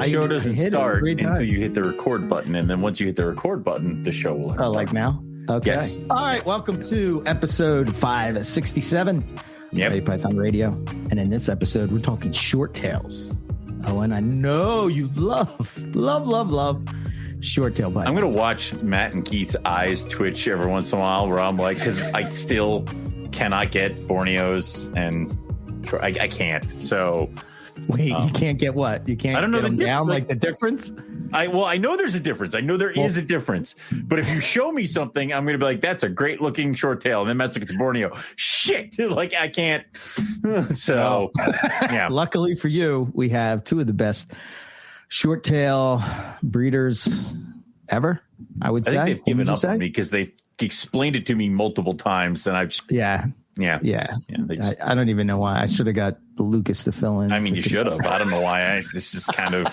The show doesn't start until you hit the record button, and then once you hit the record button, the show will start. Like now? Okay. Yes. All right. Welcome to episode 567 of Python Radio. And in this episode, we're talking short tails. Oh, and I know you love short tail python. I'm going to watch Matt and Keith's eyes twitch every once in a while where I'm like, because I still cannot get Borneos, and I can't. So... Wait, you can't get what? You can't, I don't know, get them down, like the difference? I know there's a difference. I know there is a difference. But if you show me something, I'm going to be like, that's a great looking short tail. And then Matt's like, it's Borneo. Shit. Like, I can't. So, yeah. Luckily for you, we have two of the best short tail breeders ever, I would say. I think they've given up on me because they've explained it to me multiple times. And I've just... Yeah. I don't even know why. I should have got Lucas to fill in. I mean, you should have. I don't know why. This is kind of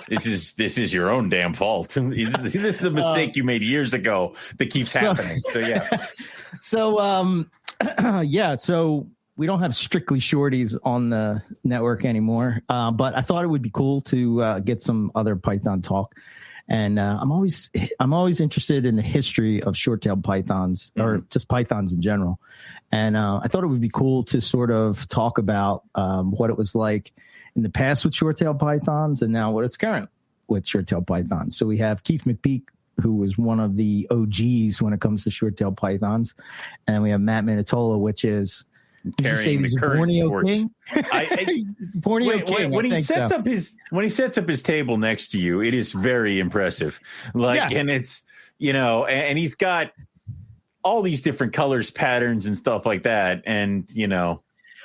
this is your own damn fault. This is a mistake you made years ago that keeps happening. So yeah. So we don't have strictly shorties on the network anymore. But I thought it would be cool to get some other Python talk. And I'm always interested in the history of short-tailed pythons, or just pythons in general. And I thought it would be cool to sort of talk about what it was like in the past with short-tailed pythons, and now what it's current with short-tailed pythons. So we have Keith McPeek, who was one of the OGs when it comes to short-tailed pythons, and we have Matt Minetola, which is. Did you say he's Borneo King? Borneo King. When he sets up his table next to you, it is very impressive. And it's and he's got all these different colors, patterns, and stuff like that. And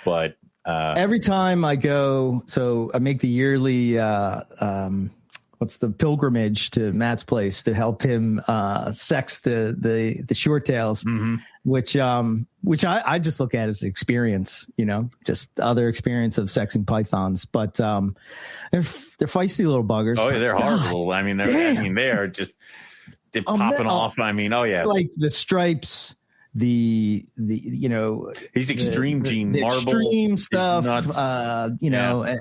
but every time I go, so I make the yearly what's the pilgrimage to Matt's place to help him sex the short tails, which I just look at as experience, just other experience of sexing pythons. But they're feisty little buggers. Oh yeah, they're horrible. I mean, they are just popping off. I mean, oh yeah, like the stripes. These extreme gene marble extreme stuff, and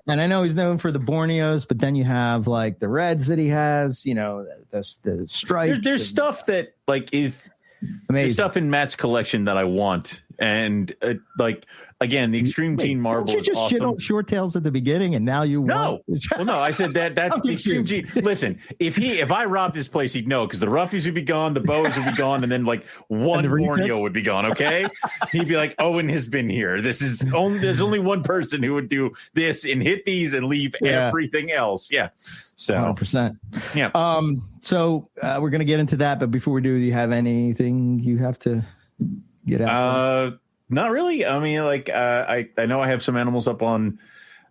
I know he's known for the Borneos, but then you have like the reds that he has, the stripes. There's stuff that there's stuff in Matt's collection that I want, and again, the extreme gene marble. Don't you just shit on short tails at the beginning, and now you no. Well, no, I said that's the extreme gene. Listen, if I robbed his place, he'd know, because the roughies would be gone, the boas would be gone, and then one Borneo would be gone. Okay, he'd be like, Owen has been here. There's only one person who would do this and hit these and leave everything else. Yeah. So 100%. Yeah. So we're gonna get into that, but before we do you have anything you have to get out? Not really. I mean, I know I have some animals up on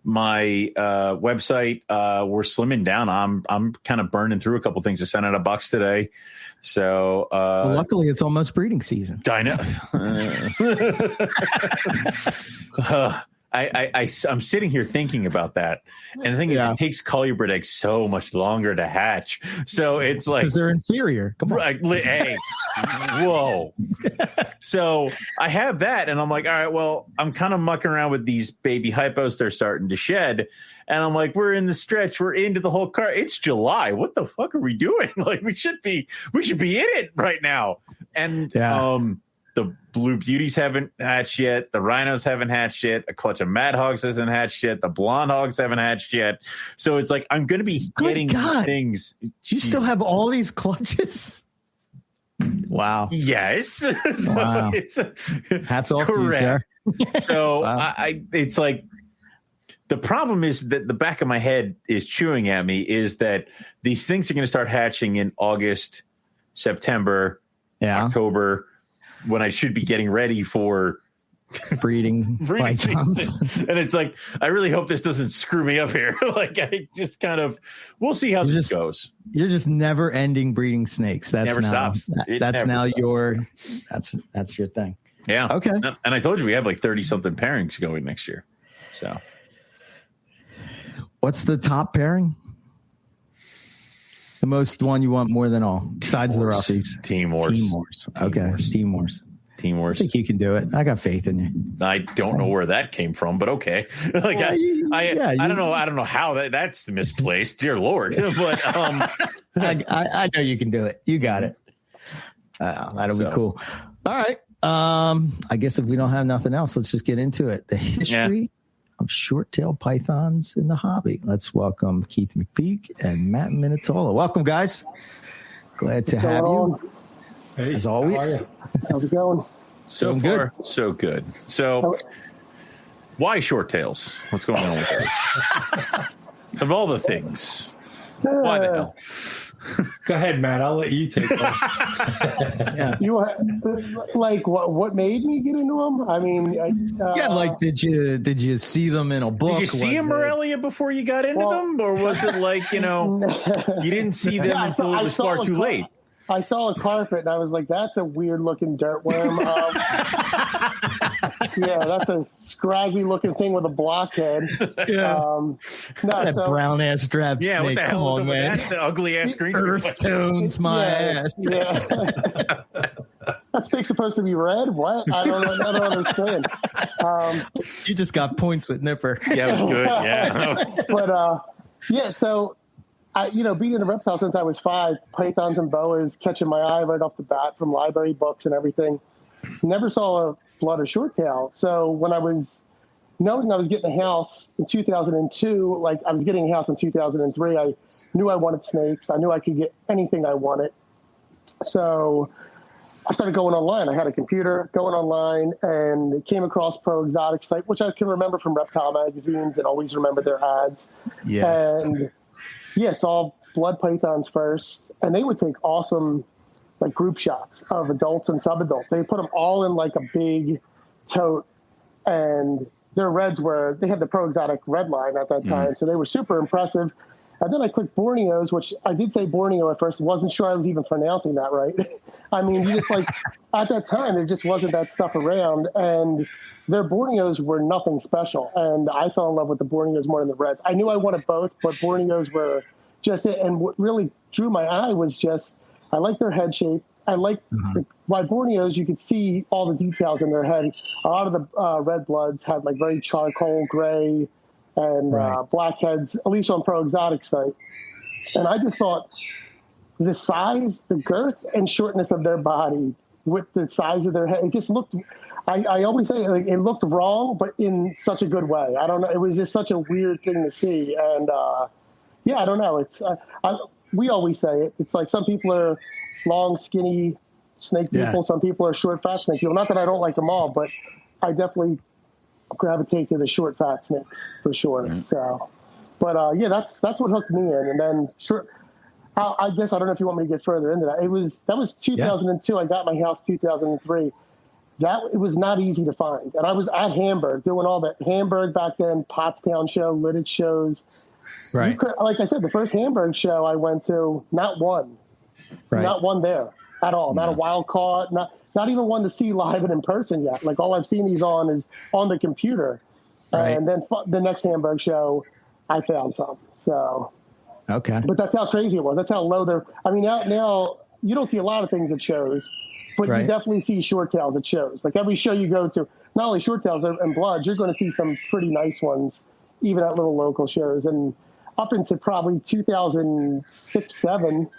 my website. We're slimming down. I'm kind of burning through a couple things. I sent out a box today. So luckily it's almost breeding season. I know. I'm sitting here thinking about that, and the thing is, it takes colubrid eggs so much longer to hatch. So it's like because they're inferior. Come on, hey, whoa. So I have that, and I'm like, all right, well, I'm kind of mucking around with these baby hypos. They're starting to shed, and I'm like, we're in the stretch. We're into the whole car. It's July. What the fuck are we doing? We should be in it right now. And the blue beauties haven't hatched yet. The rhinos haven't hatched yet. A clutch of mad hogs hasn't hatched yet. The blonde hogs haven't hatched yet. So it's like, I'm going to be getting these things. You still have all these clutches? Wow. Yes. Wow. Hats off correct. to you, sir. So it's like, the problem is that the back of my head is chewing at me is that these things are going to start hatching in August, September, October, when I should be getting ready for breeding pythons. And it's like, I really hope this doesn't screw me up here. I just kind of, we'll see how this goes. You're just never ending breeding snakes. That's never stops. That's now your, that's your thing. Yeah. Okay. And I told you we have 30 something pairings going next year. So what's the top pairing? The most one you want more than all, besides the roughies. Team Wars. Okay, Team Wars. team I worst. think you can do it. I got faith in you. I don't know where that came from, but okay. Like I don't know. I don't know how that's misplaced. Dear Lord, but I know you can do it. You got it. That'll be cool. All right. I guess if we don't have nothing else, let's just get into it. The history of short-tailed pythons in the hobby. Let's welcome Keith McPeek and Matt Minetola. Welcome, guys. Glad to have you. Hey, as always. How's it going? So far, so good. So, why short tails? What's going on with those? Of all the things, why the hell? Go ahead, Matt. I'll let you take off. Yeah. Like what made me get into them? I mean, Like did you see them in a book? Did you see in Morelia before you got into them, or was it like you didn't see them until it was far too late? I saw a carpet and I was like, "That's a weird looking dirt worm." Yeah, that's a scraggy looking thing with a blockhead. Yeah, that brown ass drab snake. Yeah, what the hell on, man? That? The ugly ass green earth tones my ass. Yeah. That snake's supposed to be red? What? I don't understand. You just got points with Nipper. Yeah, it was good. Yeah, but so. Being in the reptile since I was 5, pythons and boas catching my eye right off the bat from library books and everything. Never saw a blood or short tail. So when I was knowing I was getting a house in 2002, like I was getting a house in 2003, I knew I wanted snakes. I knew I could get anything I wanted. So I started going online. I had a computer going online and came across Pro Exotic site, which I can remember from reptile magazines and always remember their ads. Yes. And saw blood pythons first, and they would take awesome like group shots of adults and subadults. They put them all in like a big tote, and their reds they had the Pro Exotic red line at that time, so they were super impressive. And then I clicked Borneos, which I did say Borneo at first. Wasn't sure I was even pronouncing that right. I mean, you just like at that time there just wasn't that stuff around, and their Borneos were nothing special. And I fell in love with the Borneos more than the reds. I knew I wanted both, but Borneos were just it. And what really drew my eye was just I like their head shape. I like by Borneos you could see all the details in their head. A lot of the red bloods had like very charcoal gray and blackheads, at least on Pro Exotic site. And I just thought the size, the girth, and shortness of their body with the size of their head, it just looked, I always say it looked wrong, but in such a good way. I don't know. It was just such a weird thing to see. And I don't know. It's we always say it. It's like some people are long, skinny snake people. Yeah. Some people are short, fat snake people. Not that I don't like them all, but I definitely gravitate to the short, fat snakes for sure. Mm-hmm. So, but that's what hooked me in. And then I guess I don't know if you want me to get further into that. That was 2002. Yeah. I got my house 2003. It was not easy to find. And I was at Hamburg doing all that. Hamburg back then, Pottstown show, Lidditch shows. Right. Like I said, the first Hamburg show I went to, not one. Right. Not one there at all. Not a wild caught, not even one to see live and in person yet. Like all I've seen these on is on the computer. Right. And then the next Hamburg show, I found some. So, okay. But that's how crazy it was. That's how low they're. I mean, now you don't see a lot of things at shows, but you definitely see short tails at shows. Like every show you go to, not only short tails and bloods, you're going to see some pretty nice ones, even at little local shows. And up into probably 2006, 2007,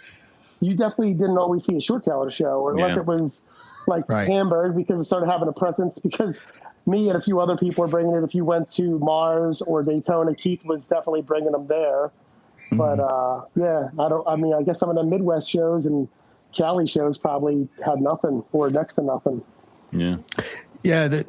you definitely didn't always see a short tail at a show, unless it was like Hamburg, because it started having a presence, because me and a few other people were bringing it. If you went to Mars or Daytona, Keith was definitely bringing them there. Mm-hmm. But I guess some of the Midwest shows and Cali shows probably had nothing or next to nothing. Yeah. Yeah,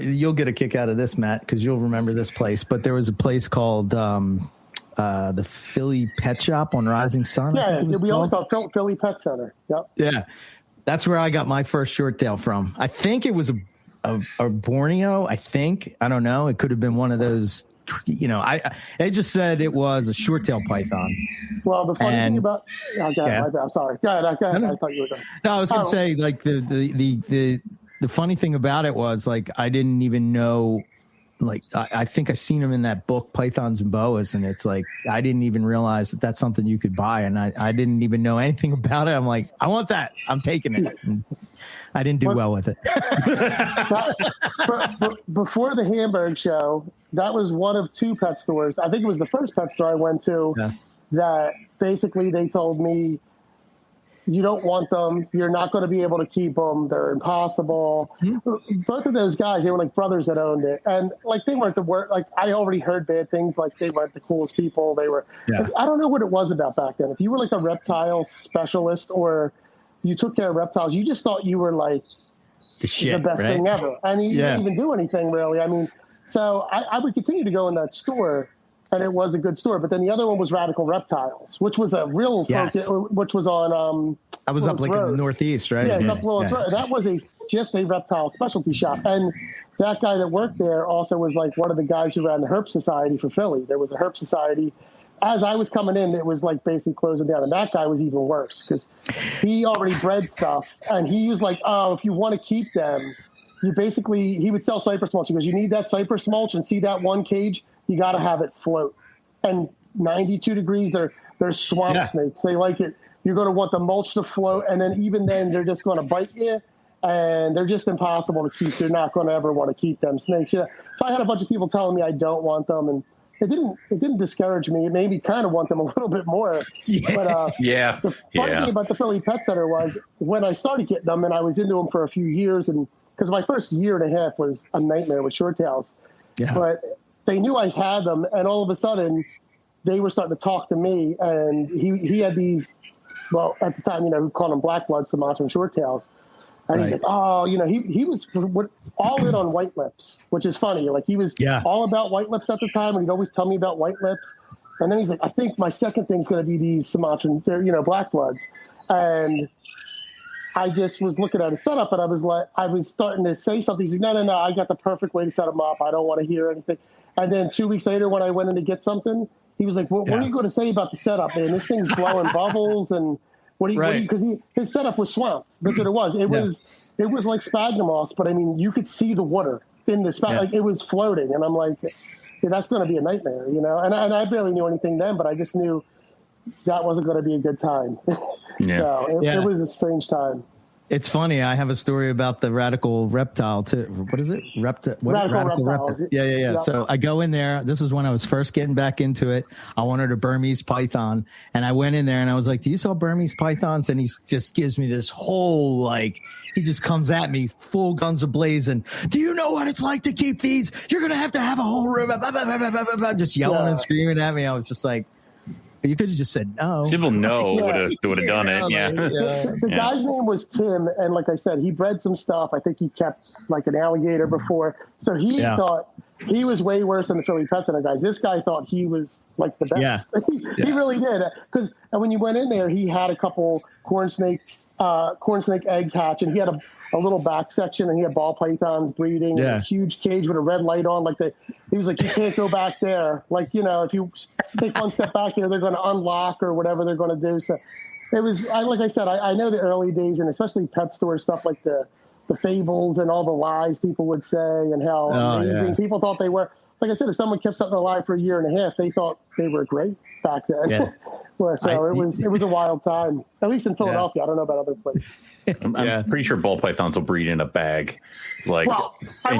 you'll get a kick out of this, Matt, because you'll remember this place. But there was a place called the Philly Pet Shop on Rising Sun. Yeah, we always called Philly Pet Center. Yep. Yeah, that's where I got my first short tail from. I think it was a Borneo. I don't know. It could have been one of those. They just said it was a short tail python. Well, the funny thing about I'm sorry. Go ahead. I thought you were done. No, I was going to say like the funny thing about it was like I didn't even know like I think I seen them in that book Pythons and Boas, and it's like I didn't even realize that that's something you could buy, and I didn't even know anything about it. I'm like, I want that. I'm taking it. And I didn't do well with it. Before the Hamburg show, that was one of 2 pet stores. I think it was the first pet store I went to that basically they told me, you don't want them. You're not going to be able to keep them. They're impossible. Mm-hmm. Both of those guys, they were like brothers that owned it. And like, they weren't the worst. Like, I already heard bad things. Like, they weren't the coolest people. They were, I don't know what it was about back then. If you were like a reptile specialist or you took care of reptiles, you just thought you were like the best thing ever. And you didn't even do anything really. I mean, so I would continue to go in that store. And it was a good store, but then the other one was Radical Reptiles, which was a real focus, which was on I was up like in the Northeast, right? Yeah, up Willis Road. That was just a reptile specialty shop. And that guy that worked there also was like one of the guys who ran the Herp Society for Philly. There was a Herp Society. As I was coming in, it was like basically closing down. And that guy was even worse because he already bred stuff. And he was like, oh, if you want to keep them, he would sell cypress mulch. He goes, you need that cypress mulch and see that one cage? You got to have it float. And 92 degrees, they're swamp snakes. They like it. You're going to want the mulch to float. And then even then, they're just going to bite you. And they're just impossible to keep. You're not going to ever want to keep them snakes. Yeah. So I had a bunch of people telling me I don't want them. And it didn't discourage me. It made me kind of want them a little bit more. But the funny thing about the Philly Pet Center was when I started getting them, and I was into them for a few years, and because my first year and a half was a nightmare with short tails. Yeah. But they knew I had them, and all of a sudden, they were starting to talk to me. And he had these, well, at the time, we called them black blood Sumatran short tails. And he's like, oh, he was all in on white lips, which is funny. Like, he was all about white lips at the time, and he'd always tell me about white lips. And then he's like, I think my second thing's going to be these Sumatran, black bloods. And I just was looking at his setup, and I was starting to say something. He's like, no, I got the perfect way to set them up. I don't want to hear anything. And then 2 weeks later, when I went in to get something, he was like, what are you going to say about the setup, man? This thing's blowing bubbles, and because his setup was swamp. That's what it was. It was like sphagnum moss, but I mean, you could see the water in the sphagnum. Like, it was floating, and I'm like, that's going to be a nightmare, And I barely knew anything then, but I just knew that wasn't going to be a good time. So it was a strange time. It's funny. I have a story about the Radical Reptile too. What is it? Radical Reptile. Yeah. So I go in there. This is when I was first getting back into it. I wanted a Burmese python, and I went in there and I was like, "Do you sell Burmese pythons?" And he just gives me this whole he just comes at me full guns ablazing. Do you know what it's like to keep these? You're gonna have a whole room. Just yelling and screaming at me. I was just like, you could have just said no. Simple no would have done it. Yeah. The guy's name was Tim, and like I said, he bred some stuff. I think he kept like an alligator before, so he thought he was way worse than the Philly Pet Center guys. This guy thought he was like the best. Yeah. He really did. Because when you went in there, he had a couple corn snake eggs hatch, and he had a little back section, and he had ball pythons breeding, and a huge cage with a red light on. He was like, you can't go back there. Like, if you take one step back here, they're going to unlock or whatever they're going to do. So it was, like I said, I know the early days, and especially pet store stuff like the fables and all the lies people would say and how amazing people thought they were. Like I said, if someone kept something alive for a year and a half, they thought they were great back then. Yeah. It was a wild time, at least in Philadelphia. I don't know about other places. I'm pretty sure ball pythons will breed in a bag, in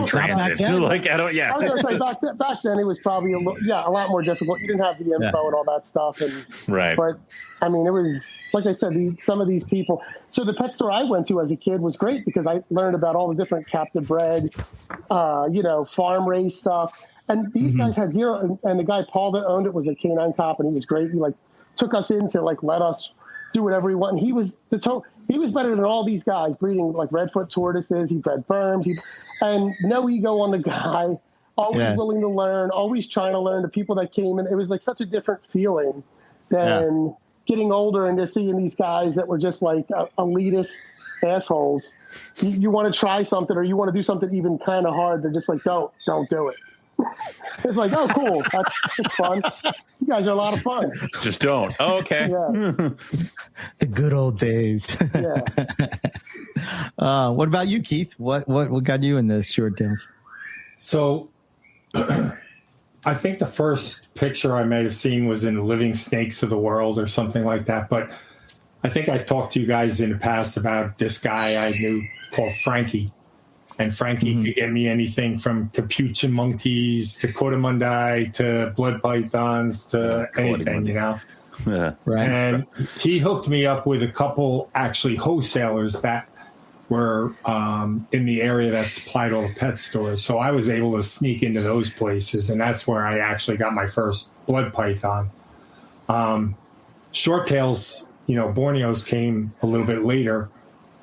transit. I was going to say back then it was probably a lot more difficult. You didn't have the info and all that stuff, but I mean, it was like I said, some of these people. So the pet store I went to as a kid was great because I learned about all the different captive bred, farm raised stuff. And these guys had zero. And the guy Paul that owned it was a canine cop, and he was great. He took us in to let us do whatever he wanted. And he was he was better than all these guys breeding redfoot tortoises. He bred firms. And no ego on the guy. Always willing to learn. Always trying to learn. The people that came in, it was such a different feeling than getting older and just seeing these guys that were just elitist assholes. You want to try something or you want to do something even kind of hard. They're just like, don't do it. It's like, oh, cool. That's fun. You guys are a lot of fun. Just don't. Oh, okay. Yeah. The good old days. Yeah. What about you, Keith? What got you in the short tails? So I think the first picture I might have seen was in Living Snakes of the World or something like that. But I think I talked to you guys in the past about this guy I knew called Frankie. And Frankie could get me anything from capuchin monkeys to coatimundi to blood pythons to anything, you know. Yeah. Right. And he hooked me up with a couple actually wholesalers that were in the area that supplied all the pet stores. So I was able to sneak into those places, and that's where I actually got my first blood python. Short tails, you know, Borneos came a little bit later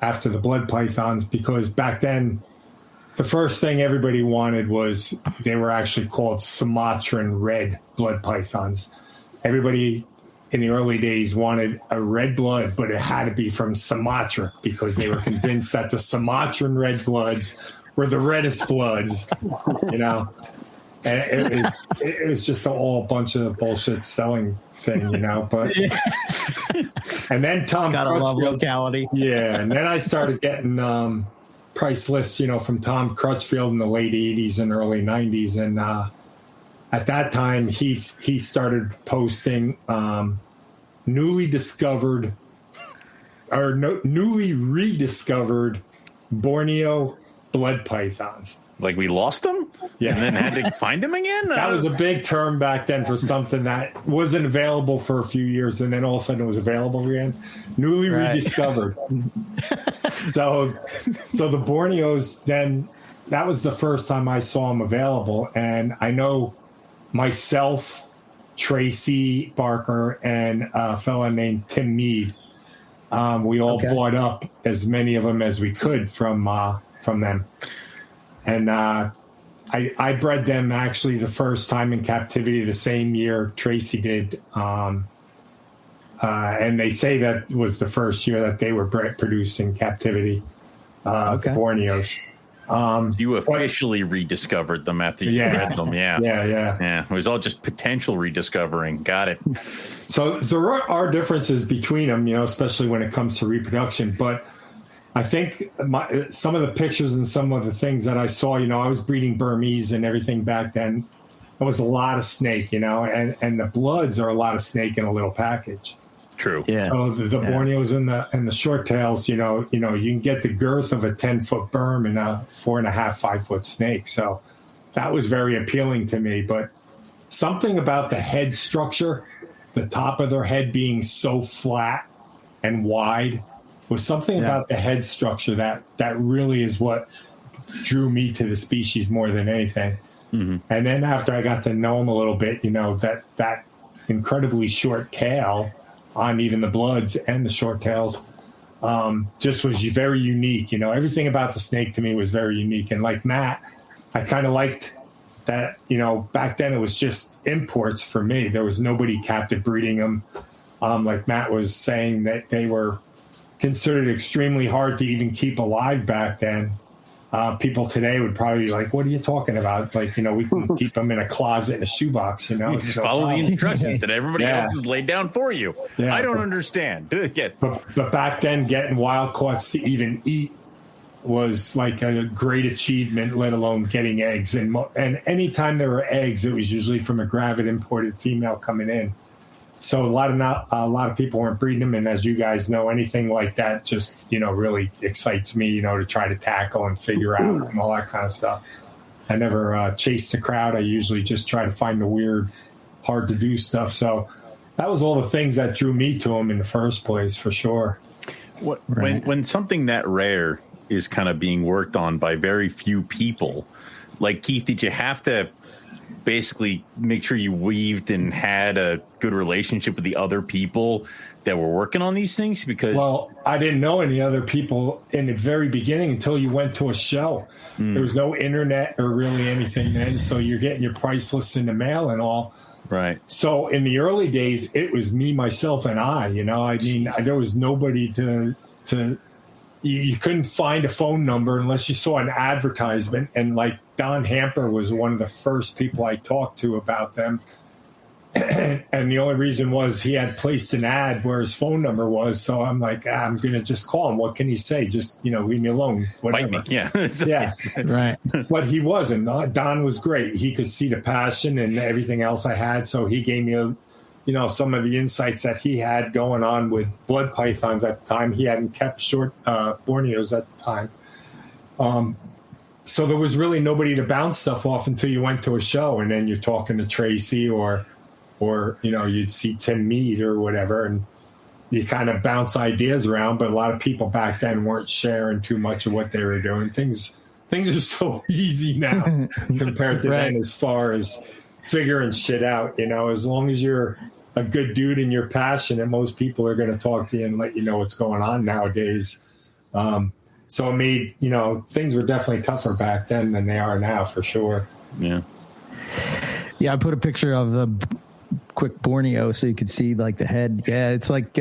after the blood pythons, because back then the first thing everybody wanted was, they were actually called Sumatran red blood pythons. Everybody in the early days wanted a red blood, but it had to be from Sumatra, because they were convinced that the Sumatran red bloods were the reddest bloods, you know. And it was just a whole bunch of bullshit selling thing, you know. But and then Tom Gotta love Crutchfield, locality. yeah, and then I started getting price lists, you know, from Tom Crutchfield in the late 80s and early 90s. And at that time, he started posting newly rediscovered Borneo blood pythons. Like we lost them? Yeah. And then had to find them again? That was a big term back then for something that wasn't available for a few years, and then all of a sudden it was available again. Newly rediscovered. So the Borneos, then that was the first time I saw them available. And I know myself, Tracy Barker, and a fella named Tim Mead, we all bought up as many of them as we could from them. And I bred them actually the first time in captivity the same year Tracy did. And they say that was the first year that they were produced in captivity, the Borneos. You officially rediscovered them after you bred them. Yeah. It was all just potential rediscovering. Got it. So there are differences between them, you know, especially when it comes to reproduction. But I think some of the pictures and some of the things that I saw, you know, I was breeding Burmese and everything back then. It was a lot of snake, you know, and the bloods are a lot of snake in a little package. True. Yeah. So the Borneos and the short tails, you know, you can get the girth of a 10-foot berm in a 4.5, 5-foot snake. So that was very appealing to me. But something about the head structure, the top of their head being so flat and wide, was something about the head structure that really is what drew me to the species more than anything. Mm-hmm. And then after I got to know them a little bit, you know, that incredibly short tail on even the bloods and the short tails just was very unique. You know, everything about the snake to me was very unique. And like Matt, I kind of liked that, you know, back then it was just imports for me. There was nobody captive breeding them. Like Matt was saying, that they were considered extremely hard to even keep alive back then. People today would probably be like, what are you talking about? Like, you know, we can keep them in a closet in a shoebox, you know. You just follow the instructions that everybody else has laid down for you. Yeah, I don't understand. But back then, getting wild caughts to even eat was like a great achievement, let alone getting eggs. And anytime there were eggs, it was usually from a gravid imported female coming in. So a lot of people weren't breeding them, and as you guys know, anything like that just, you know, really excites me, you know, to try to tackle and figure out and all that kind of stuff. I never chase the crowd. I usually just try to find the weird, hard to do stuff. So that was all the things that drew me to them in the first place, for sure. When something that rare is kind of being worked on by very few people, like Keith, did you have to basically make sure you weaved and had a good relationship with the other people that were working on these things? Because, well, I didn't know any other people in the very beginning until you went to a show. There was no internet or really anything then, so you're getting your price lists in the mail and all. Right. So in the early days, it was me, myself, and I. You know, I mean, there was nobody to you couldn't find a phone number unless you saw an advertisement. And like Don Hamper was one of the first people I talked to about them. And the only reason was he had placed an ad where his phone number was. So I'm like, I'm going to just call him. What can he say? Just, leave me alone. Whatever. Bite me. Yeah. Yeah. Right. But he wasn't. Don was great. He could see the passion and everything else I had. So he gave me, some of the insights that he had going on with blood pythons at the time. He hadn't kept short Borneos at the time. So there was really nobody to bounce stuff off until you went to a show, and then you're talking to Tracy or you'd see Tim Mead or whatever, and you kind of bounce ideas around. But a lot of people back then weren't sharing too much of what they were doing. Things are so easy now compared to then, as far as figuring shit out. As long as you're a good dude and you're passionate, most people are going to talk to you and let you know what's going on nowadays. So it made, things were definitely tougher back then than they are now, for sure. Yeah. Yeah, I put a picture of the quick Borneo so you could see like the head. Yeah, it's like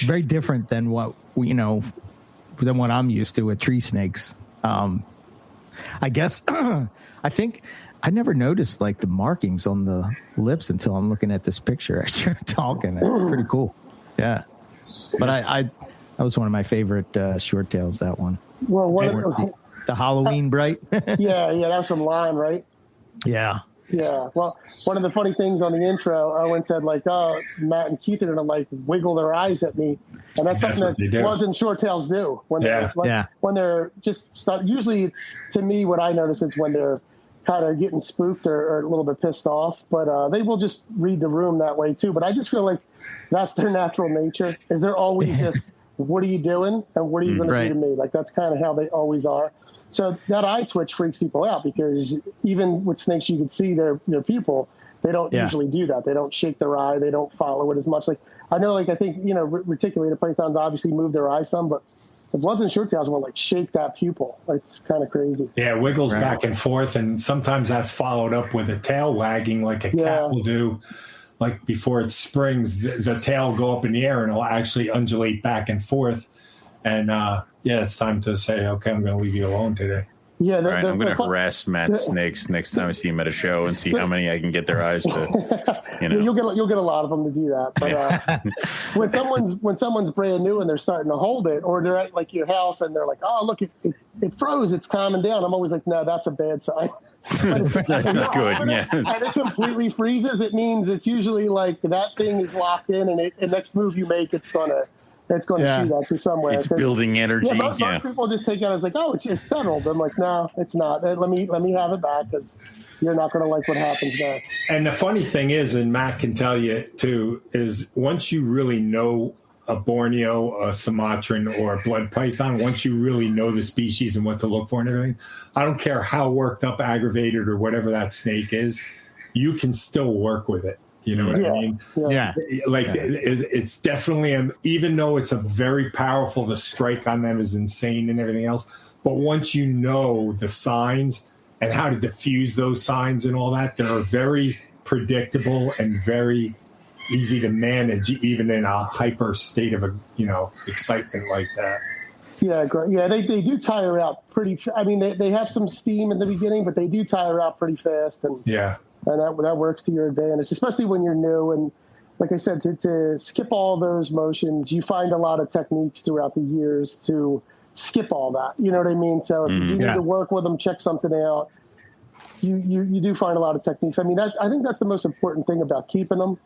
very different than what than what I'm used to with tree snakes. I guess I think I never noticed like the markings on the lips until I'm looking at this picture as you're talking. It's pretty cool. Yeah, but I that was one of my favorite short tails. That one. Well, the Halloween bright. yeah, that was from Lime, right? Yeah. Yeah. Well, one of the funny things on the intro, Owen said like, "Oh, Matt and Keith are gonna like wiggle their eyes at me," and that's something that wasn't short tails do when when they're just start. Usually, it's, to me, what I notice is when they're kind of getting spooked or a little bit pissed off, but they will just read the room that way too. But I just feel like that's their natural nature. Is they're always just, "What are you doing? And what are you going to do to me?" Like that's kind of how they always are. So that eye twitch freaks people out because even with snakes, you can see their pupil. They don't usually do that. They don't shake their eye. They don't follow it as much. Like I know, like I think reticulated pythons obviously move their eye some, but the bloods and short tails will like shake that pupil. It's kind of crazy. Yeah, it wiggles back and forth, and sometimes that's followed up with a tail wagging like a cat will do. Like before it springs, the tail will go up in the air and it'll actually undulate back and forth. And it's time to say, okay, I'm going to leave you alone today. Yeah, I'm going to harass Matt snakes next time I see him at a show and see how many I can get their eyes to. You'll get a lot of them to do that. But when someone's brand new and they're starting to hold it, or they're at like your house and they're like, "Oh, look, it froze, it's calming down." I'm always like, "No, that's a bad sign." That's not good. Yeah, and it completely freezes. It means it's usually like that thing is locked in, and the next move you make, it's going to shoot out to somewhere. It's building energy. Most people just take it as like, "Oh, it's settled." I'm like, "No, it's not. Let me have it back because you're not going to like what happens there." And the funny thing is, and Matt can tell you too, is once you really know a Borneo, a Sumatran, or a blood python, once you really know the species and what to look for and everything, I don't care how worked up, aggravated, or whatever that snake is, you can still work with it. You know what I mean? Yeah. It's definitely, even though it's a very powerful, the strike on them is insane and everything else. But once you know the signs and how to diffuse those signs and all that, they're very predictable and very easy to manage, even in a hyper state of excitement like that. Yeah, great. Yeah, they do tire out pretty. I mean, they have some steam in the beginning, but they do tire out pretty fast. And and that works to your advantage, especially when you're new. And like I said, to skip all those motions, you find a lot of techniques throughout the years to skip all that. You know what I mean? So if you need to work with them, check something out, you do find a lot of techniques. I mean, I think that's the most important thing about keeping them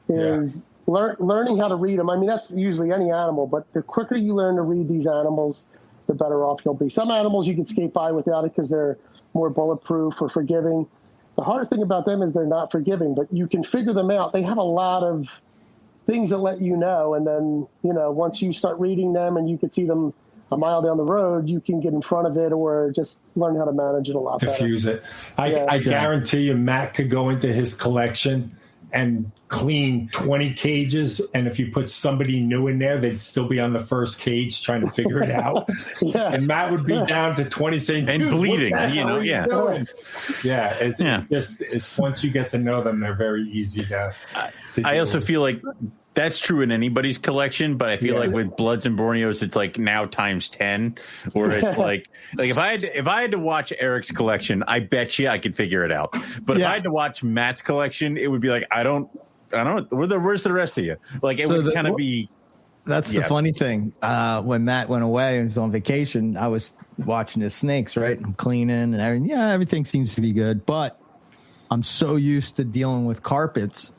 is learning how to read them. I mean, that's usually any animal, but the quicker you learn to read these animals, the better off you'll be. Some animals you can skate by without it because they're more bulletproof or forgiving. The hardest thing about them is they're not forgiving, but you can figure them out. They have a lot of things that let you know. And then, once you start reading them and you can see them a mile down the road, you can get in front of it or just learn how to manage it a lot better. Diffuse it. I guarantee you Matt could go into his collection and clean 20 cages, and if you put somebody new in there, they'd still be on the first cage trying to figure it out. And Matt would be down to 20 saying, and bleeding, It's once you get to know them, they're very easy to I also feel like that's true in anybody's collection, but I feel like with Bloods and Borneos, it's like now times 10, where it's like if I had to watch Eric's collection, I bet you I could figure it out. But if I had to watch Matt's collection, it would be like, I don't, where's the rest of you? Like it would kind of be. That's the funny thing. When Matt went away and was on vacation, I was watching his snakes, right? I'm cleaning and everything. Yeah, everything seems to be good. But I'm so used to dealing with carpets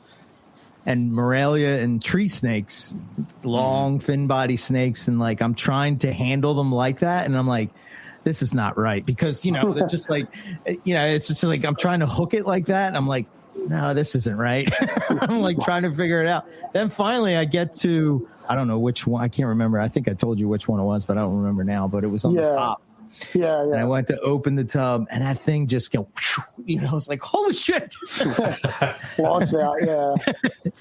and Morelia and tree snakes, long, thin body snakes. And like, I'm trying to handle them like that. And I'm like, this is not right. Because, they're just like, it's just like, I'm trying to hook it like that. And I'm like, no, this isn't right. I'm like trying to figure it out. Then finally I get to, I don't know which one. I can't remember. I think I told you which one it was, but I don't remember now. But it was on the top. Yeah. And I went to open the tub, and that thing just go. I was like, "Holy shit!" Launch out.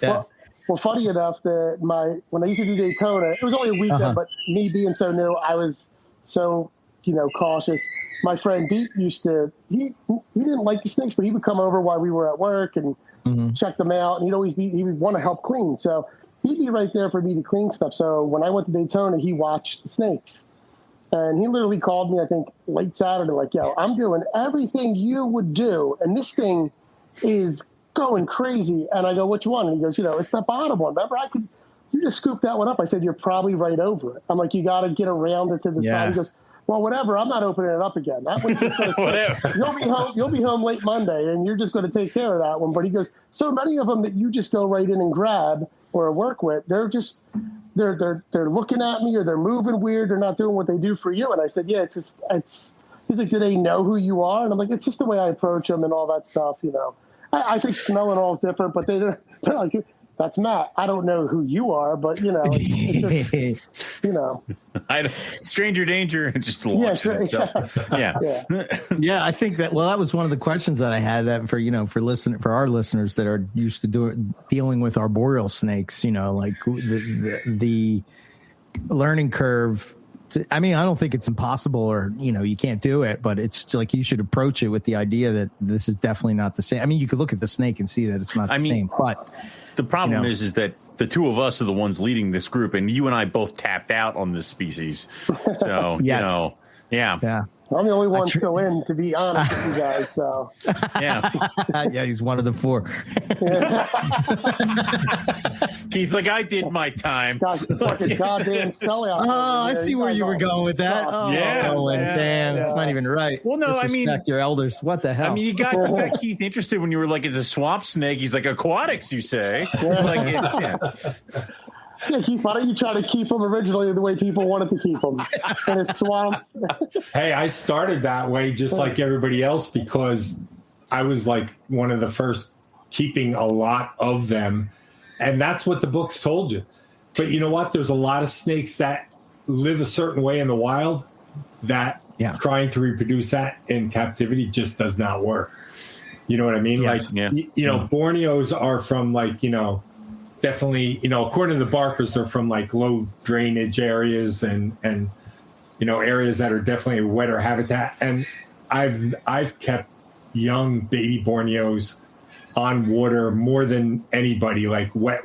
Yeah. Well, funny enough, that when I used to do Daytona, it was only a weekend, but me being so new, I was so cautious. My friend Beat used to. He didn't like the snakes, but he would come over while we were at work and check them out, and he would want to help clean. So he'd be right there for me to clean stuff. So when I went to Daytona, he watched the snakes. And he literally called me, I think, late Saturday, like, yo, I'm doing everything you would do, and this thing is going crazy. And I go, what you want? And he goes, it's the bottom one. Remember, you just scooped that one up. I said, you're probably right over it. I'm like, you got to get around it to the side. He goes, well, whatever. I'm not opening it up again. That one's just gonna you'll be home late Monday, and you're just going to take care of that one. But he goes, so many of them that you just go right in and grab or work with, they're looking at me, or they're moving weird. They're not doing what they do for you. And I said, yeah, he's like, do they know who you are? And I'm like, it's just the way I approach them and all that stuff. I think smell and all is different, but they're like, that's Matt. I don't know who you are, but it's just, stranger danger and just launch itself. Yeah. I think that was one of the questions that I had that for our listeners that are used to dealing with arboreal snakes, like the learning curve. I don't think it's impossible or, you can't do it, but it's like you should approach it with the idea that this is definitely not the same. You could look at the snake and see that it's not the same, but the problem is that the two of us are the ones leading this group, and you and I both tapped out on this species. So, I'm the only one still in, to be honest with you guys. So, he's one of the four. He's like, I did my time. Fucking goddamn sellout. Oh, I see where you were going with that. Damn, it's not even right. Well, no, Disrespect your elders. What the hell? You got Keith interested when you were like, it's a swamp snake. He's like, aquatics, you say? Yeah, Keith, why don't you try to keep them originally the way people wanted to keep them in a swamp? Hey, I started that way just like everybody else because I was like one of the first keeping a lot of them. And that's what the books told you. But you know what? There's a lot of snakes that live a certain way in the wild that trying to reproduce that in captivity just does not work. You know what I mean? Yes, Borneos are from definitely, according to the Barkers, they're from like low drainage areas and areas that are definitely a wetter habitat. And I've kept young baby Borneos on water more than anybody, like wet,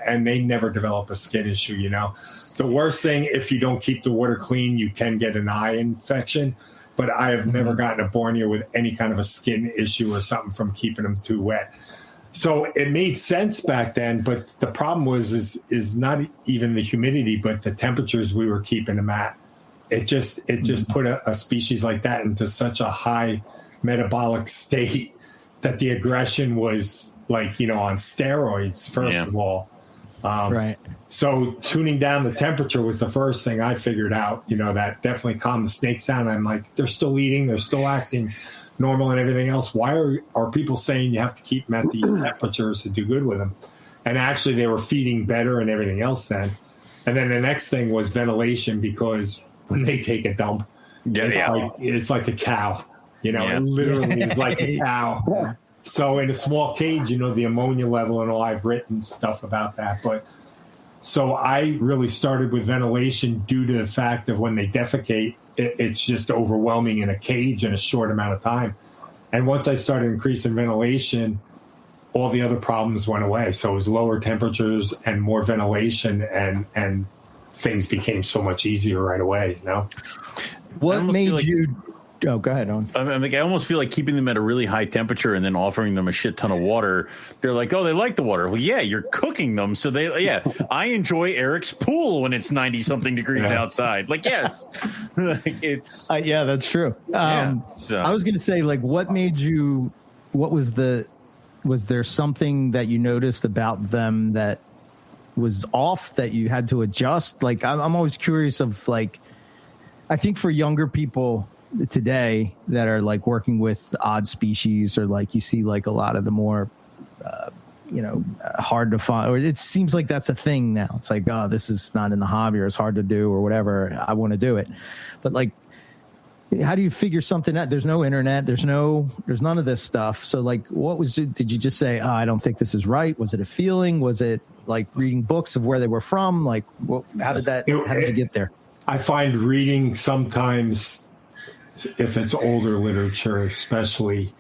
and they never develop a skin issue. The worst thing, if you don't keep the water clean, you can get an eye infection. But I have never gotten a Borneo with any kind of a skin issue or something from keeping them too wet. So it made sense back then, but the problem is not even the humidity, but the temperatures we were keeping them at. It just put a species like that into such a high metabolic state that the aggression was on steroids, first of all. Right. So tuning down the temperature was the first thing I figured out, that definitely calmed the snakes down. I'm like, they're still eating, they're still acting normal and everything else. Why are people saying you have to keep them at these temperatures to do good with them? And actually they were feeding better and everything else then. And then the next thing was ventilation, because when they take a dump, it's like a cow, it literally is like a cow. So in a small cage, the ammonia level and all, I've written stuff about that. But so I really started with ventilation due to the fact of when they defecate, it's just overwhelming in a cage in a short amount of time. And once I started increasing ventilation, all the other problems went away. So it was lower temperatures and more ventilation, and things became so much easier right away. You know, what made you? Oh, go ahead, Owen. I almost feel like keeping them at a really high temperature and then offering them a shit ton of water. They're like, oh, they like the water. Well, yeah, you're cooking them. So I enjoy Eric's pool when it's 90 something degrees outside. Like, yes, like it's. Yeah, that's true. So. I was going to say, like, what made you, was there something that you noticed about them that was off that you had to adjust? Like, I'm always curious of, like, I think for younger people today that are like working with odd species, or like you see like a lot of the more hard to find, or it seems like that's a thing now. It's like, oh, this is not in the hobby, or it's hard to do, or whatever, I want to do it. But like, how do you figure something out? There's no internet, there's none of this stuff. So like, what was it? Did you just say, oh, I don't think this is right? Was it a feeling? Was it like reading books of where they were from? Like, how did you get there? I find reading sometimes, if it's older literature especially,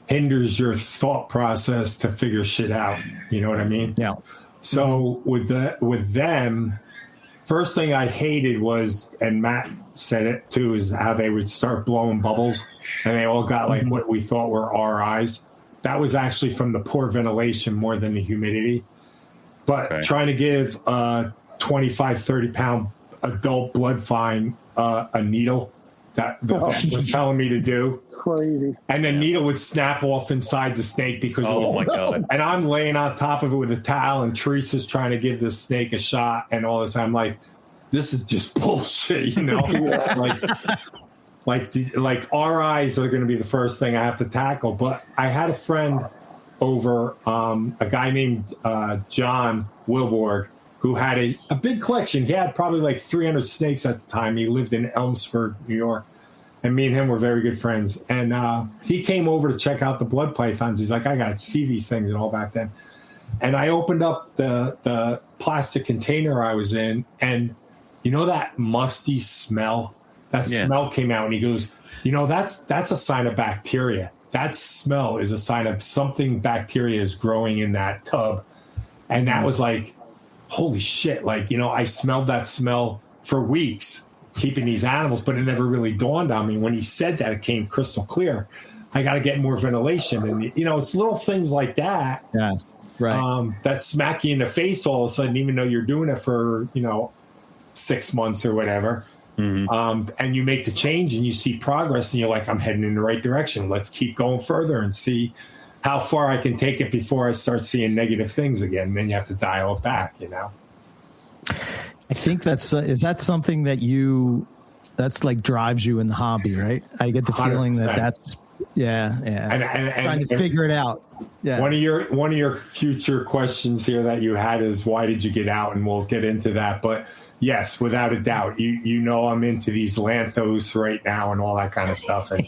hinders your thought process to figure shit out. You know what I mean? Yeah. So with them, first thing I hated was, and Matt said it too, is how they would start blowing bubbles, and they all got like what we thought were RIs. That was actually from the poor ventilation more than the humidity. But trying to give a 25, 30 pound adult blood fine a needle that was telling me to do. Crazy. And the needle would snap off inside the snake because my God. And I'm laying on top of it with a towel, and Teresa's trying to give this snake a shot and all this. I'm like, this is just bullshit, you know? like RIs are going to be the first thing I have to tackle. But I had a friend over, a guy named John Wilborg, who had a big collection. He had probably like 300 snakes at the time. He lived in Elmsford, New York. And me and him were very good friends. And he came over to check out the blood pythons. He's like, I got to see these things and all back then. And I opened up the plastic container I was in. And you know that musty smell? That smell came out. And he goes, that's a sign of bacteria. That smell is a sign of something bacteria is growing in that tub. And that was like, holy shit. Like, I smelled that smell for weeks keeping these animals, but it never really dawned on me. When he said that, it came crystal clear. I got to get more ventilation. And, it's little things like that. Yeah. Right. That smack you in the face all of a sudden, even though you're doing it for, 6 months or whatever. Mm-hmm. And you make the change and you see progress and you're like, I'm heading in the right direction. Let's keep going further and see how far I can take it before I start seeing negative things again. And then you have to dial it back, I think is that something that's like drives you in the hobby, right? I get the feeling 100%. that's and trying to figure it out. Yeah. One of your future questions here that you had is, why did you get out? And we'll get into that. But yes, without a doubt, I'm into these lanthos right now and all that kind of stuff. And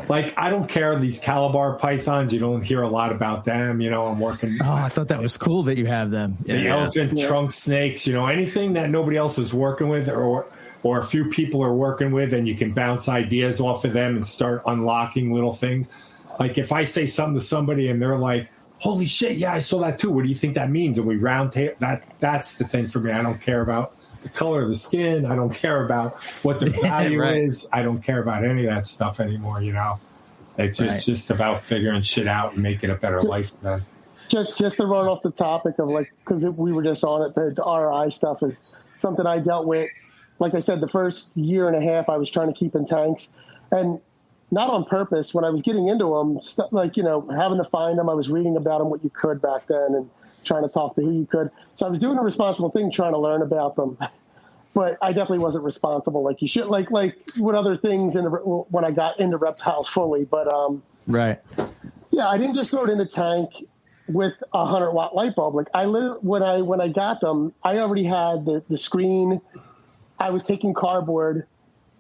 like, I don't care, these Calabar pythons, you don't hear a lot about them. I'm working. Oh, I thought that was cool that you have them. The elephant trunk snakes, anything that nobody else is working with or a few people are working with, and you can bounce ideas off of them and start unlocking little things. Like if I say something to somebody and they're like, holy shit, yeah, I saw that too. What do you think that means? And we round table. That's the thing for me. I don't care about the color of the skin. I don't care about what their value is. I don't care about any of that stuff anymore, It's just about figuring shit out and making a better life for them. Just to run off the topic of because we were just on it, the RI stuff is something I dealt with. Like I said, the first year and a half I was trying to keep in tanks, and not on purpose. When I was getting into them, having to find them, I was reading about them what you could back then and trying to talk to who you could. So I was doing a responsible thing, trying to learn about them. But I definitely wasn't responsible like you should, like with other things when I got into reptiles fully. But right. Yeah, I didn't just throw it in the tank with a 100-watt light bulb. Like when I got them, I already had the screen. I was taking cardboard,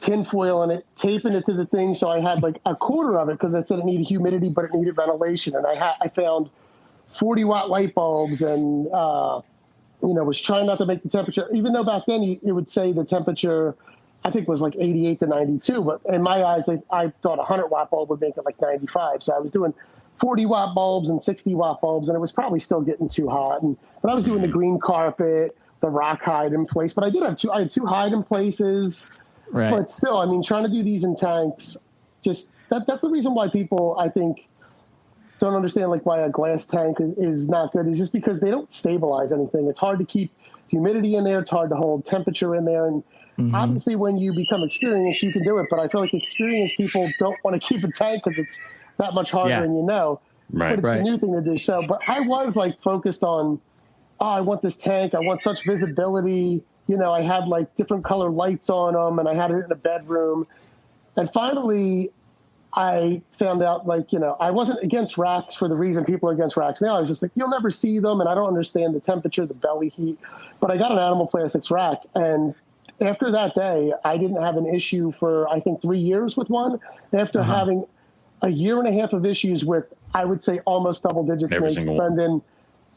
tinfoil in it, taping it to the thing, so I had like a quarter of it because it said it needed humidity, but it needed ventilation. And I found 40-watt light bulbs, and was trying not to make the temperature. Even though back then it would say the temperature, I think was like 88 to 92, but in my eyes, I thought a 100-watt bulb would make it like 95. So I was doing 40-watt bulbs and 60-watt bulbs, and it was probably still getting too hot. But I was doing the green carpet, the rock hide in place, but I had two hide in places. Right. But still, I mean, trying to do these in tanks, just that's the reason why people, I think, don't understand like why a glass tank is not good. Is just because they don't stabilize anything. It's hard to keep humidity in there. It's hard to hold temperature in there. And obviously, when you become experienced, you can do it. But I feel like experienced people don't want to keep a tank because it's that much harder than you know. Right. But it's a new thing to do. So, but I was like focused on, I want this tank. I want such visibility. You know, I had like different color lights on them, and I had it in a bedroom. And finally, I found out, like, you know, I wasn't against racks for the reason people are against racks now. I was just like, you'll never see them, and I don't understand the temperature, the belly heat. But I got an Animal Plastics rack, and after that day, I didn't have an issue for, I think, 3 years with one. After having a year and a half of issues with, I would say, almost double-digit snakes, spending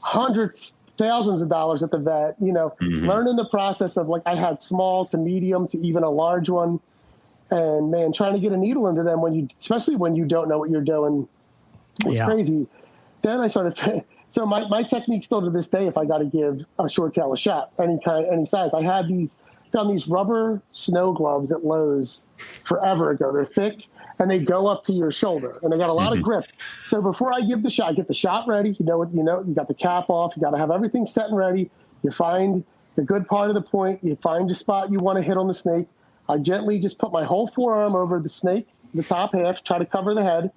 hundreds, thousands of dollars at the vet, you know, learning the process of, like, I had small to medium to even a large one. And man, trying to get a needle into them especially when you don't know what you're doing, it's crazy. Then I started, so my technique still to this day, if I got to give a short tail a shot, any size, I found these rubber snow gloves at Lowe's forever ago. They're thick and they go up to your shoulder and they got a lot of grip. So before I give the shot, I get the shot ready. You got the cap off, you got to have everything set and ready. You find the good part of the point, you find the spot you want to hit on the snake. I gently just put my whole forearm over the snake, the top half, try to cover the head.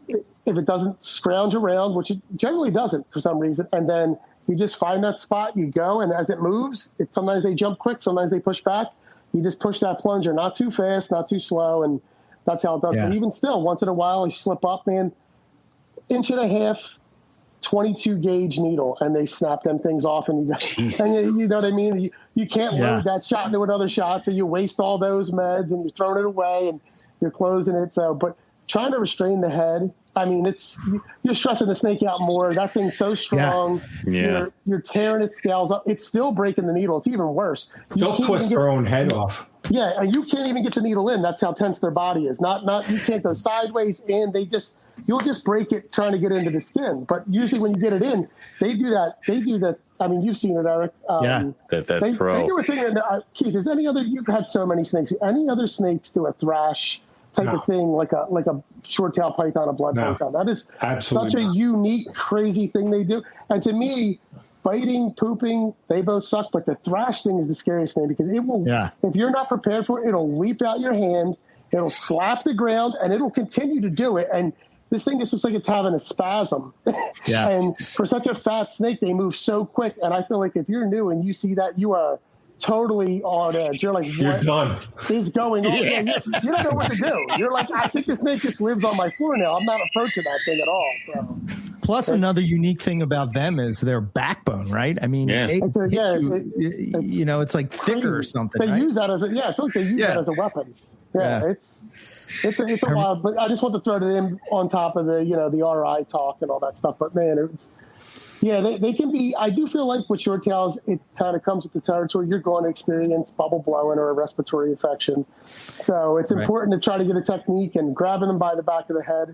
If it doesn't scrounge around, which it generally doesn't for some reason, and then you just find that spot, you go, and as it moves, sometimes they jump quick, sometimes they push back. You just push that plunger, not too fast, not too slow, and that's how it does. But even still, once in a while, you slip up, man, 1.5 inch, 22 gauge needle, and they snap them things off, and you know what I mean? You can't load that shot into another shot, so you waste all those meds, and you're throwing it away, and you're closing it. So, but trying to restrain the head, I mean, you're stressing the snake out more. That thing's so strong. You're tearing its scales up. It's still breaking the needle. It's even worse. They'll twist their own head off. Yeah, and you can't even get the needle in. That's how tense their body is. Not you can't go sideways in. You'll just break it trying to get into the skin. But usually when you get it in, they do that. I mean, you've seen it, Eric. That throw. They do a thing. Keith, you've had so many snakes. Any other snakes do a thrash type of thing, like a short tail python, a blood python? That is absolutely such a unique, crazy thing they do. And to me, biting, pooping, they both suck. But the thrash thing is the scariest thing because it will, if you're not prepared for it, it'll leap out your hand, it'll slap the ground, and it'll continue to do it. And this thing just looks like it's having a spasm. And for such a fat snake, they move so quick. And I feel like if you're new and you see that, you are totally on edge. You're like, you're done. Is going on? Yeah. You don't know what to do. You're like, I think the snake just lives on my floor now. I'm not approaching that thing at all. So. Plus, another unique thing about them is their backbone, right? I mean, it's like thicker or something. They use that as I feel like they use that as a weapon. It's a wild, but I just want to throw it in on top of the the RI talk and all that stuff. But man, they can be. I do feel like with short tails, it kind of comes with the territory. You're going to experience bubble blowing or a respiratory infection, so it's important to try to get a technique and grabbing them by the back of the head.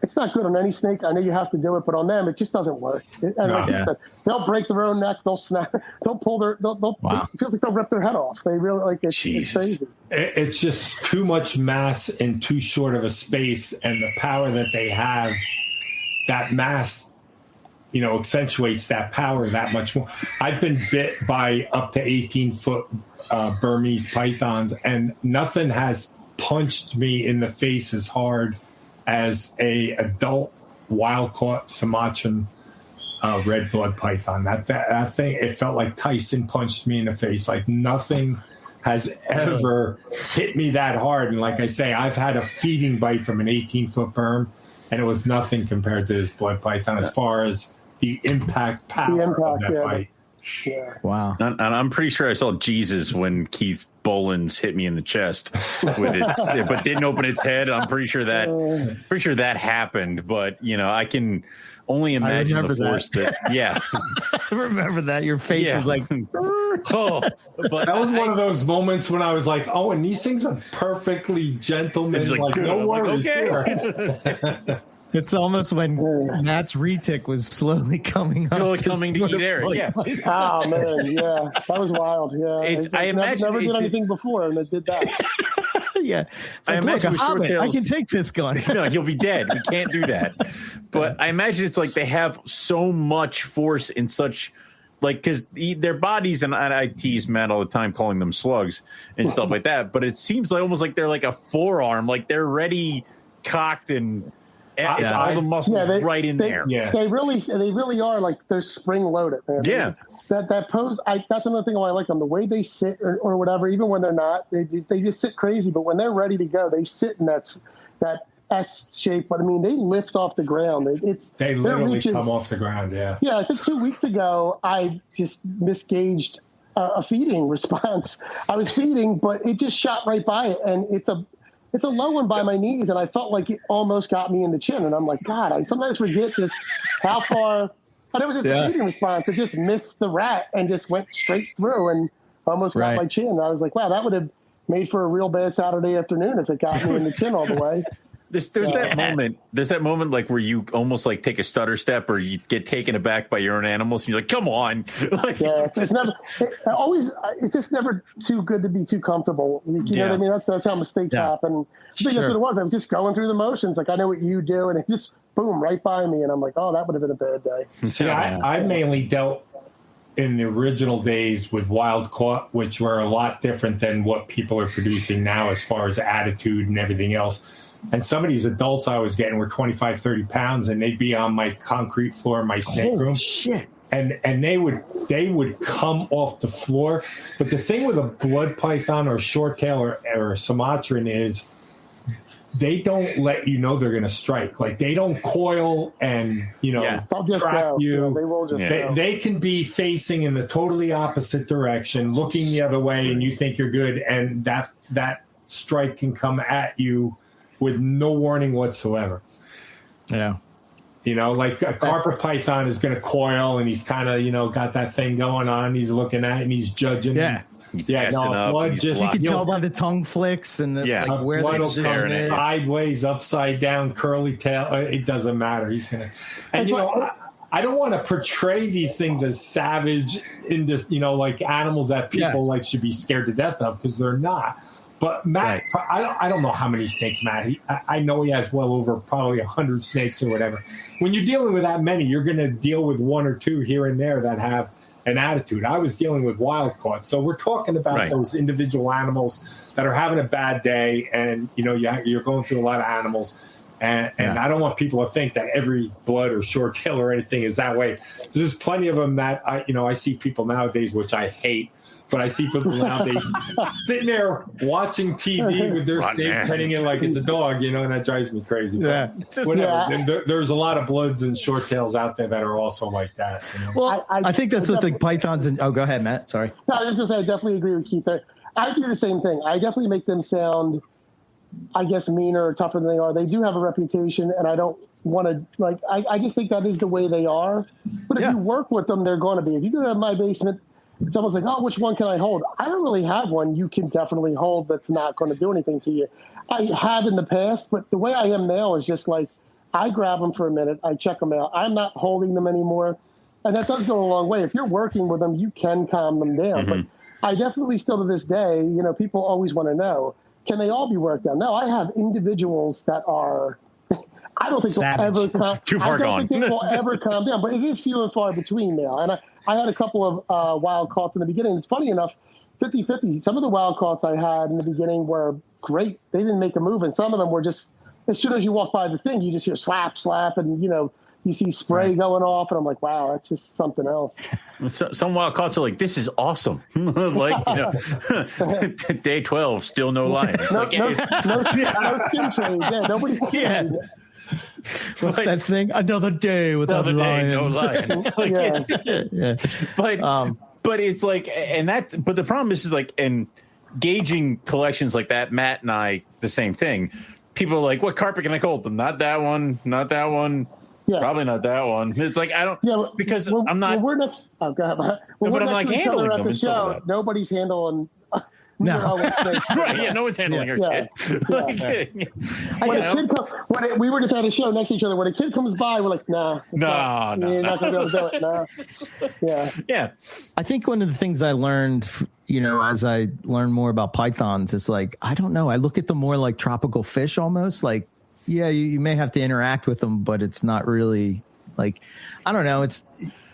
It's not good on any snake. I know you have to do it, but on them, it just doesn't work. They'll break their own neck. They'll snap. They'll pull they'll rip their head off. They really it's crazy. It's just too much mass in too short of a space, and the power that they have, that mass, accentuates that power that much more. I've been bit by up to 18-foot Burmese pythons, and nothing has punched me in the face as hard as a adult wild-caught Sumatran red blood python. That thing, it felt like Tyson punched me in the face. Like nothing has ever hit me that hard. And like I say, I've had a feeding bite from an 18-foot berm, and it was nothing compared to this blood python as far as the impact power of that bite. Yeah. Wow. And I'm pretty sure I saw Jesus when Keith Bolins hit me in the chest with it, but didn't open its head. I'm pretty sure that happened. But I can only imagine the force that. I remember that. Your face was like, but that was one of those moments when I was like, and these things are perfectly gentlemen, like no worries here. It's almost when Matt's retic was slowly coming up. Slowly coming to eat air. Yeah. Oh man, yeah, that was wild. Yeah, I imagine never did anything before, and it did that. Yeah, it's I like, imagine look, a with hobbit, short I tails- can take this gun. No, you'll be dead. We can't do that. But I imagine it's like they have so much force in such, like, because their bodies, and I tease Matt all the time calling them slugs and stuff like that. But it seems like almost like they're like a forearm, like they're ready, cocked, and all the muscles right in there. Yeah, they really are like they're spring loaded, man. Yeah. That pose, that's another thing why I like them. The way they sit or whatever, even when they're not, they just sit crazy. But when they're ready to go, they sit in that S shape. But I mean, they lift off the ground. They literally come off the ground. Yeah. Yeah, I think 2 weeks ago I just misgauged a feeding response. I was feeding, but it just shot right by it, and it's a low one by my knees, and I felt like it almost got me in the chin. And I'm like, God, I sometimes forget just how far. And it was just a feeding response. It just missed the rat and just went straight through and almost got my chin. I was like, wow, that would have made for a real bad Saturday afternoon if it got me in the chin all the way. There's that moment. There's that moment like where you almost like take a stutter step or you get taken aback by your own animals and you're like, come on. Like, yeah, it's just never too good to be too comfortable. You know what I mean? That's how mistakes happen. I think that's what it was. I was just going through the motions. Like, I know what you do, and it just boom right by me, and I'm like, oh, that would have been a bad day. See, I mainly dealt in the original days with wild caught, which were a lot different than what people are producing now as far as attitude and everything else. And some of these adults I was getting were 25, 30 pounds, and they'd be on my concrete floor in my snake room. Shit. And they would come off the floor. But the thing with a blood python or short tail or a Sumatran is they don't let you know they're going to strike. Like, they don't coil and, trap you. They will just they can be facing in the totally opposite direction, looking the other way, and you think you're good. And that strike can come at you with no warning whatsoever. Yeah. Like a carpet python is going to coil, and he's kind of, got that thing going on. He's looking at it and he's judging. Yeah. Blood just, you can tell by the tongue flicks and where blood they will come sideways, upside down, curly tail. It doesn't matter. He's going to, and I don't want to portray these things as savage, like animals that people should be scared to death of, because they're not. But Matt, I don't know how many snakes Matt. I know he has well over probably 100 snakes or whatever. When you're dealing with that many, you're going to deal with one or two here and there that have an attitude. I was dealing with wild caught, so we're talking about those individual animals that are having a bad day, and you're going through a lot of animals. And I don't want people to think that every blood or short tail or anything is that way. There's plenty of them that I see people nowadays, which I hate. But I see people nowadays sitting there watching TV with their snake petting it like it's a dog, and that drives me crazy. Yeah. Whatever. Yeah. There's a lot of bloods and short tails out there that are also like that. Well, I think that's what the pythons and go ahead, Matt. Sorry. No, I was just going to say, I definitely agree with Keith there. I do the same thing. I definitely make them sound, I guess, meaner or tougher than they are. They do have a reputation, and I don't want to, I just think that is the way they are. But if you work with them, they're going to be. If you go to my basement, it's almost like, oh, which one can I hold? I don't really have one you can definitely hold that's not going to do anything to you. I have in the past, but the way I am now is just like, I grab them for a minute, I check them out. I'm not holding them anymore. And that does go a long way. If you're working with them, you can calm them down. Mm-hmm. But I definitely still to this day, people always want to know, can they all be worked on? No, I have individuals that are, I don't think they'll ever calm. Too far gone. I don't think they will ever calm down, but it is few and far between now. And I had a couple of wild caughts in the beginning. It's funny enough, 50-50. Some of the wild caughts I had in the beginning were great. They didn't make a move, and some of them were just, as soon as you walk by the thing, you just hear slap, slap, and you see spray going off, and I'm like, wow, that's just something else. Some wild caughts are like, this is awesome. Day 12, still no lions. No skin trade. Yeah, nobody's skin trade. What's that thing? Another day without lions. No lions. But it's like, but the problem is like, and gauging collections like that, Matt and I, the same thing. People are like, what carpet can I hold them? Not that one. Not that one. Yeah. Probably not that one. It's like, I don't, because I'm not. We're next. Oh, go ahead. But I'm like handling them. Nobody's handling We No. don't know what snakes Right? Yeah, no one's handling her Yeah. shit. Yeah. Like, When a kid we were just at a show next to each other. When a kid comes by, we're like, nah. No. You're not going to be able to do it. Nah. Yeah. Yeah. I think one of the things I learned, as I learned more about pythons, is like, I don't know. I look at them more like tropical fish almost. Like, yeah, you may have to interact with them, but it's not really like, I don't know.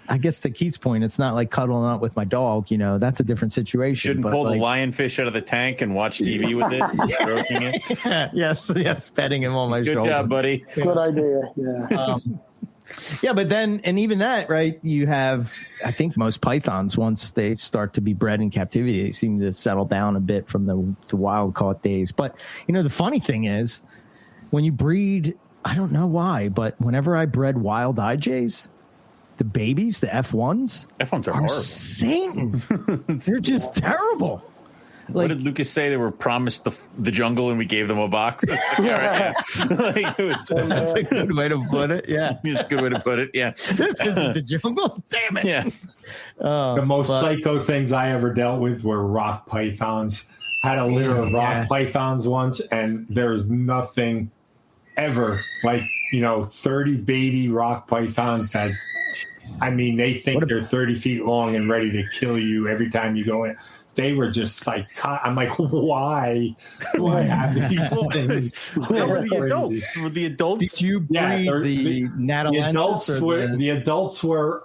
I guess to Keith's point, it's not like cuddling up with my dog. That's a different situation. Shouldn't pull the lionfish out of the tank and watch TV with it, stroking it. Yes, petting him on my shoulder. Good job, buddy. Good idea. Yeah. Yeah, but then, and even that, right? You have, I think most pythons, once they start to be bred in captivity, they seem to settle down a bit from the wild caught days. But, the funny thing is, when you breed, I don't know why, but whenever I bred wild IJs, the babies, the F1s, F1s are horrible. Satan. They're just terrible. What did Lucas say? They were promised the jungle and we gave them a box. That's a good way to put it. Yeah. It's a good way to put it. Yeah. This isn't the jungle. Damn it. Yeah. The most psycho things I ever dealt with were rock pythons. Had a litter of rock pythons once, and there's nothing ever like, 30 baby rock pythons that, they think they're 30 feet long and ready to kill you every time you go in. They were just psychotic. I'm like, why do I have these things? Where were the adults? Were the adults? Did you breed the Natalensis? The adults were,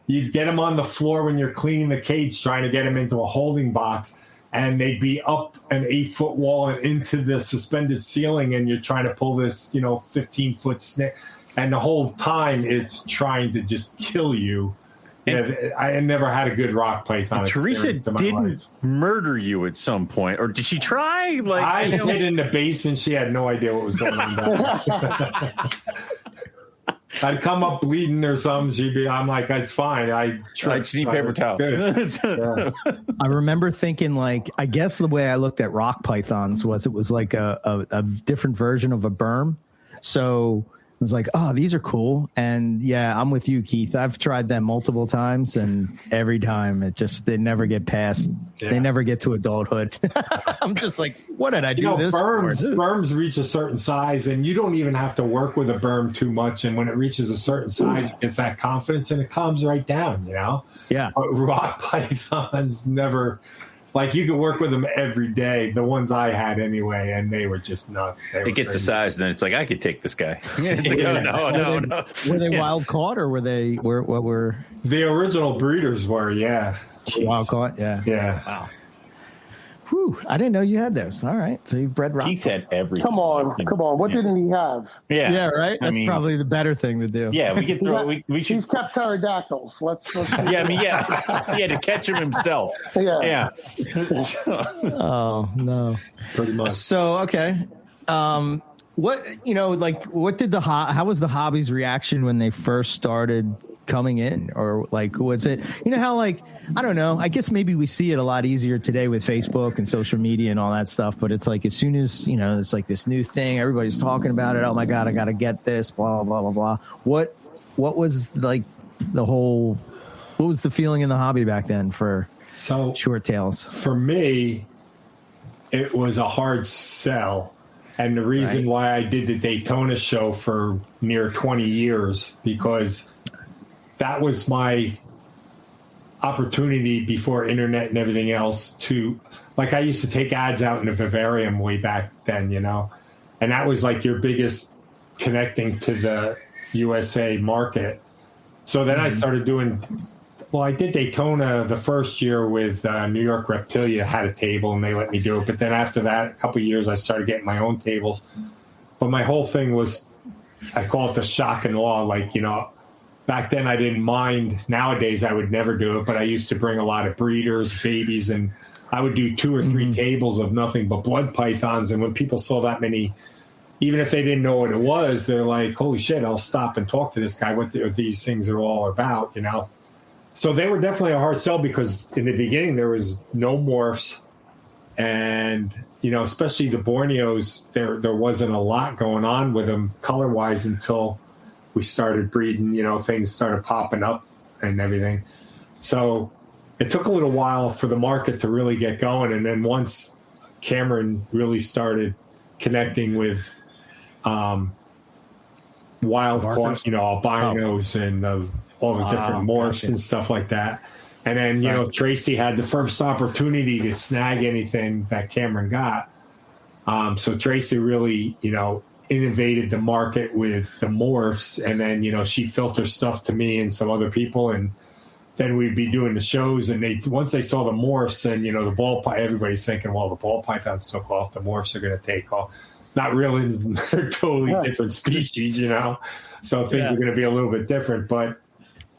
you'd get them on the floor when you're cleaning the cage, trying to get them into a holding box, and they'd be up an 8-foot wall and into the suspended ceiling, and you're trying to pull this, 15-foot snake, and the whole time it's trying to just kill you. Yeah, I never had a good rock python. Teresa didn't murder you at some point, or did she try? I hid in the basement. She had no idea what was going on back there. I'd come up bleeding or something. I'm like, it's fine. I just need paper towels. Yeah. I remember thinking, I guess the way I looked at rock pythons was it was like a different version of a berm. So I was like, oh, these are cool. And yeah, I'm with you, Keith. I've tried them multiple times, and every time they never get past, they never get to adulthood. I'm just like, what did I do this for? Berms reach a certain size, and you don't even have to work with a berm too much. And when it reaches a certain size, it gets that confidence and it calms right down, Yeah. But rock pythons never... you could work with them every day. The ones I had anyway, and they were just nuts. It gets the size, and then it's like, I could take this guy. It's like, no. Were they wild caught, or were they? What were the original breeders? Were wild caught? Yeah. Wow. Whew, I didn't know you had those. All right, so you bred rock. Keith had everything. Come on. What didn't he have? Yeah, right. That's probably the better thing to do. Yeah, we could throw. We should. He's kept pterodactyls. Let's Yeah, he had to catch him himself. Yeah. Oh no. Pretty much. So okay. What how was the hobby's reaction when they first started coming in? Or was it, how I don't know, I guess maybe we see it a lot easier today with Facebook and social media and all that stuff, but it's like, as soon as, it's like this new thing, everybody's talking about it. Oh my God, I got to get this, blah, blah, blah, blah. What was what was the feeling in the hobby back then for short tails? For me, it was a hard sell. And the reason why I did the Daytona show for near 20 years, because that was my opportunity before internet and everything else to, I used to take ads out in the vivarium way back then, and that was your biggest connecting to the USA market. So then I started doing, I did Daytona the first year with New York Reptilia, had a table and they let me do it. But then after that, a couple of years, I started getting my own tables. But my whole thing was, I call it the shock and awe. Back then I didn't mind. Nowadays I would never do it, but I used to bring a lot of breeders, babies, and I would do 2 or 3 tables of nothing but blood pythons. And when people saw that many, even if they didn't know what it was, they're like, holy shit, I'll stop and talk to this guy, what these things are all about, So they were definitely a hard sell, because in the beginning there was no morphs, and, especially the Borneos, there wasn't a lot going on with them color-wise until we started breeding, things started popping up and everything. So it took a little while for the market to really get going. And then once Cameron really started connecting with wild caught, albinos and all the different morphs and stuff like that. And then, Tracy had the first opportunity to snag anything that Cameron got. So Tracy really, innovated the market with the morphs. And then, she filters stuff to me and some other people. And then we'd be doing the shows. And once they saw the morphs and, the ball python, everybody's thinking, well, the ball pythons took off. The morphs are going to take off. Not really. They're totally different species, so things are going to be a little bit different. But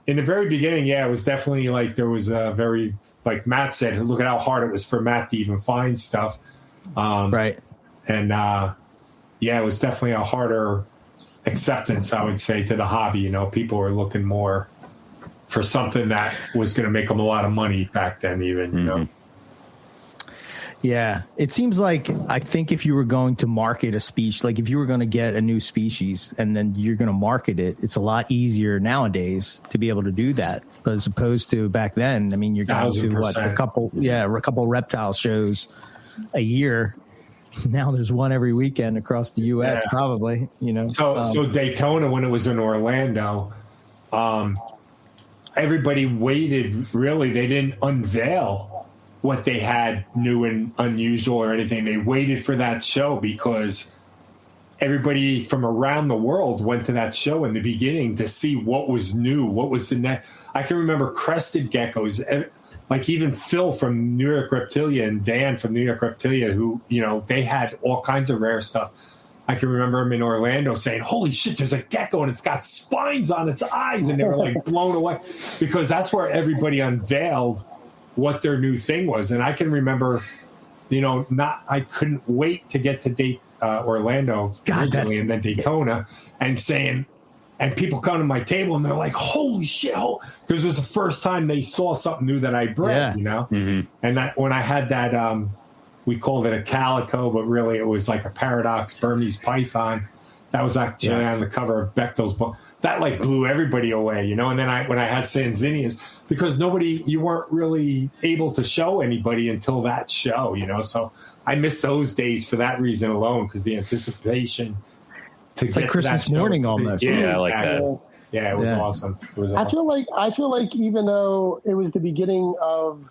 in the very beginning, it was definitely like there was a very, like Matt said, look at how hard it was for Matt to even find stuff. Right. And it was definitely a harder acceptance, I would say, to the hobby. People were looking more for something that was going to make them a lot of money back then, even, Yeah, it seems like, I think if you were going to market a species, like if you were going to get a new species and then you're going to market it, it's a lot easier nowadays to be able to do that as opposed to back then. I mean, you're going to a couple reptile shows a year. Now there's one every weekend across the U.S. probably, So Daytona, when it was in Orlando, everybody waited. Really, they didn't unveil what they had new and unusual or anything. They waited for that show because everybody from around the world went to that show in the beginning to see what was new, what was the next. I can remember crested geckos, like even Phil from New York Reptilia and Dan from New York Reptilia, who, they had all kinds of rare stuff. I can remember him in Orlando saying, holy shit, there's a gecko and it's got spines on its eyes. And they were like blown away because that's where everybody unveiled what their new thing was. And I can remember, I couldn't wait to get to Orlando originally and then Daytona and saying, and people come to my table and they're like, holy shit. Because it was the first time they saw something new that I bred, And that when I had that, we called it a calico, but really it was like a paradox Burmese python. That was actually on the cover of Bechtel's book. That like blew everybody away, And then when I had Sanzinius, because you weren't really able to show anybody until that show, So I miss those days for that reason alone, because the anticipation to it's like Christmas morning almost. Yeah, I like that. Yeah, it was awesome. It was awesome. I feel like even though it was the beginning of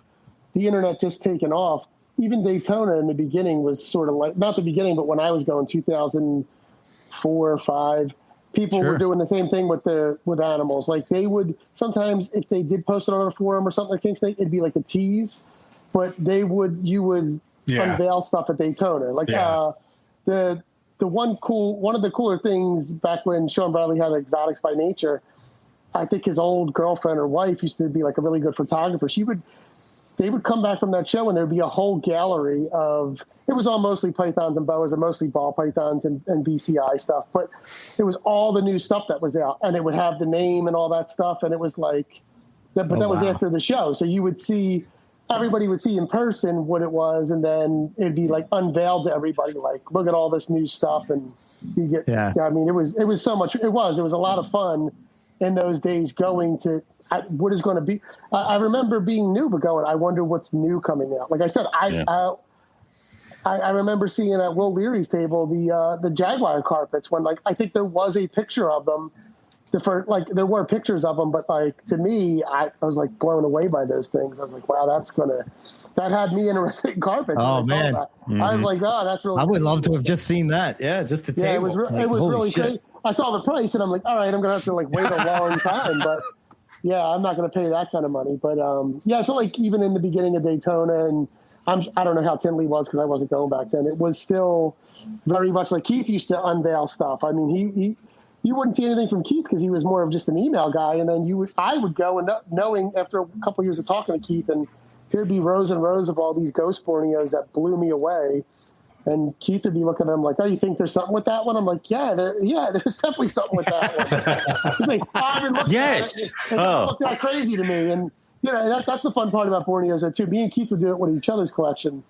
the internet just taking off, even Daytona in the beginning was sort of like, not the beginning, but when I was going 2004 or 5. People were doing the same thing with animals. Like they would sometimes, if they did post it on a forum or something like King Snake, it'd be like a tease, but you would unveil stuff at Daytona. Like the one of the cooler things back when Sean Bradley had Exotics by Nature, I think his old girlfriend or wife used to be like a really good photographer. They would come back from that show and there'd be a whole gallery of, it was all mostly pythons and boas and mostly ball pythons and BCI stuff, but it was all the new stuff that was out and it would have the name and all that stuff. And it was like, that was after the show. So everybody would see in person what it was. And then it'd be like unveiled to everybody, like, look at all this new stuff. And you get, I mean, it was so much, it was a lot of fun in those days going to, what is going to be. I remember being new, but going, I wonder what's new coming out. Like I said, I remember seeing at Will Leary's table the Jaguar carpets when, like, I think there was a picture of them. There were pictures of them, but like to me, I was like blown away by those things. I was like, wow, that had me interested in carpets. Oh man, I was like, oh, that's really. I would love to have just seen that. Yeah, just the table. Yeah, it was really great. I saw the price and I'm like, all right, I'm gonna have to like wait a long time, but. Yeah, I'm not going to pay that kind of money. But, I feel like even in the beginning of Daytona, and I don't know how Tinley was because I wasn't going back then, it was still very much like Keith used to unveil stuff. I mean, you wouldn't see anything from Keith because he was more of just an email guy. And then I would go and knowing after a couple of years of talking to Keith, and there'd be rows and rows of all these ghost Borneos that blew me away. And Keith would be looking at him like, oh, you think there's something with that one? I'm like, there's definitely something with that one. He's like, I've been looking at it. It doesn't look that crazy to me. And, that's the fun part about Borneos, too. Me and Keith would do it with each other's collection.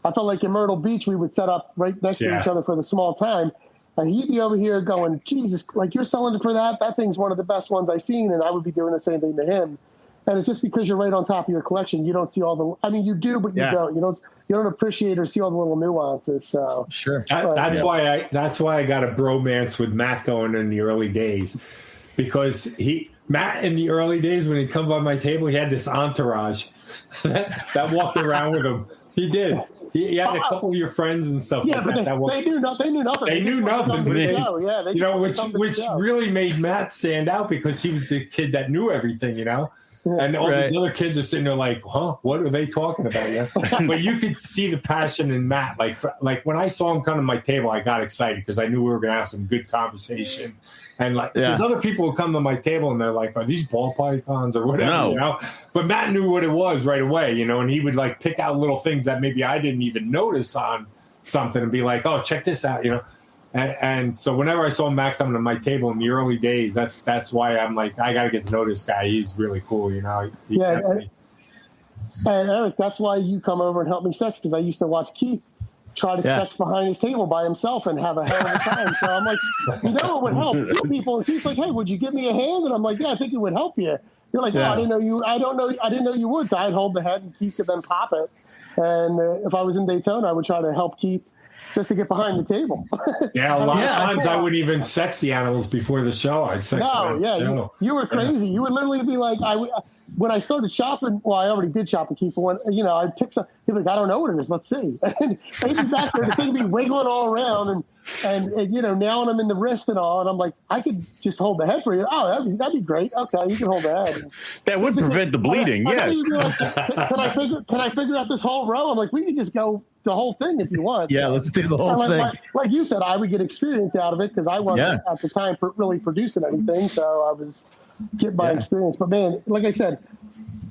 I felt like in Myrtle Beach, we would set up right next to each other for the small time. And he'd be over here going, Jesus, like, you're selling it for that? That thing's one of the best ones I've seen. And I would be doing the same thing to him. And it's just because you're right on top of your collection, you don't see all the. I mean, you do, but you don't. You don't appreciate or see all the little nuances. So sure, that's why I got a bromance with Matt going in the early days, because Matt in the early days when he'd come by my table, he had this entourage that walked around with him. He did. He had a couple of your friends and stuff. Yeah, like but they knew nothing. They knew nothing. Which really made Matt stand out, because he was the kid that knew everything, And all these other kids are sitting there like, huh, what are they talking about? Yeah. But you could see the passion in Matt. Like when I saw him come to my table, I got excited because I knew we were going to have some good conversation. And there's other people who come to my table and they're like, are these ball pythons or whatever, But Matt knew what it was right away, and he would pick out little things that maybe I didn't even notice on something and be like, oh, check this out, And so whenever I saw Matt come to my table in the early days, that's why I'm like, I got to get to know this guy. He's really cool, And Eric, that's why you come over and help me sex, because I used to watch Keith try to sex behind his table by himself and have a hell of a time. So I'm like, it would help two people. And Keith's like, hey, would you give me a hand? And I'm like, yeah, I think it would help you. You're like, I didn't know you. I didn't know you would. So I'd hold the head and Keith could then pop it. And if I was in Daytona, I would try to help Keith just to get behind the table. Yeah, a lot of times I wouldn't even sex the animals before the show. I'd sex them the show. You were crazy. You would literally be like, when I started shopping, well, I already did shop at Keith, but when, I'd pick some, he'd be like, I don't know what it is. Let's see. And he'd be back there, the thing would be wiggling all around and now I'm in the wrist and all, and I'm like, I could just hold the head for you. Oh, that'd be great. Okay, you can hold the head. That would prevent the bleeding, yes. Like, can I figure out this whole row? I'm like, we could just go the whole thing if you want. Yeah, let's do the whole thing. Like you said, I would get experience out of it because I wasn't at the time really producing anything, so I was getting my experience. But man, like I said,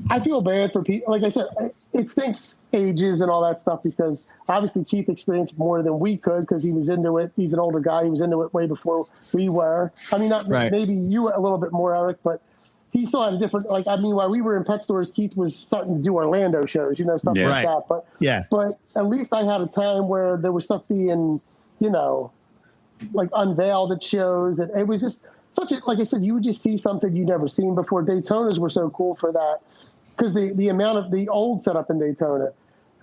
I feel bad for people. Like I said, it stinks ages and all that stuff, because obviously Keith experienced more than we could because he was into it. He's an older guy. He was into it way before we were. I mean, maybe you a little bit more, Eric, but he still had a different, while we were in pet stores, Keith was starting to do Orlando shows, stuff like that. But at least I had a time where there was stuff being, unveiled at shows. And it was just such like I said, you would just see something you'd never seen before. Daytonas were so cool for that, because the amount of the old setup in Daytona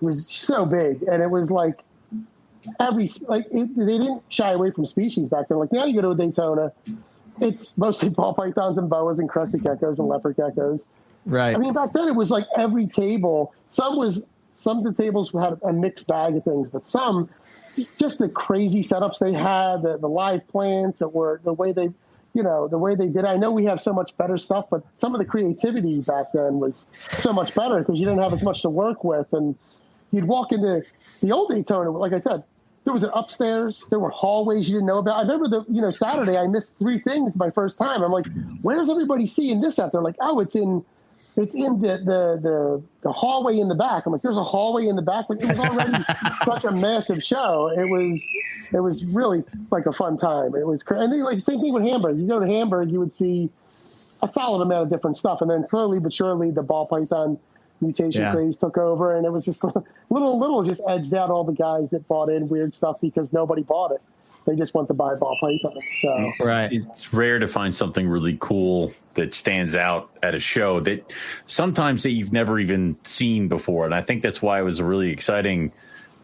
was so big. And it was like they didn't shy away from species back then. Like now you go to a Daytona, it's mostly ball pythons and boas and crested geckos and leopard geckos. Right. I mean, back then it was like every table. Some of the tables had a mixed bag of things, but some just the crazy setups they had, the live plants that were the way they, the way they did. I know we have so much better stuff, but some of the creativity back then was so much better because you didn't have as much to work with, and you'd walk into the old Daytona, like I said. There was an upstairs. There were hallways you didn't know about. I remember Saturday I missed 3 things my first time. I'm like, where's everybody seeing this out there? Like, oh, it's in the hallway in the back. I'm like, there's a hallway in the back. Like, it was already such a massive show. It was really like a fun time. It was crazy. And then, same thing with Hamburg. You go to Hamburg, you would see a solid amount of different stuff, and then slowly but surely the ball python mutation craze took over, and it was just little just edged out all the guys that bought in weird stuff because nobody bought it. They just want to buy ball python. So it's rare to find something really cool that stands out at a show that sometimes that you've never even seen before. And I think that's why it was really exciting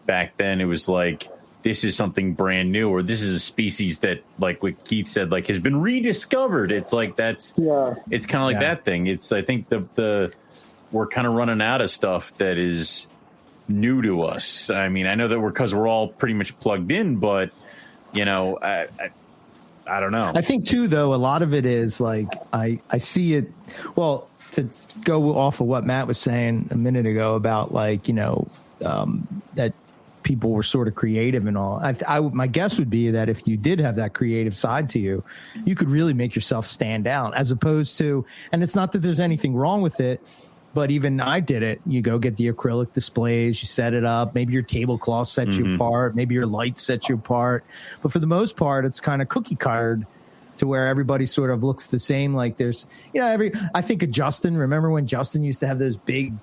back then. It was like, this is something brand new, or this is a species that, like what Keith said, like has been rediscovered. It's like it's kind of like that thing. It's, I think we're kind of running out of stuff that is new to us. I mean, I know that because we're all pretty much plugged in, but I don't know. I think too, though, a lot of it is like, I see it. Well, to go off of what Matt was saying a minute ago about that people were sort of creative and all. My guess would be that if you did have that creative side to you, you could really make yourself stand out, as opposed to, and it's not that there's anything wrong with it, but even I did it. You go get the acrylic displays, you set it up. Maybe your tablecloth sets you apart. Maybe your lights set you apart. But for the most part, it's kind of cookie cuttered to where everybody sort of looks the same. Like there's, I think of Justin. Remember when Justin used to have those big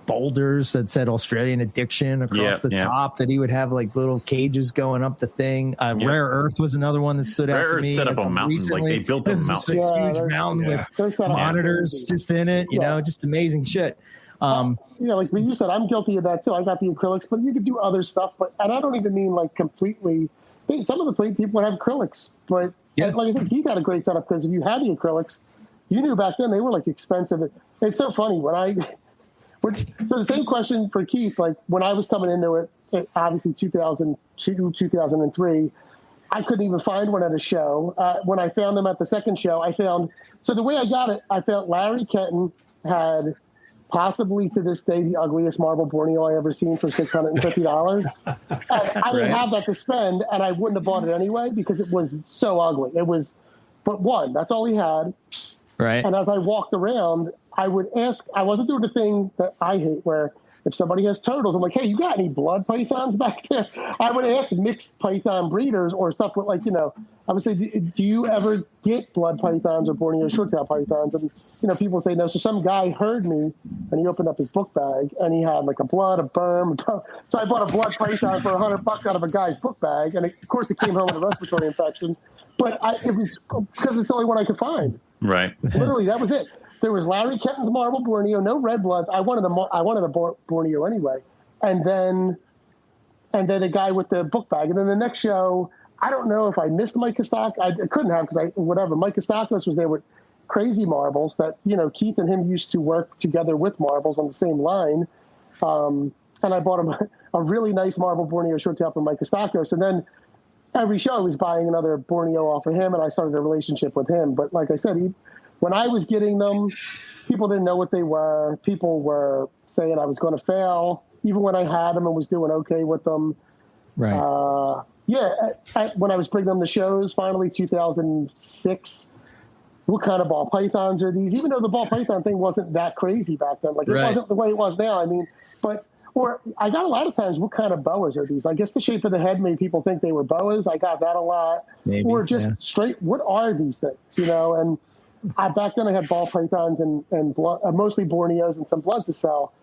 boulders that said Australian Addiction across the top, that he would have like little cages going up the thing. Rare Earth was another one that stood out to me. Set up a mountain. Recently. Like they built a mountain. A huge mountain with monitors just in it, you know, just amazing shit. Like you said, I'm guilty of that too. I got the acrylics, but you could do other stuff. And I don't even mean like completely. Some of the people would have acrylics, but like I said, Keith had a great setup because if you had the acrylics, you knew back then they were like expensive. It's so funny so the same question for Keith, like when I was coming into it obviously 2002, 2003, I couldn't even find one at a show. When I found them at the second show, so the way I got it, I found Larry Kenton had possibly to this day the ugliest marble Borneo I ever seen for $650. I didn't have that to spend, and I wouldn't have bought it anyway because it was so ugly. It was, but one, that's all he had. Right. And as I walked around, I would ask, I wasn't doing the thing that I hate where if somebody has turtles, I'm like, hey, you got any blood pythons back there? I would ask mixed python breeders or stuff with like, I would say, do you ever get blood pythons or Borneo short-tail pythons? And, people say no. So some guy heard me and he opened up his book bag and he had like a blood, a berm. So I bought a blood python for $100 out of a guy's book bag. And of course it came home with a respiratory infection, but it was because it's the only one I could find. Right. Literally, that was it. There was Larry Kenton's marble Borneo, no red bloods. I wanted a Borneo anyway. And then the guy with the book bag. And then the next show, I don't know if I missed Mike Kostakis. I couldn't have because Mike Kostakis was there with Crazy Marbles that, Keith and him used to work together with marbles on the same line. And I bought him a really nice marble Borneo short tail from Mike Kostakis. And then every show I was buying another Borneo off of him, and I started a relationship with him. But like I said, when I was getting them, people didn't know what they were. People were saying I was going to fail, even when I had them and was doing okay with them. Right. When I was bringing them to shows, finally 2006, what kind of ball pythons are these? Even though the ball python thing wasn't that crazy back then. Like, it wasn't the way it was now. I mean, or I got a lot of times, what kind of boas are these? I guess the shape of the head made people think they were boas. I got that a lot. Maybe, or just straight, what are these things? And back then I had ball pythons and blood, mostly Borneos and some blood to sell.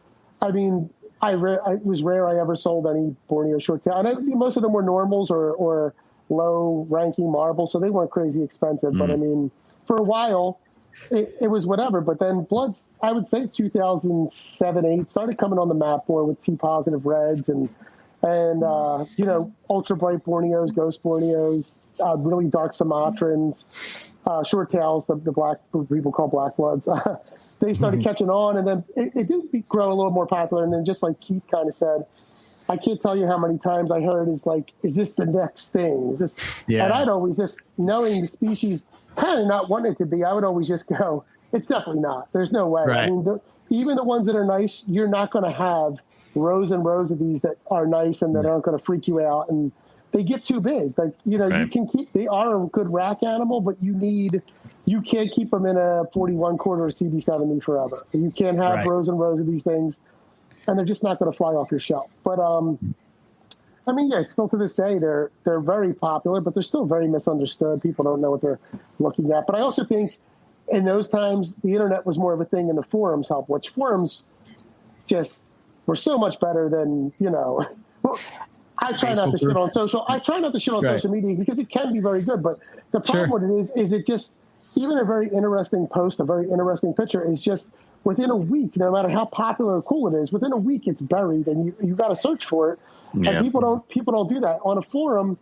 I mean, it was rare I ever sold any Borneo short tail. And most of them were normals or low ranking marbles, so they weren't crazy expensive. But I mean, for a while, it was whatever. But then bloods, I would say 2007, 8 started coming on the map more with T positive reds and ultra bright Borneos, ghost Borneos, really dark Sumatrans, short tails, the black people call black bloods. They started catching on, and then it did grow a little more popular. And then just like Keith kind of said, I can't tell you how many times I heard is this the next thing? Is this? Yeah. And I'd always just, knowing the species, kind of not wanting it to be, I would always just go, it's definitely not. There's no way. Right. I mean, even the ones that are nice, you're not going to have rows and rows of these that are nice and that aren't going to freak you out. And they get too big. You can they are a good rack animal, but you can't keep them in a 41 quarter or CB70 forever. You can't have rows and rows of these things, and they're just not going to fly off your shelf. But I mean, still to this day, they're very popular, but they're still very misunderstood. People don't know what they're looking at. But I also think in those times, the internet was more of a thing, and the forums helped, which forums just were so much better than, I try not to shit on social media because it can be very good. But the problem with it is it just, even a very interesting post, a very interesting picture is just within a week, no matter how popular or cool it is, within a week it's buried and you got to search for it. Yeah. And people don't do that. On a forum,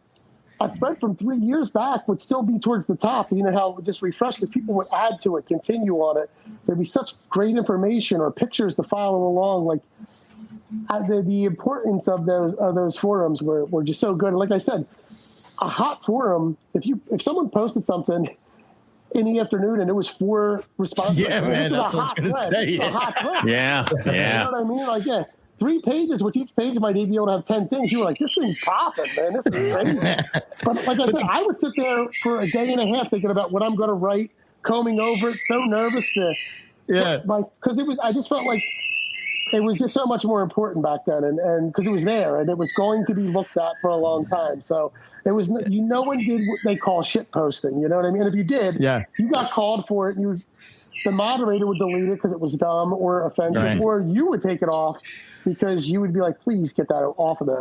a thread from 3 years back would still be towards the top. You know how it would just refresh because people would add to it, continue on it. There'd be such great information or pictures to follow along. Like the importance of those forums were just so good. And like I said, a hot forum, if someone posted something in the afternoon and it was 4 responses, man, that's what I was going to say. A hot thread. Yeah. You know what I mean? 3 pages, which each page might be able to have 10 things. You were like, this thing's popping, man. This is crazy. But like I said, I would sit there for a day and a half thinking about what I'm going to write, combing over it, so nervous to, because I just felt like it was just so much more important back then, and because it was there and it was going to be looked at for a long time. So it was, no one did what they call shit posting. You know what I mean? If you did, you got called for it. And the moderator would delete it because it was dumb or offensive, Right. or you would take it off because you would be like, please get that off of there.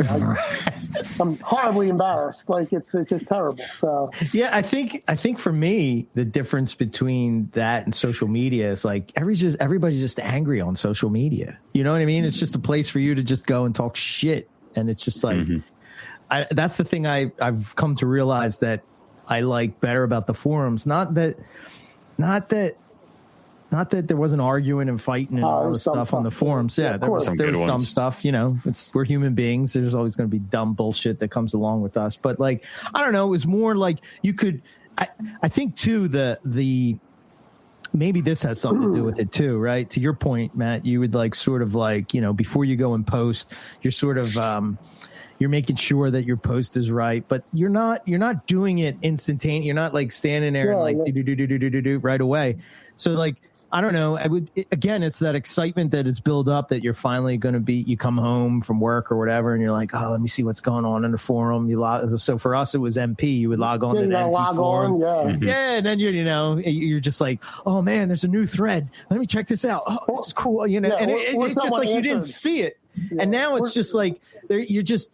I'm horribly embarrassed. Like it's just terrible. So Yeah, I think for me, the difference between that and social media is like everybody's just angry on social media. You know what I mean? It's just a place for you to just go and talk shit. And it's just like, that's the thing I've come to realize that I like better about the forums. Not that there wasn't arguing and fighting and all this stuff on the forums. Yeah, there was dumb stuff. You know, we're human beings. There's always going to be dumb bullshit that comes along with us. But like, I don't know. It was more like you could. I think too the maybe this has something to do with it too, right? To your point, Matt, you would like sort of like, you know, before you go and post, you're sort of you're making sure that your post is right, but you're not doing it instantaneously. You're not like standing there and like do right away. So like, I don't know. It's that excitement that it's built up that you're finally going to you come home from work or whatever, and you're like, oh, let me see what's going on in the forum. So for us, it was MP. You would log on to the MP forum. And then you're just like, oh man, there's a new thread. Let me check this out. Oh, this is cool. You know, and it's just like you didn't see it. Yeah. And now it's just like you're just.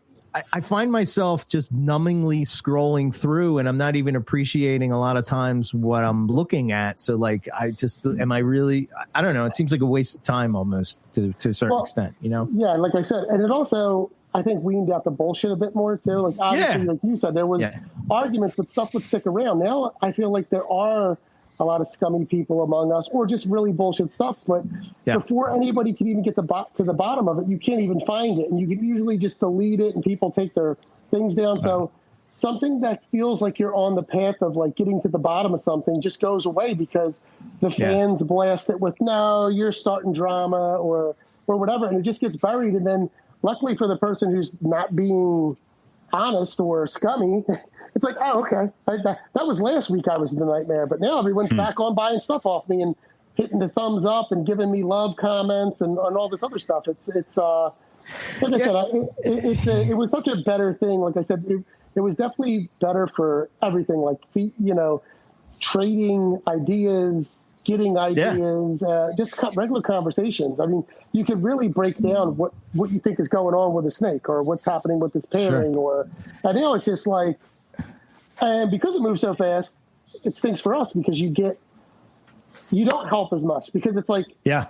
I find myself just numbingly scrolling through, and I'm not even appreciating a lot of times what I'm looking at. So like, I don't know. It seems like a waste of time almost to a certain extent, you know? Yeah. Like I said, and it also, I think, weaned out the bullshit a bit more too. Like obviously, like you said, there was arguments, but stuff would stick around. Now I feel like there are a lot of scummy people among us, or just really bullshit stuff. But before anybody can even get to the bottom of it, you can't even find it. And you can easily just delete it and people take their things down. So something that feels like you're on the path of like getting to the bottom of something just goes away because the fans blast it with, no, you're starting drama or whatever. And it just gets buried. And then luckily for the person who's not being honest or scummy, it's like, oh, okay. That was last week I was the nightmare, but now everyone's back on buying stuff off me and hitting the thumbs up and giving me love comments and all this other stuff. It's like I said, it was such a better thing. Like I said, it was definitely better for everything, like, you know, trading ideas, getting ideas, just regular conversations. I mean, you could really break down what you think is going on with a snake or what's happening with this pairing and now it's just like, and because it moves so fast, it stinks for us because you don't help as much because it's like, hey,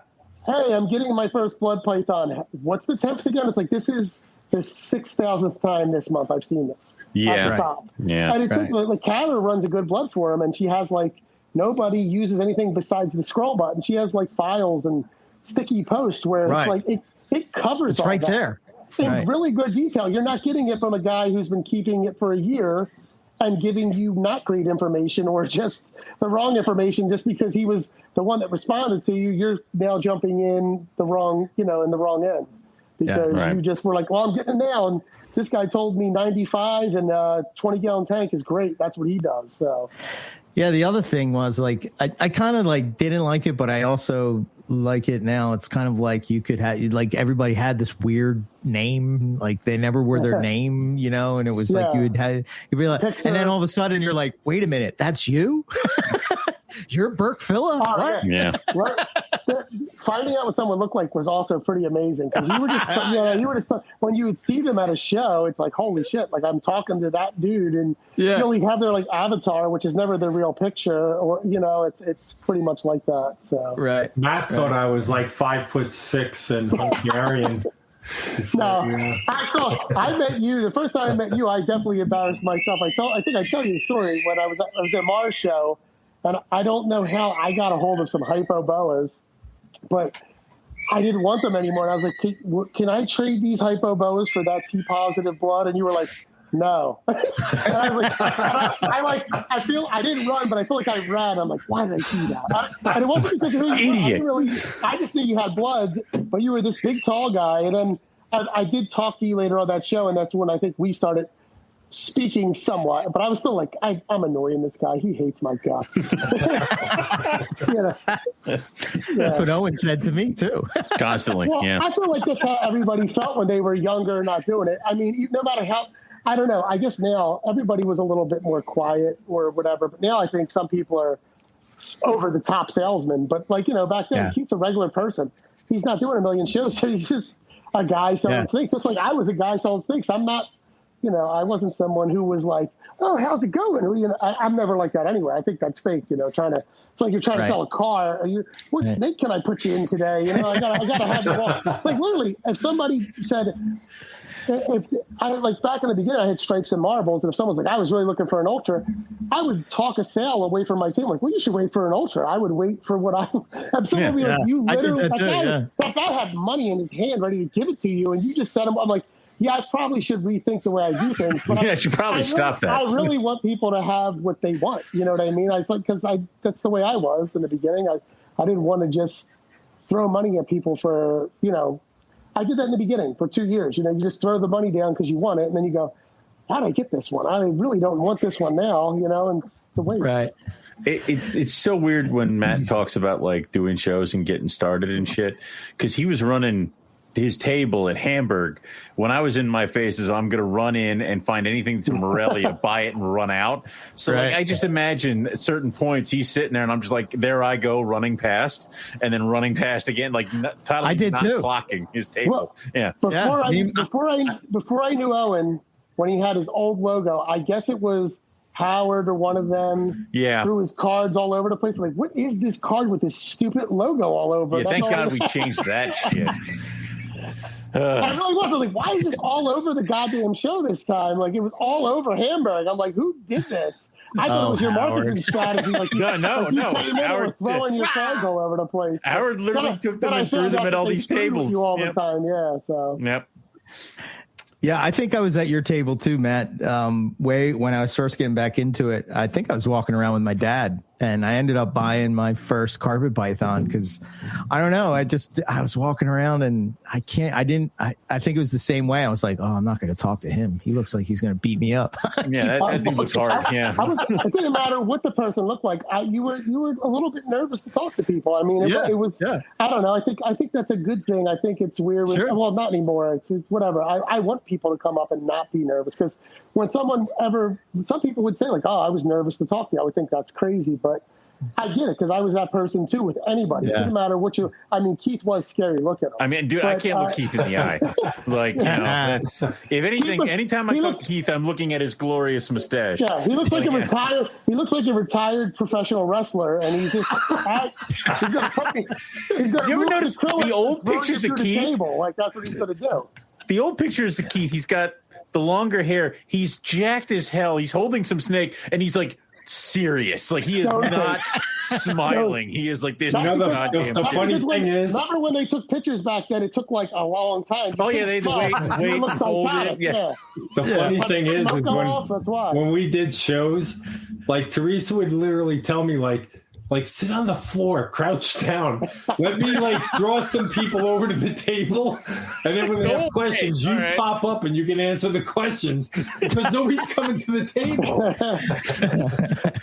I'm getting my first blood python. What's the temps again? It's like, this is the 6,000th time this month I've seen this. At the top. And it's like Kara runs a good blood for him, and she has like, nobody uses anything besides the scroll button. She has like files and sticky posts where it's like, it covers it's all right that. There. In really good detail. You're not getting it from a guy who's been keeping it for a year and giving you not great information or just the wrong information just because he was the one that responded to you. You're now jumping in the wrong, in the wrong end because you just were like, well, I'm getting it now. And this guy told me 95 and 20-gallon tank is great. That's what he does. So. Yeah, the other thing was like I kind of like didn't like it, but I also like it now. It's kind of like you could have like everybody had this weird name, like they never were their name, and it was like you'd be like, and then all of a sudden you're like, wait a minute, that's you? You're Burke Philla? What? Yeah. Finding out what someone looked like was also pretty amazing because you were just when you would see them at a show, it's like, holy shit, like I'm talking to that dude, and you only have their like avatar, which is never their real picture, or it's pretty much like that. So Matt thought I was like 5'6" and Hungarian. I met you the first time I met you. I definitely embarrassed myself. I think I tell you a story when I was at Mars show. And I don't know how I got a hold of some hypo boas, but I didn't want them anymore. And I was like, can I trade these hypo boas for that T-positive blood? And you were like, no. And I was like, I didn't run, but I feel like I ran. I'm like, why did I do that? And it wasn't because I just knew you had bloods, but you were this big, tall guy. And then I did talk to you later on that show, and that's when I think we started speaking somewhat, but I was still like, I'm annoying this guy. He hates my guts. That's what Owen said to me too. Constantly. Well, I feel like that's how everybody felt when they were younger, not doing it. I mean, no matter how, I don't know. I guess now everybody was a little bit more quiet or whatever, but now I think some people are over the top salesman. But like, back then, Keith's a regular person. He's not doing a million shows. So he's just a guy selling snakes. Just like I was a guy selling snakes. I'm not, I wasn't someone who was like, oh, how's it going? I'm never like that anyway. I think that's fake, it's like you're trying to sell a car. What snake can I put you in today? I gotta have you walk. Like literally, if somebody said, if I like back in the beginning, I had stripes and marbles, and if someone's like, I was really looking for an ultra, I would talk a sale away from my team. Like, well, you should wait for an ultra. I would wait for what I. And someone would be like, you literally that guy had money in his hand ready to give it to you, and you just said him. I'm like, yeah, I probably should rethink the way I do things. But I should probably stop that. I really want people to have what they want. You know what I mean? I was like, because that's the way I was in the beginning. I didn't want to just throw money at people for, I did that in the beginning for 2 years. You just throw the money down because you want it, and then you go, how did I get this one? I really don't want this one now, and the way. Right. It's so weird when Matt talks about like doing shows and getting started and shit, because he was running his table at Hamburg when I was in my phases. I'm going to run in and find anything to Morelia, buy it and run out. So like, I just imagine at certain points he's sitting there and I'm just like, there I go running past and then running past again. Like totally I did not too. clocking his table. Before I knew Owen, when he had his old logo, I guess it was Howard or one of them threw his cards all over the place. Like, what is this card with this stupid logo all over? Yeah, thank God we changed that shit. I really was like, why is this all over the goddamn show this time? Like, it was all over Hamburg. I'm like, who did this? I thought it was your marketing strategy. Like, no. Howard throwing your cards all over the place. Howard literally took them and threw them at all these tables. You all the time, so. Yep. Yeah, I think I was at your table too, Matt. Way when I was first getting back into it, I think I was walking around with my dad, and I ended up buying my first carpet python because I don't know. I was walking around and I think it was the same way. I was like, oh, I'm not going to talk to him. He looks like he's going to beat me up. Yeah, that dude looks hard. Yeah. It didn't matter what the person looked like. You were a little bit nervous to talk to people. I mean, it was. Yeah. I don't know. I think that's a good thing. I think it's weird. Well, not anymore. It's whatever. I want people to come up and not be nervous, because when some people would say like, oh, I was nervous to talk to you. I would think that's crazy, but I get it because I was that person too with anybody. It didn't matter what Keith was scary. Look at him. I mean, dude, I can't look Keith in the eye. Like, that's, if anything, anytime I talk to Keith, I'm looking at his glorious mustache. Yeah, he looks like a retired. He looks like a retired professional wrestler, and he's just. He's gonna you ever notice the old pictures of Keith? Like that's what he's gonna do. The old pictures of Keith, he's got the longer hair. He's jacked as hell. He's holding some snake, and he's like serious. Like he is not smiling. He is like this. The funny thing is, remember when they took pictures back then? It took like a long time. Oh yeah, they had to wait, hold it. Yeah. The funny thing is when we did shows, like Teresa would literally tell me like sit on the floor, crouch down. Let me draw some people over to the table, and then when they have questions, you pop up and you can answer the questions because nobody's coming to the table.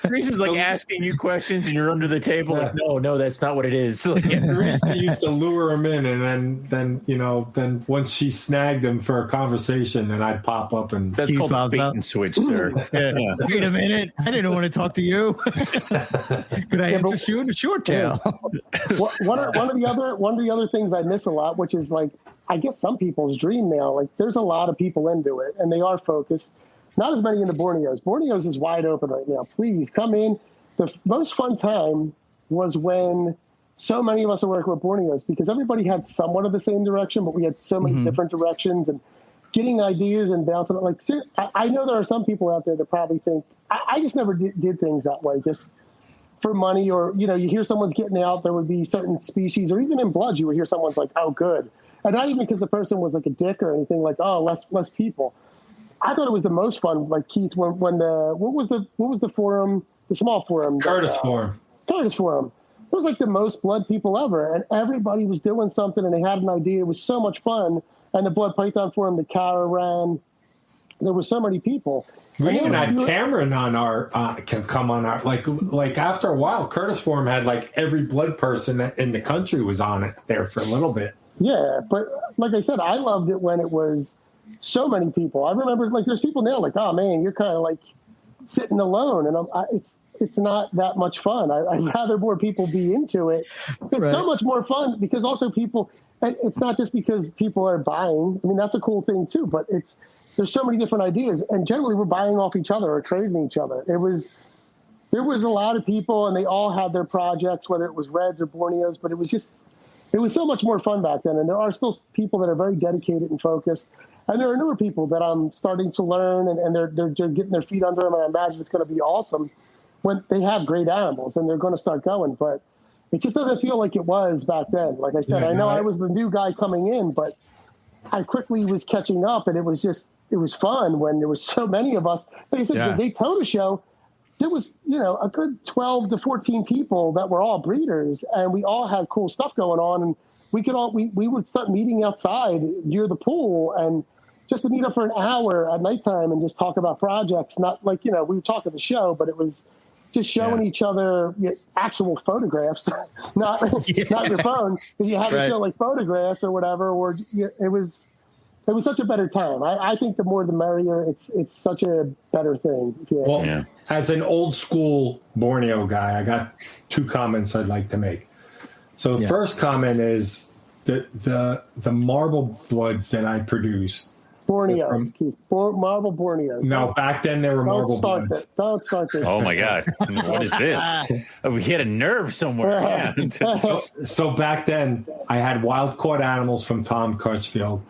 Teresa's asking you questions, and you're under the table. Like, no, that's not what it is. Teresa used to lure him in, and then once she snagged him for a conversation, then I'd pop up and that's called a bait and switch, sir. Wait a minute, I didn't want to talk to you. Could I interest you in a short tail? One of the other things I miss a lot, which is I guess some people's dream now. There's a lot of people into it, and they are focused. Not as many into Borneos. Borneos is wide open right now. Please come in. The most fun time was when so many of us are working with Borneos because everybody had somewhat of the same direction, but we had so many different directions and getting ideas and bouncing. I know there are some people out there that probably think I just never did things that way, just for money, or you hear someone's getting out. There would be certain species, or even in blood, you would hear someone's like, "Oh, good," and not even because the person was like a dick or anything. Like, "Oh, less people." I thought it was the most fun. Like Keith, when the what was the forum, the small forum, Curtis Forum. It was like the most blood people ever, and everybody was doing something, and they had an idea. It was so much fun. And the Blood Python Forum, the Cara ran. There were so many people. We even had Cameron on our come on our like after a while. Curtis Forum had every blood person in the country was on it there for a little bit. Yeah, but like I said, I loved it when it was so many people. I remember there's people now oh man, you're kind of sitting alone, and it's not that much fun. I'd rather more people be into it. It's so much more fun because also people, and it's not just because people are buying. I mean, that's a cool thing too, but there's so many different ideas, and generally we're buying off each other or trading each other. There was a lot of people, and they all had their projects, whether it was Reds or Borneos, but it was so much more fun back then. And there are still people that are very dedicated and focused. And there are newer people that I'm starting to learn, and they're getting their feet under them. And I imagine it's going to be awesome when they have great animals and they're going to start going. But it just doesn't feel like it was back then. Like I said, I know I was the new guy coming in, but I quickly was catching up, and it was fun when there was so many of us. Like I said, the Daytona show, there was, a good 12 to 14 people that were all breeders, and we all had cool stuff going on. And we would start meeting outside near the pool and just to meet up for an hour at nighttime and just talk about projects. Not like, we would talk at the show, but it was just showing each other actual photographs, not your phone, because you had to show like photographs or whatever, or it was such a better time. I think the more the merrier. It's such a better thing. Well, as an old school Borneo guy, I got two comments I'd like to make. So the first comment is the marble bloods that I produced. Borneo, marble Borneo. No, back then they were marble bloods. Don't start this. Oh my God. What is this? We hit a nerve somewhere. So back then I had wild caught animals from Tom Crutchfield.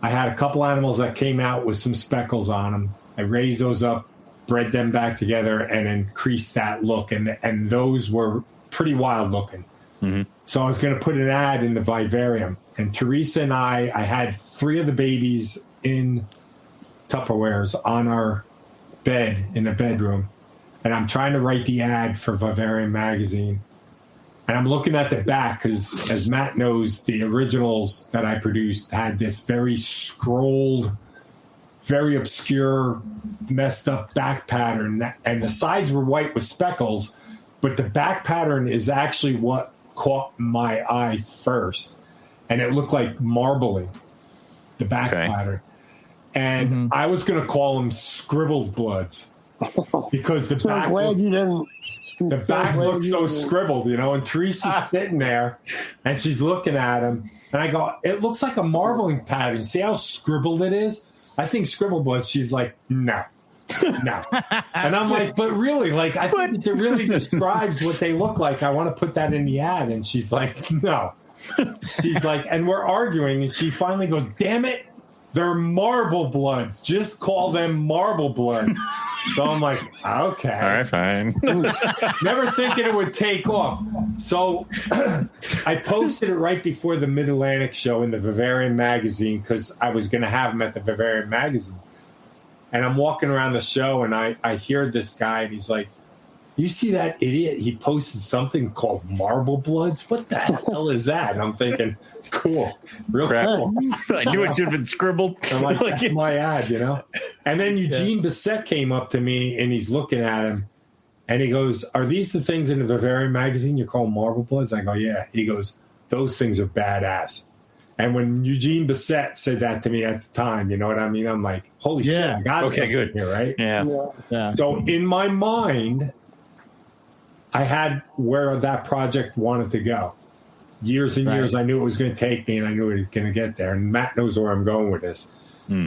I had a couple animals that came out with some speckles on them. I raised those up, bred them back together, and increased that look. And those were pretty wild looking. Mm-hmm. So I was going to put an ad in the vivarium. And Teresa and I had 3 of the babies in Tupperwares on our bed in the bedroom. And I'm trying to write the ad for Vivarium magazine. And I'm looking at the back because, as Matt knows, the originals that I produced had this very scrolled, very obscure, messed up back pattern. And the sides were white with speckles, but the back pattern is actually what caught my eye first. And it looked like marbling, the back pattern. And I was going to call them scribbled bloods because the back glad you didn't. The back looks so scribbled, and Teresa's sitting there and she's looking at him. And I go, it looks like a marbling pattern. See how scribbled it is? I think scribbled bloods. She's like, no. And I'm like, but really, like, I think it really describes what they look like. I want to put that in the ad. And she's like, no. She's like, and we're arguing. And she finally goes, damn it. They're marble bloods. Just call them marble bloods. So I'm like, okay. All right, fine. Never thinking it would take off. So I posted it right before the Mid-Atlantic show in the Vivarium magazine because I was going to have them at the Vivarium magazine. And I'm walking around the show and I hear this guy and he's like, you see that idiot? He posted something called Marble Bloods. What the hell is that? And I'm thinking, cool. Real cool. I knew it should have been scribbled. I'm like, that's my ad, And then Eugene Bissett came up to me and he's looking at him and he goes, are these the things in the Vivarium magazine you call Marble Bloods? I go, yeah. He goes, those things are badass. And when Eugene Bissett said that to me at the time, you know what I mean? I'm like, holy shit, I got something good here, right? Yeah. So in my mind, I had where that project wanted to go. Years and years, I knew it was going to take me, and I knew it was going to get there. And Matt knows where I'm going with this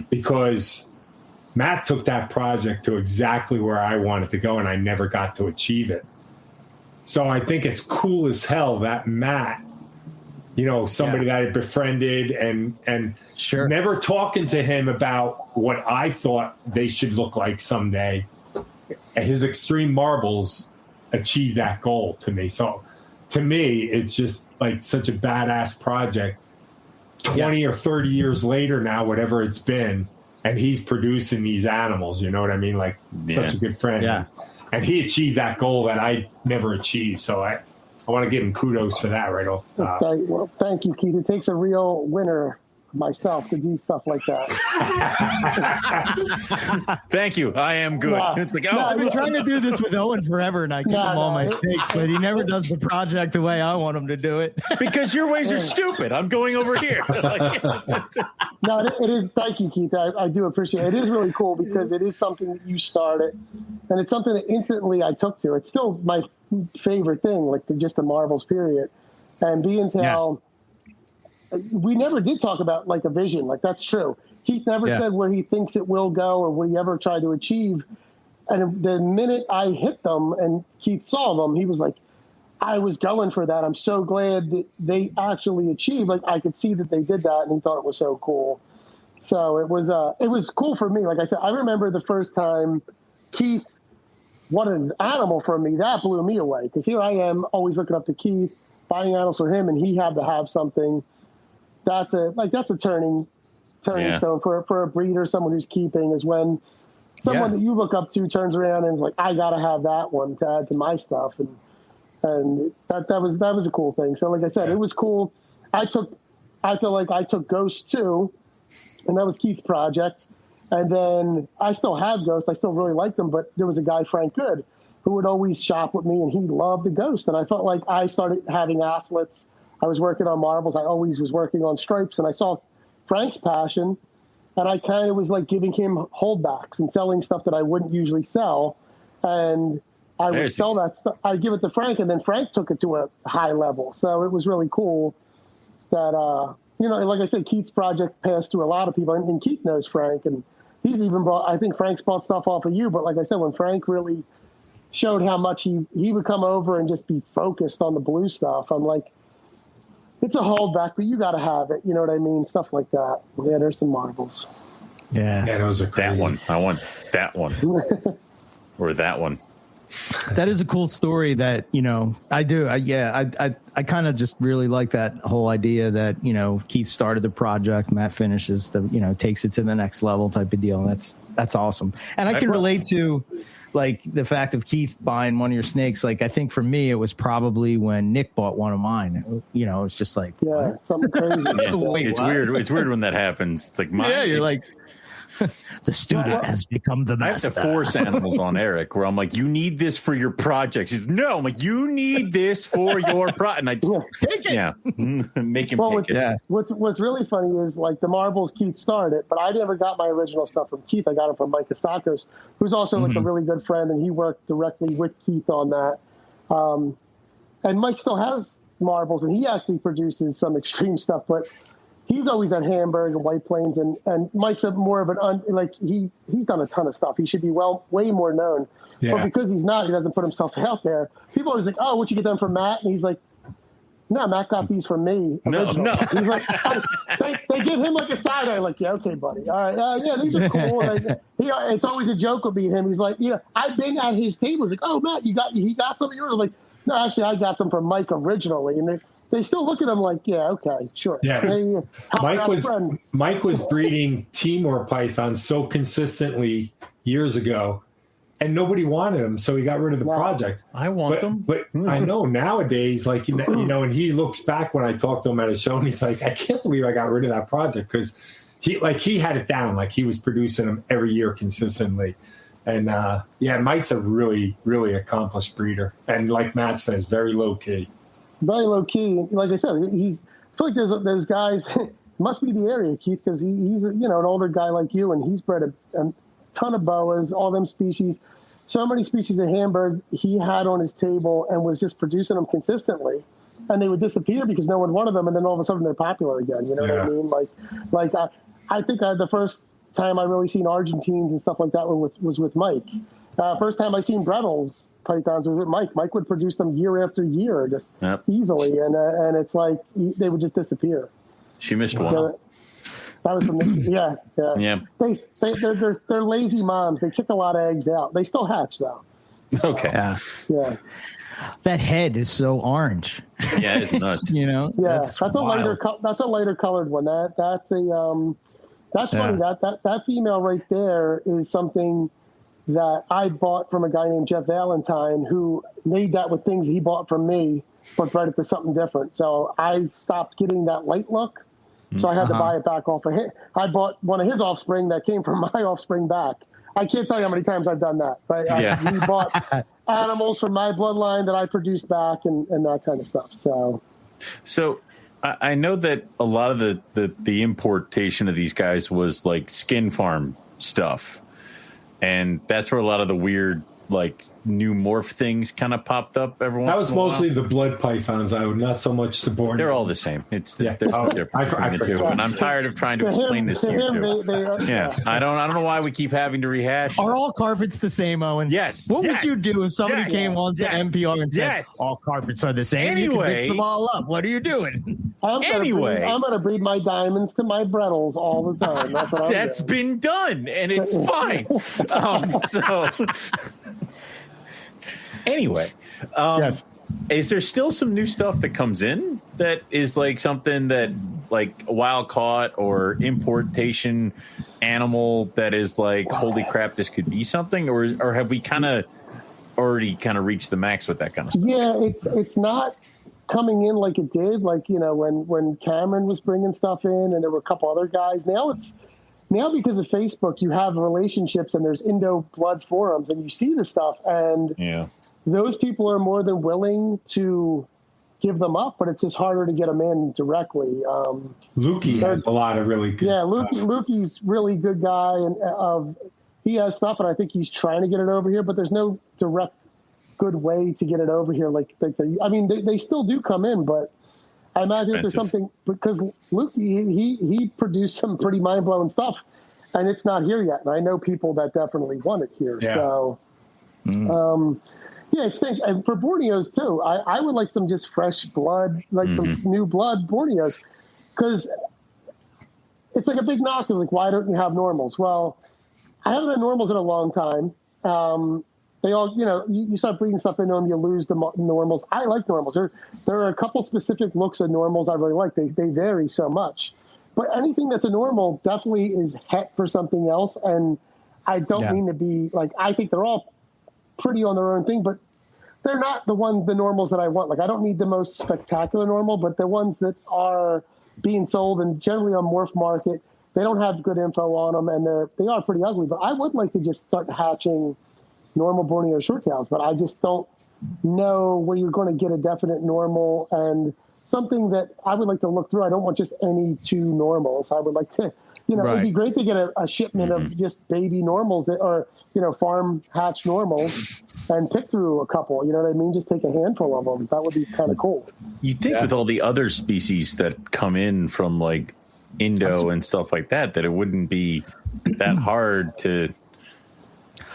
because Matt took that project to exactly where I wanted to go, and I never got to achieve it. So I think it's cool as hell that Matt, somebody that I befriended and never talking to him about what I thought they should look like someday. His extreme marbles achieve that goal to me. So to me, it's just like such a badass project 20 or 30 years later now, whatever it's been, and he's producing these animals, you know what I mean? Like such a good friend. Yeah. And he achieved that goal that I never achieved. So I want to give him kudos for that right off the top. Well, thank you, Keith. It takes a real winner myself to do stuff like that. Thank you. I am good. Nah, It's like, I've been trying to do this with Owen forever, and I give him all my snakes, but he never does the project the way I want him to do it. because your ways are stupid. I'm going over here. No, it is. Thank you, Keith. I do appreciate it. It is really cool because it is something that you started, and it's something that instantly I took to. It's still my favorite thing, like just the marbles, period. And being how we never did talk about like a vision, like that's true. Keith never said where he thinks it will go or what he ever tried to achieve. And the minute I hit them and Keith saw them, he was like, I was going for that. I'm so glad that they actually achieved. Like I could see that they did that, and he thought it was so cool. So it was cool for me. Like I said, I remember the first time Keith wanted an animal from me. That blew me away because here I am always looking up to Keith, buying animals for him, and he had to have something. That's a turning stone for a breeder, someone who's keeping, is when someone that you look up to turns around and is like, I gotta have that one to add to my stuff, and that was a cool thing. So like I said, it was cool. I feel like I took Ghost too, and that was Keith's project. And then I still have Ghost. I still really like them, but there was a guy, Frank Good, who would always shop with me, and he loved the Ghost. And I felt like I started having osselets. I was working on marbles. I always was working on stripes, and I saw Frank's passion, and I kind of was like giving him holdbacks and selling stuff that I wouldn't usually sell. And I would sell that stuff. I'd give it to Frank, and then Frank took it to a high level. So it was really cool that, like I said, Keith's project passed through a lot of people, and Keith knows Frank, and he's even bought, I think Frank's bought stuff off of you, but like I said, when Frank really showed how much he would come over and just be focused on the blue stuff, I'm like, it's a holdback, but you got to have it. You know what I mean? Stuff like that. Yeah, there's some marbles. Yeah, those are crazy. That one. I want that one. Or that one. That is a cool story that, I do. I kind of just really like that whole idea that, Keith started the project, Matt finishes takes it to the next level type of deal. That's awesome. And I can relate to like the fact of Keith buying one of your snakes. Like, I think for me, it was probably when Nick bought one of mine. It's just like, something crazy. Wait, it's weird. It's weird when that happens. It's like, you're like, the student has become the master. I have to force animals on Eric, where I'm like, you need this for your project. He's no, I'm like, you need this for your project. And I take it. Yeah, make him take it. Yeah. What's really funny is like the marbles Keith started, but I never got my original stuff from Keith. I got it from Mike Kostakos, who's also like a really good friend, and he worked directly with Keith on that. And Mike still has marbles, and he actually produces some extreme stuff, but he's always at Hamburg and White Plains, and Mike's more of he's done a ton of stuff. He should be way more known. Yeah. But because he's not, he doesn't put himself out there. People are always like, oh, what'd you get them from Matt? And he's like, no, Matt got these from me. No. He's like, they give him like a side eye, like, yeah, okay, buddy. All right, yeah, these are cool. It's always a joke with me and him. He's like, I've been at his table. He's like, oh, Matt, he got some of yours. I'm like, no, actually, I got them from Mike originally. And they still look at him like, yeah, okay, sure. Yeah. Mike was breeding Timor pythons so consistently years ago, and nobody wanted them, so he got rid of the project. I want them. But I know nowadays, like, and he looks back when I talked to him at a show, and he's like, I can't believe I got rid of that project, because he had it down. Like, he was producing them every year consistently. And, Mike's a really, really accomplished breeder. And like Matt says, very low-key. Very low key. Like I said, I feel like there's guys, must be the area, Keith, because he's an older guy like you, and he's bred a ton of boas, all them species. So many species of Hamburg he had on his table and was just producing them consistently. And they would disappear because no one wanted them, and then all of a sudden they're popular again. You know what I mean? Like I think the first time I really seen Argentines and stuff like that was with Mike. First time I seen Bredl's pythons was with Mike. Mike would produce them year after year, just easily, and it's like they would just disappear. She missed one. That was from yeah. They're lazy moms. They kick a lot of eggs out. They still hatch though. Okay. Yeah. That head is so orange. Yeah, it's nuts. Yeah, that's a lighter colored one. That's funny. That female right there is something that I bought from a guy named Jeff Valentine, who made that with things he bought from me, but bred it to something different. So I stopped getting that light look, So I had to buy it back off of him. I bought one of his offspring that came from my offspring back. I can't tell you how many times I've done that. But he bought animals from my bloodline that I produced back and that kind of stuff. So I know that a lot of the importation of these guys was like skin farm stuff. And that's where a lot of the weird, like, new morph things kind of popped up every once in a while. That was mostly the blood pythons, not so much the born. They're all the same. There's no difference I between the two. forgot. And I'm tired of trying to explain this to you too. Yeah, I don't know why we keep having to rehash. Are all carpets the same, Owen? Yes. What would you do if somebody came on to NPR and said all carpets are the same? You can mix them all up. What are you doing? I'm going to breed my diamonds to my Brettles all the time. That's what I'm That's doing. been done, and it's fine. Anyway, yes. Is there still some new stuff that comes in that is like something that like wild caught or importation animal that is like, holy crap, this could be something? Or have we already reached the max with that kind of stuff? Yeah, it's not coming in like it did. Like, when Cameron was bringing stuff in and there were a couple other guys. Now because of Facebook, you have relationships and there's Indo blood forums and you see the stuff and those people are more than willing to give them up, but it's just harder to get them in directly. Lukey has a lot of really good stuff. Lukey's really good guy and he has stuff and I think he's trying to get it over here, but there's no direct good way to get it over here. They still do come in, but I imagine if there's something, because Luke, he produced some pretty mind-blowing stuff, and it's not here yet. And I know people that definitely want it here. Yeah. So, it stinks. And for Borneos, too, I would like some just fresh blood, like some new blood Borneos, because it's like a big knock. Like, why don't you have normals? Well, I haven't had normals in a long time. They all, you start breeding stuff into them, you lose the normals. I like normals. There are a couple specific looks of normals I really like. They vary so much. But anything that's a normal definitely is het for something else. And I don't mean to be like, I think they're all pretty on their own thing, but they're not the normals that I want. Like, I don't need the most spectacular normal, but the ones that are being sold and generally on Morph Market, they don't have good info on them and they are pretty ugly. But I would like to just start hatching normal Borneo short tails, but I just don't know where you're going to get a definite normal and something that I would like to look through. I don't want just any two normals. I would like to, it'd be great to get a shipment of just baby normals or, farm hatch normals and pick through a couple, you know what I mean? Just take a handful of them. That would be kind of cool. You think with all the other species that come in from like Indo and stuff like that it wouldn't be that hard to,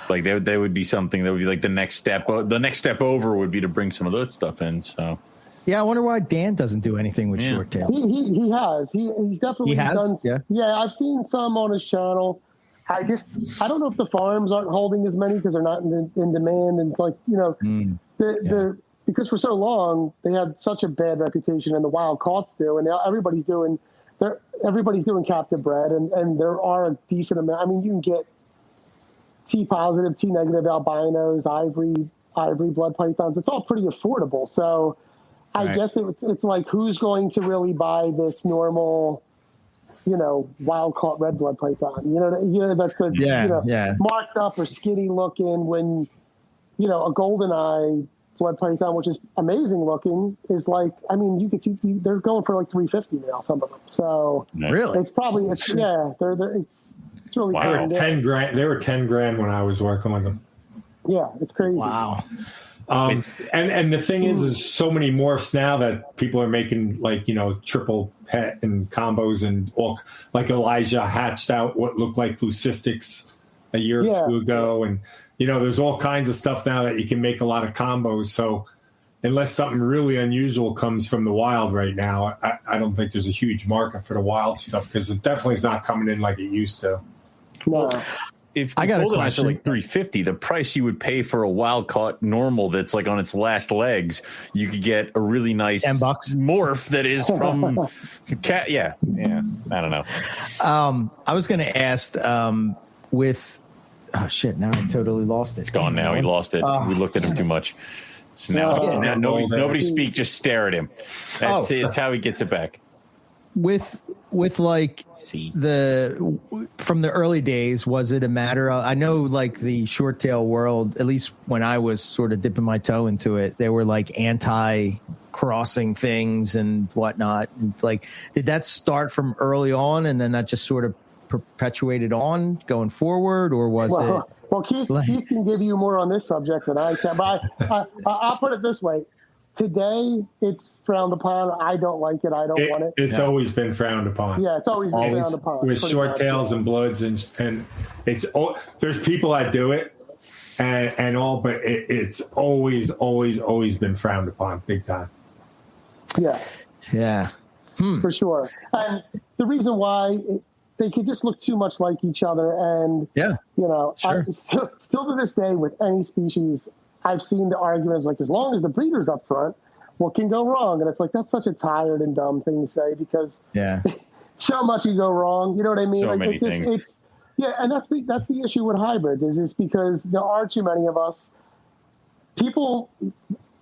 like, they would be something that would be like the next step. The next step over would be to bring some of that stuff in. So, yeah, I wonder why Dan doesn't do anything with short tails. He has. He's definitely done. Yeah, I've seen some on his channel. I don't know if the farms aren't holding as many because they're not in demand. And like, because for so long they had such a bad reputation, and the wild caughts do, and now everybody's doing captive bred, and there are a decent amount. I mean, you can get T positive, T negative albinos, ivory blood pythons. It's all pretty affordable. So I guess it's like, who's going to really buy this normal, wild caught red blood python? That's the marked up or skinny looking when, a golden eye blood python, which is amazing looking, is like, I mean, you could see they're going for like $350 now, some of them. So really, it's probably it's really wow. They were 10 grand when I was working with them. Yeah, it's crazy. Wow. And the thing is so many morphs now that people are making, like, triple pet and combos, and all, like Elijah hatched out what looked like leucistics a year or two ago. And, there's all kinds of stuff now that you can make a lot of combos. So unless something really unusual comes from the wild right now, I don't think there's a huge market for the wild stuff, because it definitely is not coming in like it used to. No. If I got a question, like $350, the price you would pay for a wild caught normal that's like on its last legs, you could get a really nice $10 morph that is from cat. Yeah. I don't know. I was going to ask now I totally lost it. It's gone now. He lost it. We looked at him too much. So now nobody speak. Just stare at him. It's how he gets it back. With with like from the early days, was it a matter of, I know like the short tail world, at least when I was sort of dipping my toe into it, they were like anti-crossing things and whatnot. And like, did that start from early on and then that just sort of perpetuated on going forward, or was it? Well, Keith can give you more on this subject than I can, but I'll put it this way. Today, it's frowned upon. I don't like it. I don't want it. It's always been frowned upon. Yeah, it's always been frowned upon. With short tails and bloods, and it's there's people that do it and all, but it's always been frowned upon, big time. Yeah, for sure. And the reason why they could just look too much like each other, and sure. Still to this day with any species, I've seen the arguments like, as long as the breeder's up front, what can go wrong? And it's like, that's such a tired and dumb thing to say, because so much can go wrong. You know what I mean? So like, many things. And that's the issue with hybrids is because there are too many of us. People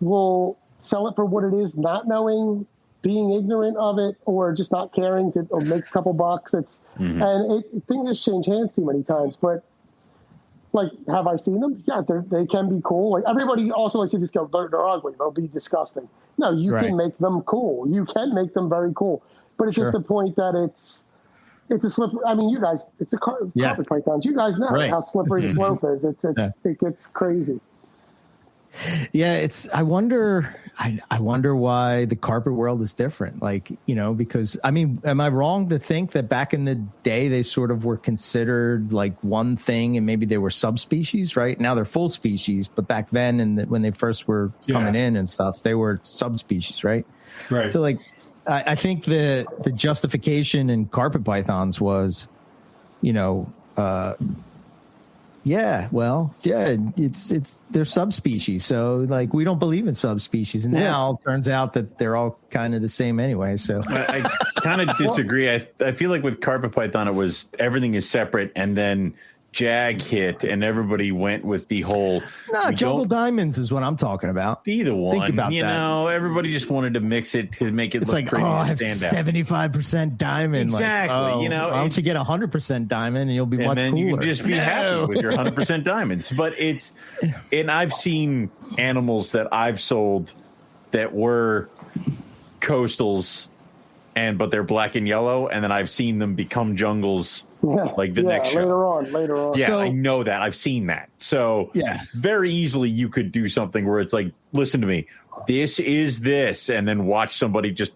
will sell it for what it is, not knowing, being ignorant of it, or just not caring to or make a couple bucks. And things just change hands too many times. But like, have I seen them? Yeah, they can be cool. Like, everybody also likes to just go, they're ugly, they'll be disgusting. No, you can make them cool. You can make them very cool. But it's just the point that it's a slippery. I mean, you guys, it's a carpet pythons. You guys know how slippery the slope is. It gets crazy. Yeah, I wonder why the carpet world is different. Like, because I mean, am I wrong to think that back in the day they sort of were considered like one thing and maybe they were subspecies, right? Now they're full species, but back then and when they first were coming in and stuff, they were subspecies, right? Right. So like, I think the justification in carpet pythons was, it's they're subspecies. So like, we don't believe in subspecies. And now it turns out that they're all kind of the same anyway. So I kind of disagree. I feel like with carpet python, it was everything is separate, and then Jag hit, and everybody went with the whole. No, jungle diamonds is what I'm talking about. Either one. Think about that. Everybody just wanted to mix it to make it it's look like, pretty. I have stand 75% diamond. Exactly. Like, why don't you get 100% diamond and you'll be much cooler? You can just be happy with your 100% diamonds. But and I've seen animals that I've sold that were coastals, but they're black and yellow, and then I've seen them become jungles. Like the next show. Later on. Yeah, I know that. I've seen that. So very easily you could do something where it's like, listen to me, this is this, and then watch somebody just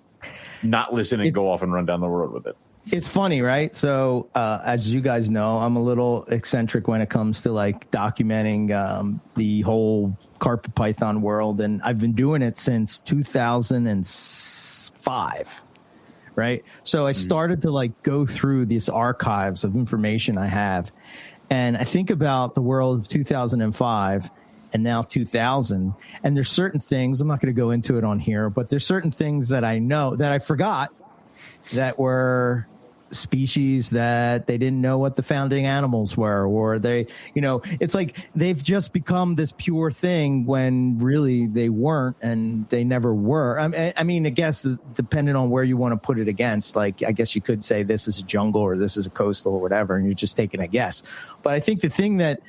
not listen and go off and run down the road with it. It's funny, right? So as you guys know, I'm a little eccentric when it comes to like documenting the whole carpet python world, and I've been doing it since 2005. Right. So I started to like go through these archives of information I have. And I think about the world of 2005 and now 2000. And there's certain things, I'm not going to go into it on here, but there's certain things that I know that I forgot that were species that they didn't know what the founding animals were, or they, it's like they've just become this pure thing when really they weren't, and they never were. I mean, I guess depending on where you want to put it against, like, I guess you could say this is a jungle or this is a coastal or whatever, and you're just taking a guess. But I think the thing that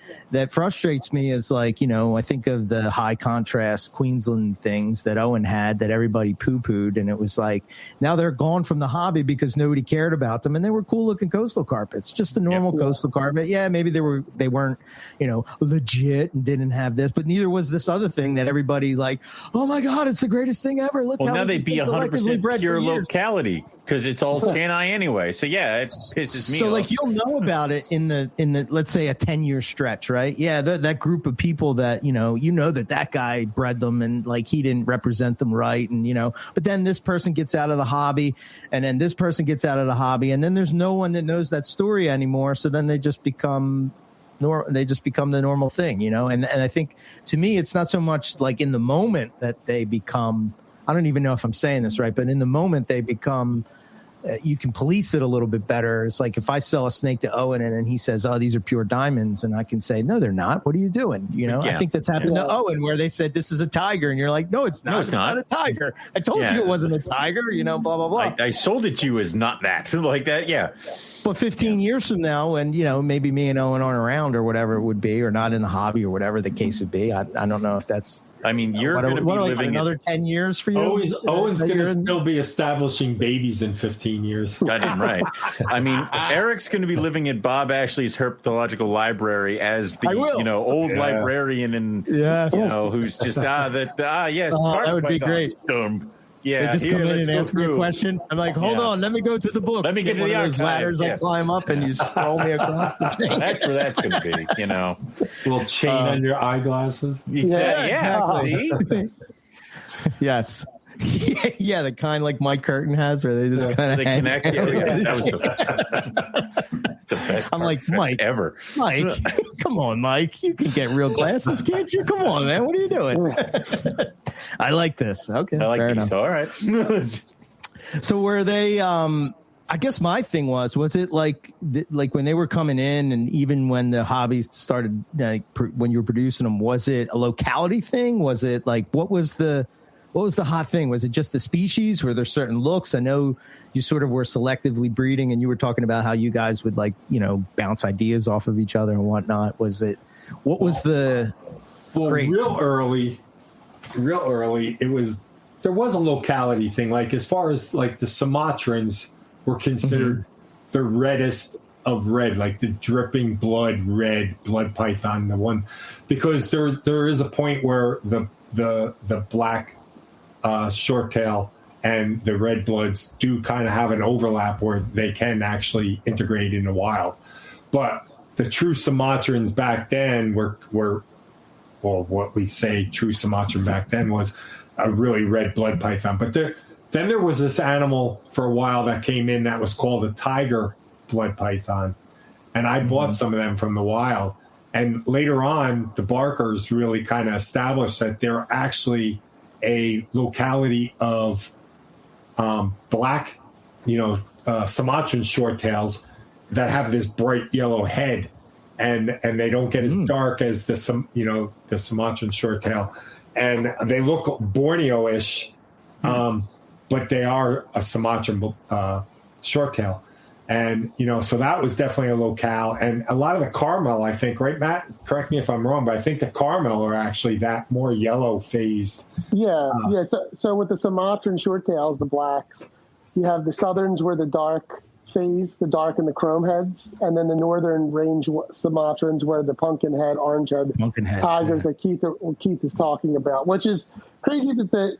frustrates me is like, I think of the high contrast Queensland things that Owen had that everybody poo-pooed, and it was like, now they're gone from the hobby because nobody cared about them. And they were cool looking coastal carpets, just a normal coastal carpet. Yeah, maybe they weren't, legit and didn't have this, but neither was this other thing that everybody like, oh my God, it's the greatest thing ever. Look, now they'd be 100% pure locality because it's all Chennai anyway. So yeah, it pisses me off. So like, you'll know about it in the let's say a 10-year stretch, right? Yeah, that group of people that that guy bred them and like he didn't represent them right, and but then this person gets out of the hobby, and then this person gets out of the hobby, and then there's no one that knows that story anymore. So then they just become the normal thing, and I think to me it's not so much like in the moment that they become, I don't even know if I'm saying this right, but in the moment they become you can police it a little bit better. It's like if I sell a snake to Owen and then he says, "Oh, these are pure diamonds," and I can say, "No, they're not. What are you doing?" You know, I think that's happened to Owen, where they said this is a tiger, and you're like, "No, it's not. No, it's not a tiger. I told you it wasn't a tiger." You know, blah blah blah. I sold it to you as not that, like that. Yeah. But 15 years from now, and maybe me and Owen aren't around or whatever it would be, or not in the hobby or whatever the case would be. I don't know if that's. I mean, you're going to be living another 10 years for you. Owen's going to still be establishing babies in 15 years. Goddamn right. I mean, Eric's going to be living at Bob Ashley's herpetological library as the old librarian, and who's just yes, that would be great. Yeah, they just come in and ask me a question. I'm like, hold on, let me go to the book. Let me get to the those ladders. I climb up and you scroll me across the thing. That's where that's going to be, Little chain on your eyeglasses. Exactly. Yes. Yeah, the kind like Mike Curtin has, where they just kind of connect. That was the best. I'm like, Mike ever. Mike, come on, Mike. You can get real glasses, can't you? Come on, man. What are you doing? I like this. Okay, I like fair these. enough. All right. So were they? I guess my thing was it like when they were coming in, and even when the hobbies started, when you were producing them, was it a locality thing? Was it like what was the hot thing? Was it just the species? Were there certain looks? I know you sort of were selectively breeding, and you were talking about how you guys would bounce ideas off of each other and whatnot. Was it? What was the? Well, real early, there was a locality thing. Like as far as like the Sumatrans were considered the reddest of red, like the dripping blood red blood python, the one, because there is a point where the black short tail and the red bloods do kind of have an overlap where they can actually integrate in the wild. But the true Sumatrans back then were what we say true Sumatran back then was a really red blood python. But then there was this animal for a while that came in that was called a tiger blood python. And I bought some of them from the wild. And later on, the Barkers really kind of established that they're actually a locality of black, Sumatran short tails that have this bright yellow head. And they don't get as dark as the Sumatran short tail, and they look Borneo-ish, but they are a Sumatran short tail, and so that was definitely a locale. And a lot of the Carmel, I think, right, Matt? Correct me if I'm wrong, but I think the Carmel are actually that more yellow phased. Yeah. So with the Sumatran short tails, the blacks, you have the Southerns were the dark phase, the dark and the chrome heads, and then the northern range Sumatrans were the pumpkin head, orange head tigers that Keith is talking about, which is crazy that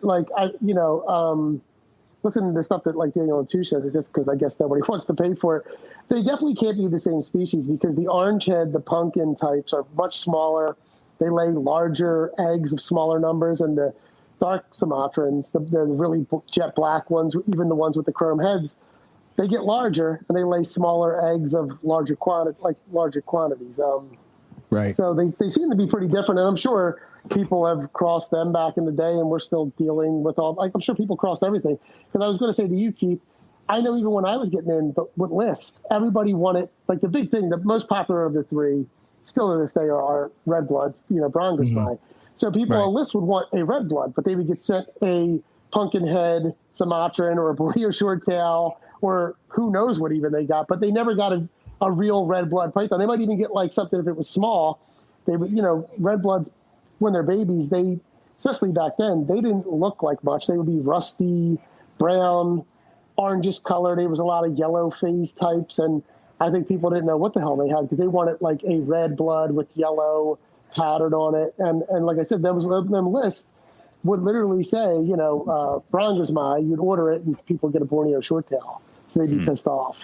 listening to the stuff that like Daniel and Tu says, it's just because I guess nobody wants to pay for it. They definitely can't be the same species because the orange head, the pumpkin types are much smaller. They lay larger eggs of smaller numbers, and the dark Sumatrans, the really jet black ones, even the ones with the chrome heads, they get larger and they lay smaller eggs of larger quantities. Right. So they seem to be pretty different. And I'm sure people have crossed them back in the day, and we're still dealing with all. Like I'm sure people crossed everything. Because I was going to say to you, Keith, I know even when I was getting in, but with List, everybody wanted like the big thing. The most popular of the three, still to this day, are red bloods. Brongus. So people on List would want a red blood, but they would get sent a pumpkin head Sumatran or a Borneo short tail, or who knows what even they got, but they never got a real red blood python. They might even get like something if it was small. They would, red bloods when they're babies, especially back then, they didn't look like much. They would be rusty, brown, orangish color. There was a lot of yellow phase types, and I think people didn't know what the hell they had because they wanted like a red blood with yellow pattern on it. And like I said, them lists would literally say, Brongus, you'd order it and people get a Borneo short tail. So they'd be pissed off.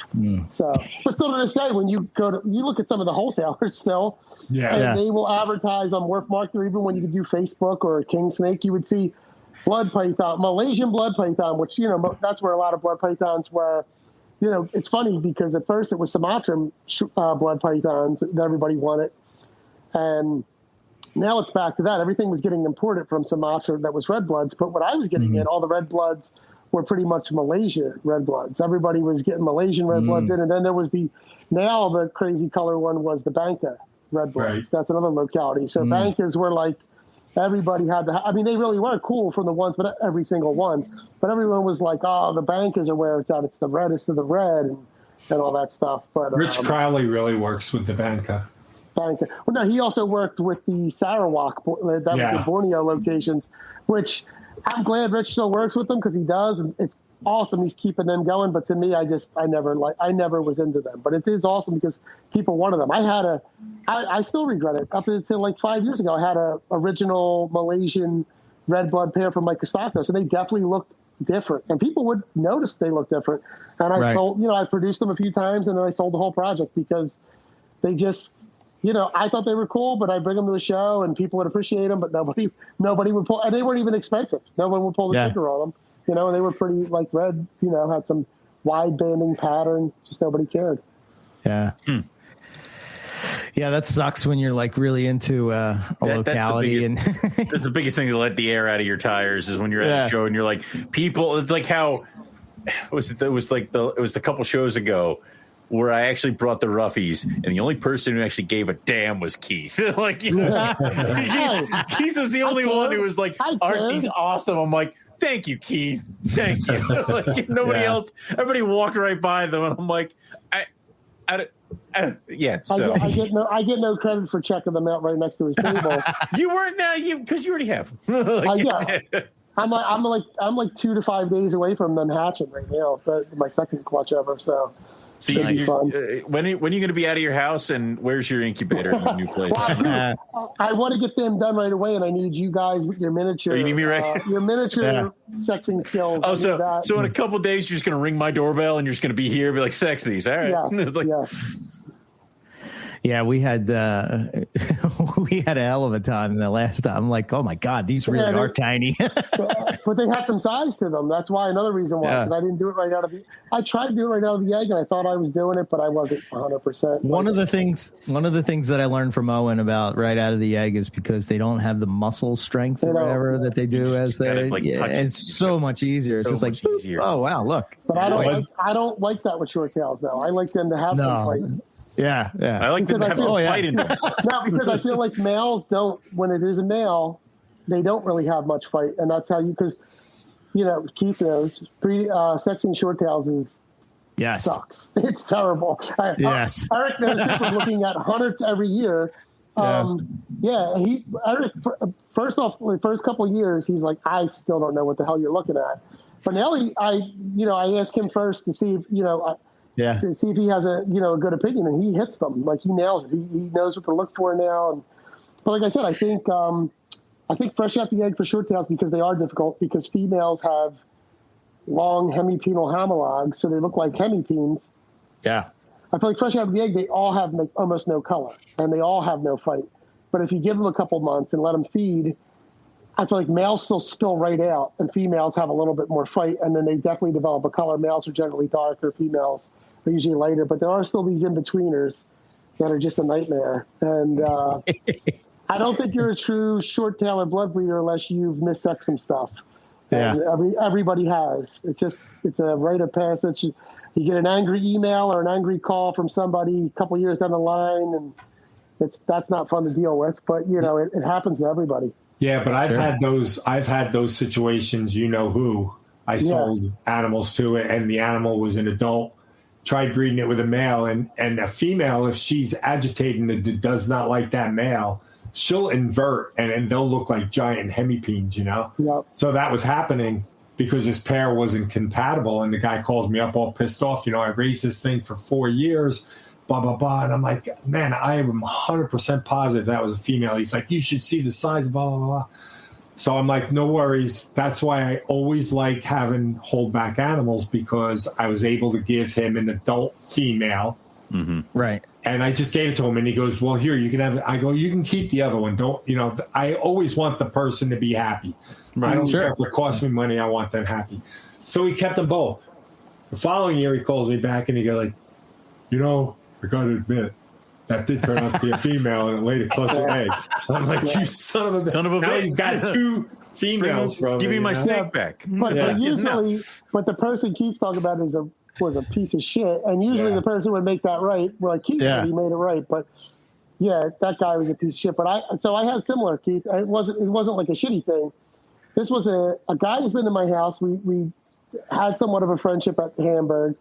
So, but still to this day, when you look at some of the wholesalers still, they will advertise on Morph Market, or even when you could do Facebook or King Snake, you would see blood python, Malaysian blood python, which, that's where a lot of blood pythons were. It's funny because at first it was Sumatran blood pythons that everybody wanted. And now it's back to that. Everything was getting imported from Sumatra that was red bloods. But what I was getting in, all the red bloods were pretty much Malaysia red bloods. Everybody was getting Malaysian red bloods in, and then there was now the crazy color one was the Banca red bloods. Right. That's another locality. So Bancas were like, everybody had they really were cool from the ones, but every single one. But everyone was like, oh, the Bancas are where it's at. It's the reddest of the red and all that stuff. But Rich Crowley really works with the Banca. Banca. Well, no, he also worked with the Sarawak, was the Borneo locations, which I'm glad Rich still works with them because he does, and it's awesome. He's keeping them going. But to me, I never was into them. But it is awesome because people wanted them. I still regret it. Up until like 5 years ago, I had a original Malaysian red blood pair from Mike Costacos, so they definitely looked different, and people would notice they look different. And I sold, I produced them a few times, and then I sold the whole project because they just, I thought they were cool, but I bring them to the show and people would appreciate them, but nobody would pull, and they weren't even expensive. No one would pull the trigger on them, and they were pretty like red, had some wide banding pattern, just nobody cared. Yeah. Yeah, that sucks when you're like really into a locality. That's the biggest thing to let the air out of your tires is when you're at a show and you're like, people, it's like how it was a couple shows ago where I actually brought the roughies, and the only person who actually gave a damn was Keith. Keith was the only one who was like, aren't these awesome? I'm like, thank you, Keith. Thank you. Like, nobody else, everybody walked right by them, and I'm like, So I get no credit for checking them out right next to his table. You weren't now, because you already have. I'm like 2 to 5 days away from them hatching right now. That's my second clutch ever. So when are you going to be out of your house, and where's your incubator in the new place? I want to get them done right away, and I need you guys with your miniature. You need me right? Your miniature sexing skills. Oh, so in a couple of days, you're just going to ring my doorbell, and you're just going to be here and be like, sex these. All right. Yeah, we had a hell of a time the last time. I'm like, oh my God, these really are tiny. But they have some size to them. That's why another reason why. I didn't do it right out of the. I tried to do it right out of the egg, and I thought I was doing it, but I wasn't 100%. One of the things that I learned from Owen about right out of the egg is because they don't have the muscle strength or whatever that they do as they. It's so much easier. It's just like, easier. Oh wow, look. But I don't like that with short tails though. I like them to have some fight. Yeah. I like them to have some fight in them. No, because I feel like males don't. When it is a male, they don't really have much fight, and that's how you. Because Keith knows, sexing short tails sucks. It's terrible. Yes. Eric knows from looking at hundreds every year. Eric. First off, the first couple of years, he's like, I still don't know what the hell you're looking at. But now I ask him first to see if to see if he has a good opinion, and he hits them. Like, he nails it. He knows what to look for now. But like I said, I think fresh out the egg for short tails, because they are difficult, because females have long hemipenal homologs, so they look like hemipenes. Yeah. I feel like fresh out of the egg, they all have almost no color, and they all have no fight. But if you give them a couple months and let them feed, I feel like males still spill right out, and females have a little bit more fight, and then they definitely develop a color. Males are generally darker, females are usually lighter, but there are still these in-betweeners that are just a nightmare. And I don't think you're a true short tail or blood breeder unless you've missexed some stuff. Yeah. And everybody has. It's a rite of passage. You get an angry email or an angry call from somebody a couple years down the line, and that's not fun to deal with. But it happens to everybody. Yeah, but I've had those situations. Who I sold animals to, and the animal was an adult. Tried breeding it with a male, and a female, if she's agitated and does not like that male, she'll invert, and they'll look like giant hemipenes, Yep. So that was happening because this pair wasn't compatible, and the guy calls me up all pissed off. I raised this thing for 4 years, blah, blah, blah. And I'm like, man, I am 100% positive that was a female. He's like, you should see the size, blah, blah, blah. So I'm like, no worries. That's why I always like having holdback animals, because I was able to give him an adult female. Mm-hmm. Right. And I just gave it to him, and he goes, well, here, you can have it. I go, you can keep the other one. Don't, I always want the person to be happy. Right. I don't care if it costs me money. I want them happy. So he kept them both. The following year, he calls me back, and he goes like, I got to admit, that did turn out to be a female, and it laid a clutch of eggs. I'm like, you son of a bitch. Now he's got 2 females from Give me my snake back. But usually, but the person Keith's talking about was a piece of shit, and usually the person would make that right. Well, like Keith did, he made it right, but yeah, that guy was a piece of shit. But I had similar, Keith. It wasn't like a shitty thing. This was a guy who's been to my house. We had somewhat of a friendship at Hamburg.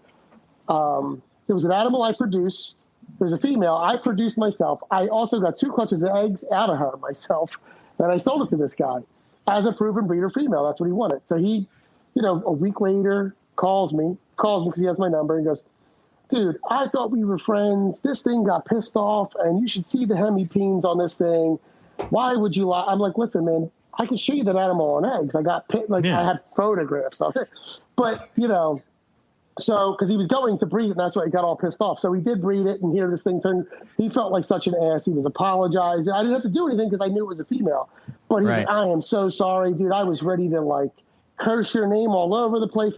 There was an animal I produced. There's a female I produced myself. I also got 2 clutches of eggs out of her myself, and I sold it to this guy as a proven breeder female. That's what he wanted. So he, a week later calls me because he has my number and goes, dude, I thought we were friends. This thing got pissed off, and you should see the hemipenes on this thing. Why would you lie? I'm like, listen, man, I can show you that animal on eggs. I got I had photographs of it, but so because he was going to breed it, and that's why he got all pissed off. So he did breed it, and here this thing turned. He felt like such an ass. He was apologizing. I didn't have to do anything because I knew it was a female. But he's like, I am so sorry, dude. I was ready to curse your name all over the place.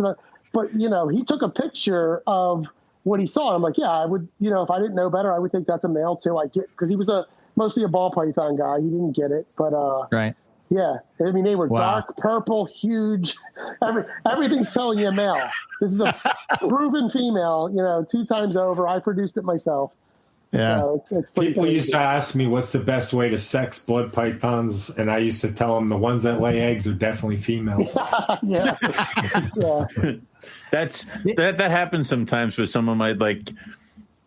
But he took a picture of what he saw. I'm like, yeah, I would. If I didn't know better, I would think that's a male too. I get because he was mostly a ball python guy. He didn't get it, but yeah, I mean, they were dark purple, huge. Everything's telling you a male. This is a proven female, 2 times over. I produced it myself. Yeah. So it's People used to ask me what's the best way to sex blood pythons, and I used to tell them the ones that lay eggs are definitely females. Yeah. That happens sometimes with some of my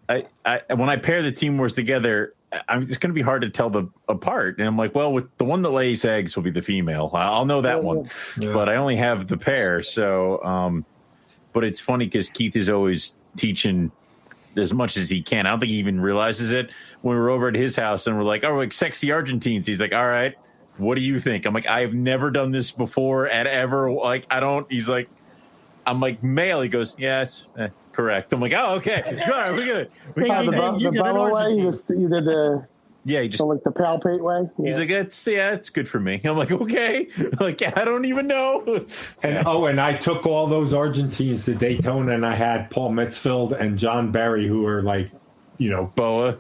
I when I pair the team wars together. It's going to be hard to tell them apart. And I'm like, well, with the one that lays eggs will be the female. I'll know that one, but I only have the pair. So, but it's funny because Keith is always teaching as much as he can. I don't think he even realizes it. When we were over at his house and we're like, oh, sexy Argentines. He's like, all right, what do you think? I'm like, I have never done this before at ever. He's like, I'm like, male. He goes, yeah, it's correct. I'm like, oh, okay. All right, we're good. The bubble way, you did the he just the palpate way. Yeah. He's like, it's good for me. I'm like, okay. I don't even know. And I took all those Argentines to Daytona, and I had Paul Metzfeld and John Barry, who are Boa,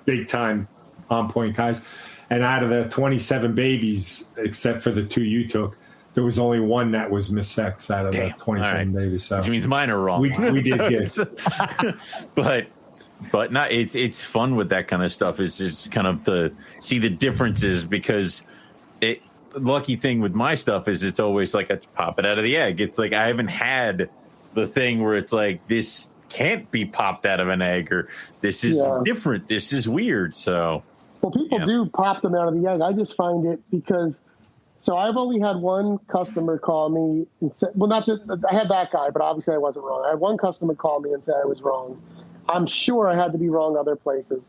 big time on point guys. And out of the 27 babies, except for the 2 you took, there was only 1 that was missex out of the 27 babies. So which means mine are wrong. We did good. But not. It's fun with that kind of stuff. Is just kind of to see the differences because the lucky thing with my stuff is it's always like I pop it out of the egg. It's like I haven't had the thing where it's like this can't be popped out of an egg or this is different. This is weird. So people do pop them out of the egg. I just find it because. So I've only had one customer call me and say, I had that guy, but obviously I wasn't wrong. I had one customer call me and say I was wrong. I'm sure I had to be wrong other places.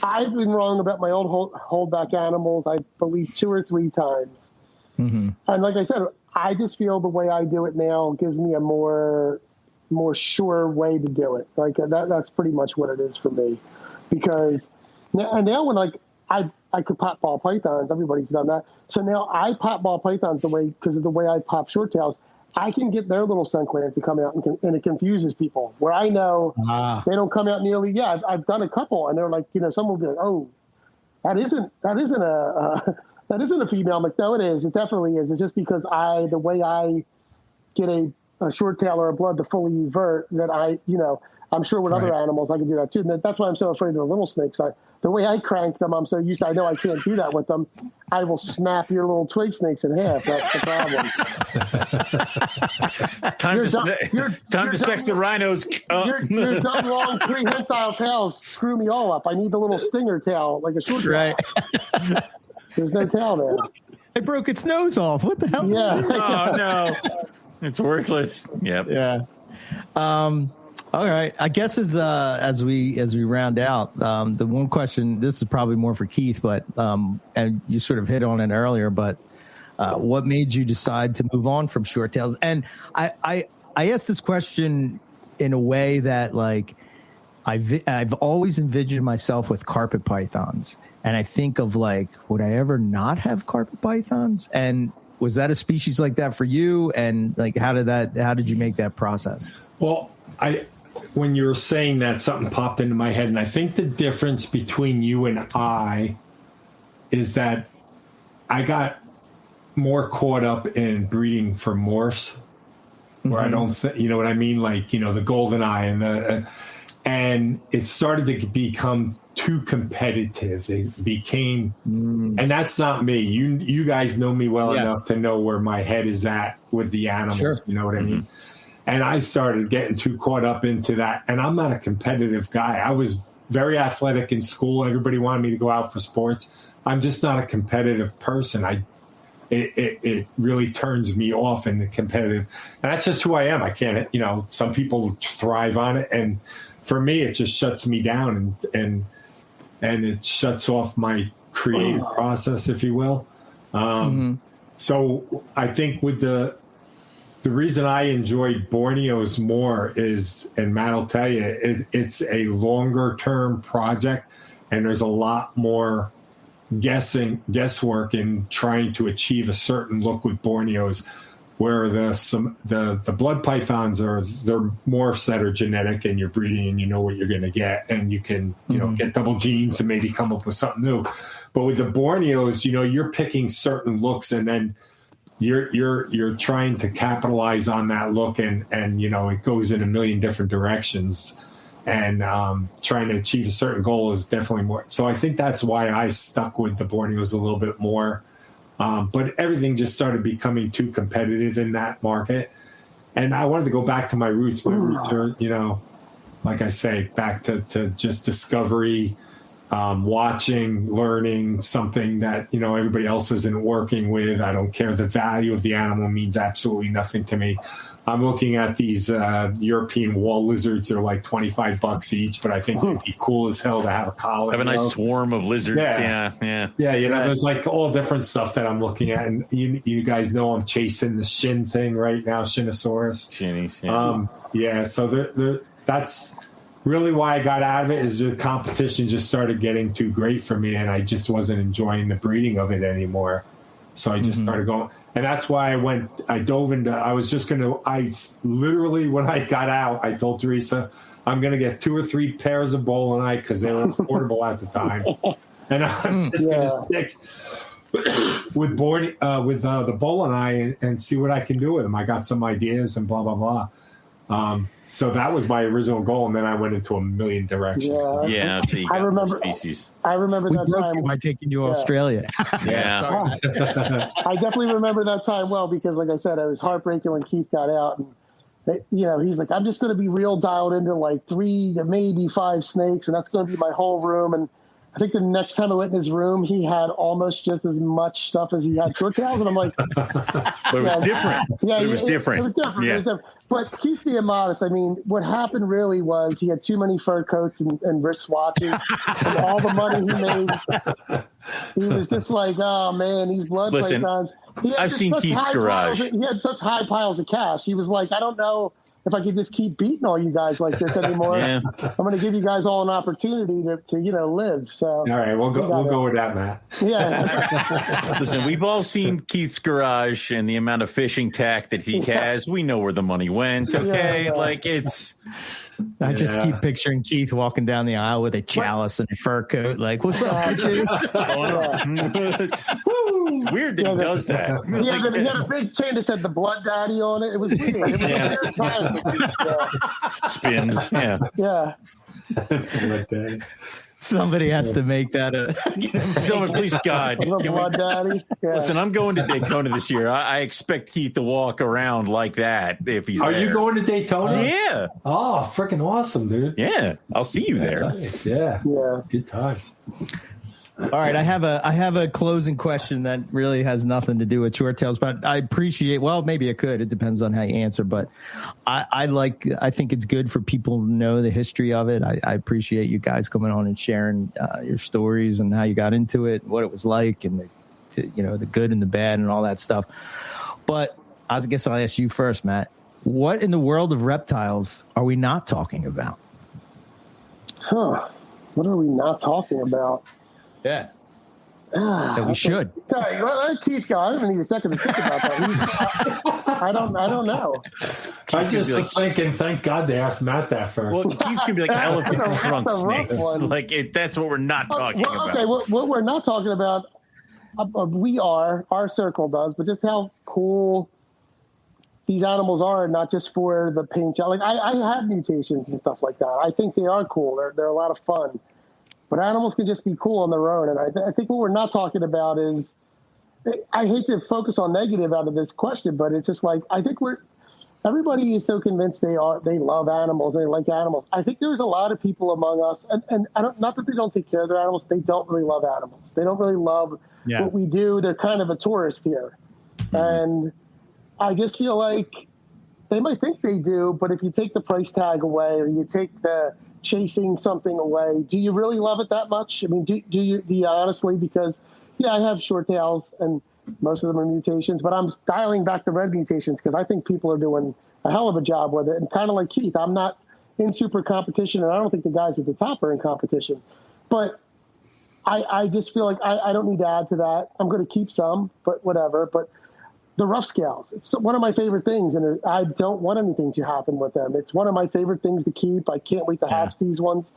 I've been wrong about my old holdback animals, I believe 2 or 3 times. Mm-hmm. And like I said, I just feel the way I do it now gives me a more sure way to do it. That's pretty much what it is for me. Because now when I could pop ball pythons. Everybody's done that. So now I pop ball pythons because of the way I pop short tails. I can get their little sun clams to come out and it confuses people. Where I know they don't come out nearly. Yeah, I've done a couple, and they're like, someone will be like, oh, that isn't a female. I'm like, no, it is. It definitely is. It's just because the way I get a short tail or a blood to fully evert that I'm sure with other animals I can do that too. And that's why I'm so afraid of the little snakes. The way I crank them, I'm so used to. I know I can't do that with them. I will snap your little twig snakes in half. That's the problem. Time to sex the rhinos. Your dumb long prehensile tails screw me all up. I need the little stinger tail, like a short tail. Right. There's no tail there. I broke its nose off. What the hell? Yeah. Oh no, it's worthless. Yep. Yeah. All right. I guess as we round out, the one question, this is probably more for Keith, but and you sort of hit on it earlier, but what made you decide to move on from short tails? And I asked this question in a way that I've always envisioned myself with carpet pythons, and I think of would I ever not have carpet pythons? And was that a species like that for you? And how did you make that process? Well, when you were saying that, something popped into my head, and I think the difference between you and I is that I got more caught up in breeding for morphs, where I don't, you know what I mean? Like, you know, the golden eye and it started to become too competitive. It became, and that's not me. You guys know me well enough to know where my head is at with the animals. Sure. You know what I mean? And I started getting too caught up into that. And I'm not a competitive guy. I was very athletic in school. Everybody wanted me to go out for sports. I'm just not a competitive person. It really turns me off in the competitive. And that's just who I am. I can't, you know, some people thrive on it. And for me, it just shuts me down and it shuts off my creative process, if you will. So I think with the reason I enjoyed Borneos more is, and Matt will tell you, it's a longer term project, and there's a lot more guesswork in trying to achieve a certain look with Borneos, where the blood pythons they're morphs that are genetic, and you're breeding and you know what you're going to get, and you can get double genes and maybe come up with something new. But with the Borneos, you know, you're picking certain looks, and then you're trying to capitalize on that look, and you know, it goes in a million different directions, and trying to achieve a certain goal is definitely more. So I think that's why I stuck with the Borneos a little bit more. But everything just started becoming too competitive in that market. And I wanted to go back to my roots. My roots are, you know, like I say, back to just discovery, watching, learning something that, you know, everybody else isn't working with. I don't care. The value of the animal means absolutely nothing to me. I'm looking at these European wall lizards. They're like $25 each, but I think it'd be cool as hell to have a collar. Have a nice swarm of lizards. Yeah. You know, there's like all different stuff that I'm looking at, and you guys know I'm chasing the shin thing right now, Shinosaurus. Shinies, so that's really why I got out of it. Is the competition just started getting too great for me, and I just wasn't enjoying the breeding of it anymore. So I just started going. And that's why I dove into, I literally, when I got out, I told Teresa, I'm going to get 2 or 3 pairs of bowline eye because they were affordable at the time. And I'm just going to stick with the bowline eye and see what I can do with them. I got some ideas and blah, blah, blah. So that was my original goal, and then I went into a million directions. Yeah, so I remember that time by taking you to Australia. I definitely remember that time well, because, like I said, I was heartbroken when Keith got out, and you know, he's like, I'm just going to be real dialed into like 3 to maybe 5 snakes, and that's going to be my whole room. And I think the next time I went in his room, he had almost just as much stuff as he had short tails, and I'm like, but it was different. Yeah, it was different. It was different. Yeah. It was different. But Keith being modest, I mean, what happened really was he had too many fur coats and wristwatches, and all the money he made, he was just like, oh man, these blood pythons. I've seen Keith's garage. He had such high piles of cash. He was like, I don't know if I could just keep beating all you guys like this anymore. I'm going to give you guys all an opportunity to you know, live. So all right, we'll go with that, Matt. Yeah. Listen, we've all seen Keith's garage and the amount of fishing tack that he has. We know where the money went. Okay, like it's. I just keep picturing Keith walking down the aisle with a chalice and a fur coat. Like, what's up, bitches? It's weird that he does that. He had a big chain that said the Blood Daddy on it. It was weird. It was Spins. Yeah. Blood Daddy. Somebody has to make that Someone, please, God. Blood Daddy. Yeah. Listen, I'm going to Daytona this year. I expect Keith to walk around like that if he's Are there. you going to Daytona? Yeah. Oh, freaking awesome, dude. Yeah. I'll see you there. Yeah. Good times. All right, I have a closing question that really has nothing to do with short tails, but I appreciate. Well, maybe it could. It depends on how you answer, but I think it's good for people to know the history of it. I appreciate you guys coming on and sharing your stories and how you got into it, what it was like, and the good and the bad and all that stuff. But I guess I'll ask you first, Matt. What in the world of reptiles are we not talking about? What are we not talking about? Yeah. that we should. Okay, let Keith go. I don't even need a second to think about that. I don't know. I just was thinking, thank God they asked Matt that first. Well, Keith's gonna be like elephant trunk that's a rough snakes. one. Like that's what we're not talking about. Okay, what we're not talking about, our circle does, but just how cool these animals are, not just for the paint job. Like I have mutations and stuff like that. I think they are cool. They're a lot of fun. But animals can just be cool on their own. And I think what we're not talking about is, I hate to focus on negative out of this question, but it's just like, I think everybody is so convinced they love animals, they like animals. I think there's a lot of people among us, and not that they don't take care of their animals, they don't really love animals. They don't really love what we do. They're kind of a tourist here. Mm-hmm. And I just feel like they might think they do, but if you take the price tag away or you take the chasing something away, do you really love it that much? I mean, do you honestly? Because I have short tails and most of them are mutations, but I'm dialing back the red mutations because I think people are doing a hell of a job with it. And kind of like Keith, I'm not in super competition, and I don't think the guys at the top are in competition, but I just feel like I don't need to add to that. I'm going to keep some, but whatever. But the rough scales, it's one of my favorite things, and I don't want anything to happen with them. It's one of my favorite things to keep. I can't wait to hatch these ones.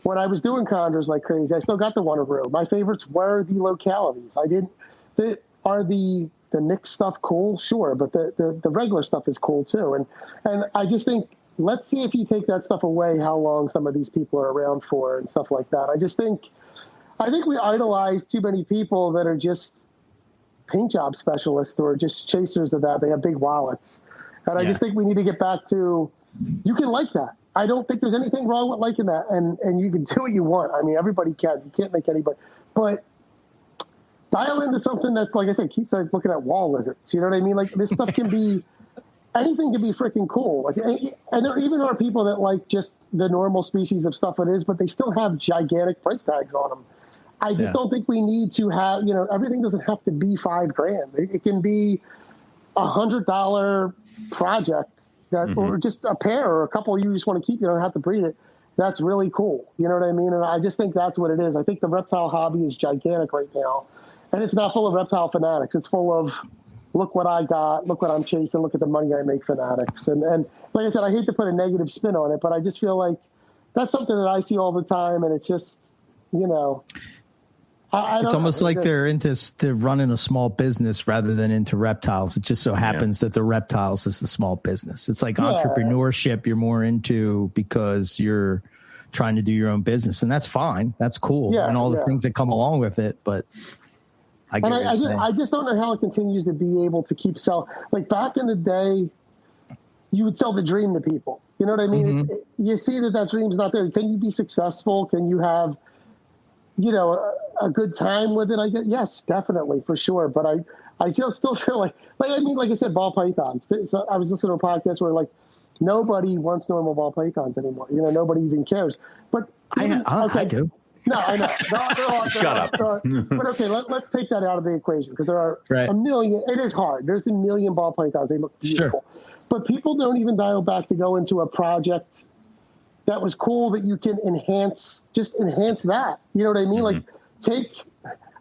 When I was doing condors like crazy, I still got the Wanneroo. My favorites were the localities. Are the mixed stuff cool? Sure, but the regular stuff is cool too. And I just think, let's see if you take that stuff away, how long some of these people are around for and stuff like that. I think we idolize too many people that are just paint job specialists or just chasers of that. They have big wallets. And I just think we need to get back to, you can like that. I don't think there's anything wrong with liking that. And you can do what you want. I mean, everybody can. You can't make anybody. But dial into something that's, like I said, keeps looking at wall lizards. You know what I mean? Like, this stuff can be, anything can be freaking cool. Like, and there even are people that like just the normal species of stuff it is, but they still have gigantic price tags on them. I just don't think we need to have, everything doesn't have to be $5,000. It can be $100 project that, or just a pair or a couple you just want to keep. You don't have to breed it. That's really cool. You know what I mean? And I just think that's what it is. I think the reptile hobby is gigantic right now, and it's not full of reptile fanatics. It's full of, look what I got, look what I'm chasing, look at the money I make fanatics. And like I said, I hate to put a negative spin on it, but I just feel like that's something that I see all the time, and it's just, it's almost like they're into running a small business rather than into reptiles. It just so happens that the reptiles is the small business. It's like entrepreneurship you're more into because you're trying to do your own business, and that's fine. That's cool, and all the things that come along with it. But I just don't know how it continues to be able to keep selling. Like back in the day, you would sell the dream to people. You know what I mean? You see that dream's not there. Can you be successful? Can you have a good time with it? I guess, yes, definitely, for sure. But I still feel like I said, ball pythons. So I was listening to a podcast where like nobody wants normal ball pythons anymore. Nobody even cares. But I do. No, I know. Shut up. But okay, let's take that out of the equation because there are a million. It is hard. There's a million ball pythons. They look beautiful. Sure. But people don't even dial back to go into a project that was cool that you can enhance that. You know what I mean? Like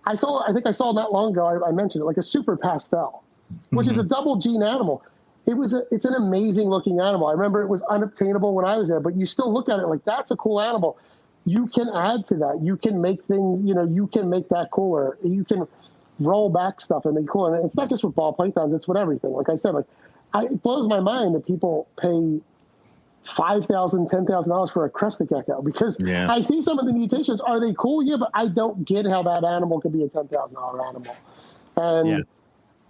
I think I saw not long ago, I mentioned it, like a super pastel, which is a double gene animal. It's an amazing looking animal. I remember it was unobtainable when I was there, but you still look at it like that's a cool animal. You can add to that. You can make things, you can make that cooler. You can roll back stuff and make cooler. And it's not just with ball pythons, it's with everything. Like I said, it blows my mind that people pay $5,000, $10,000 for a crested gecko because I see some of the mutations. Are they cool? Yeah, but I don't get how that animal could be a $10,000 animal. And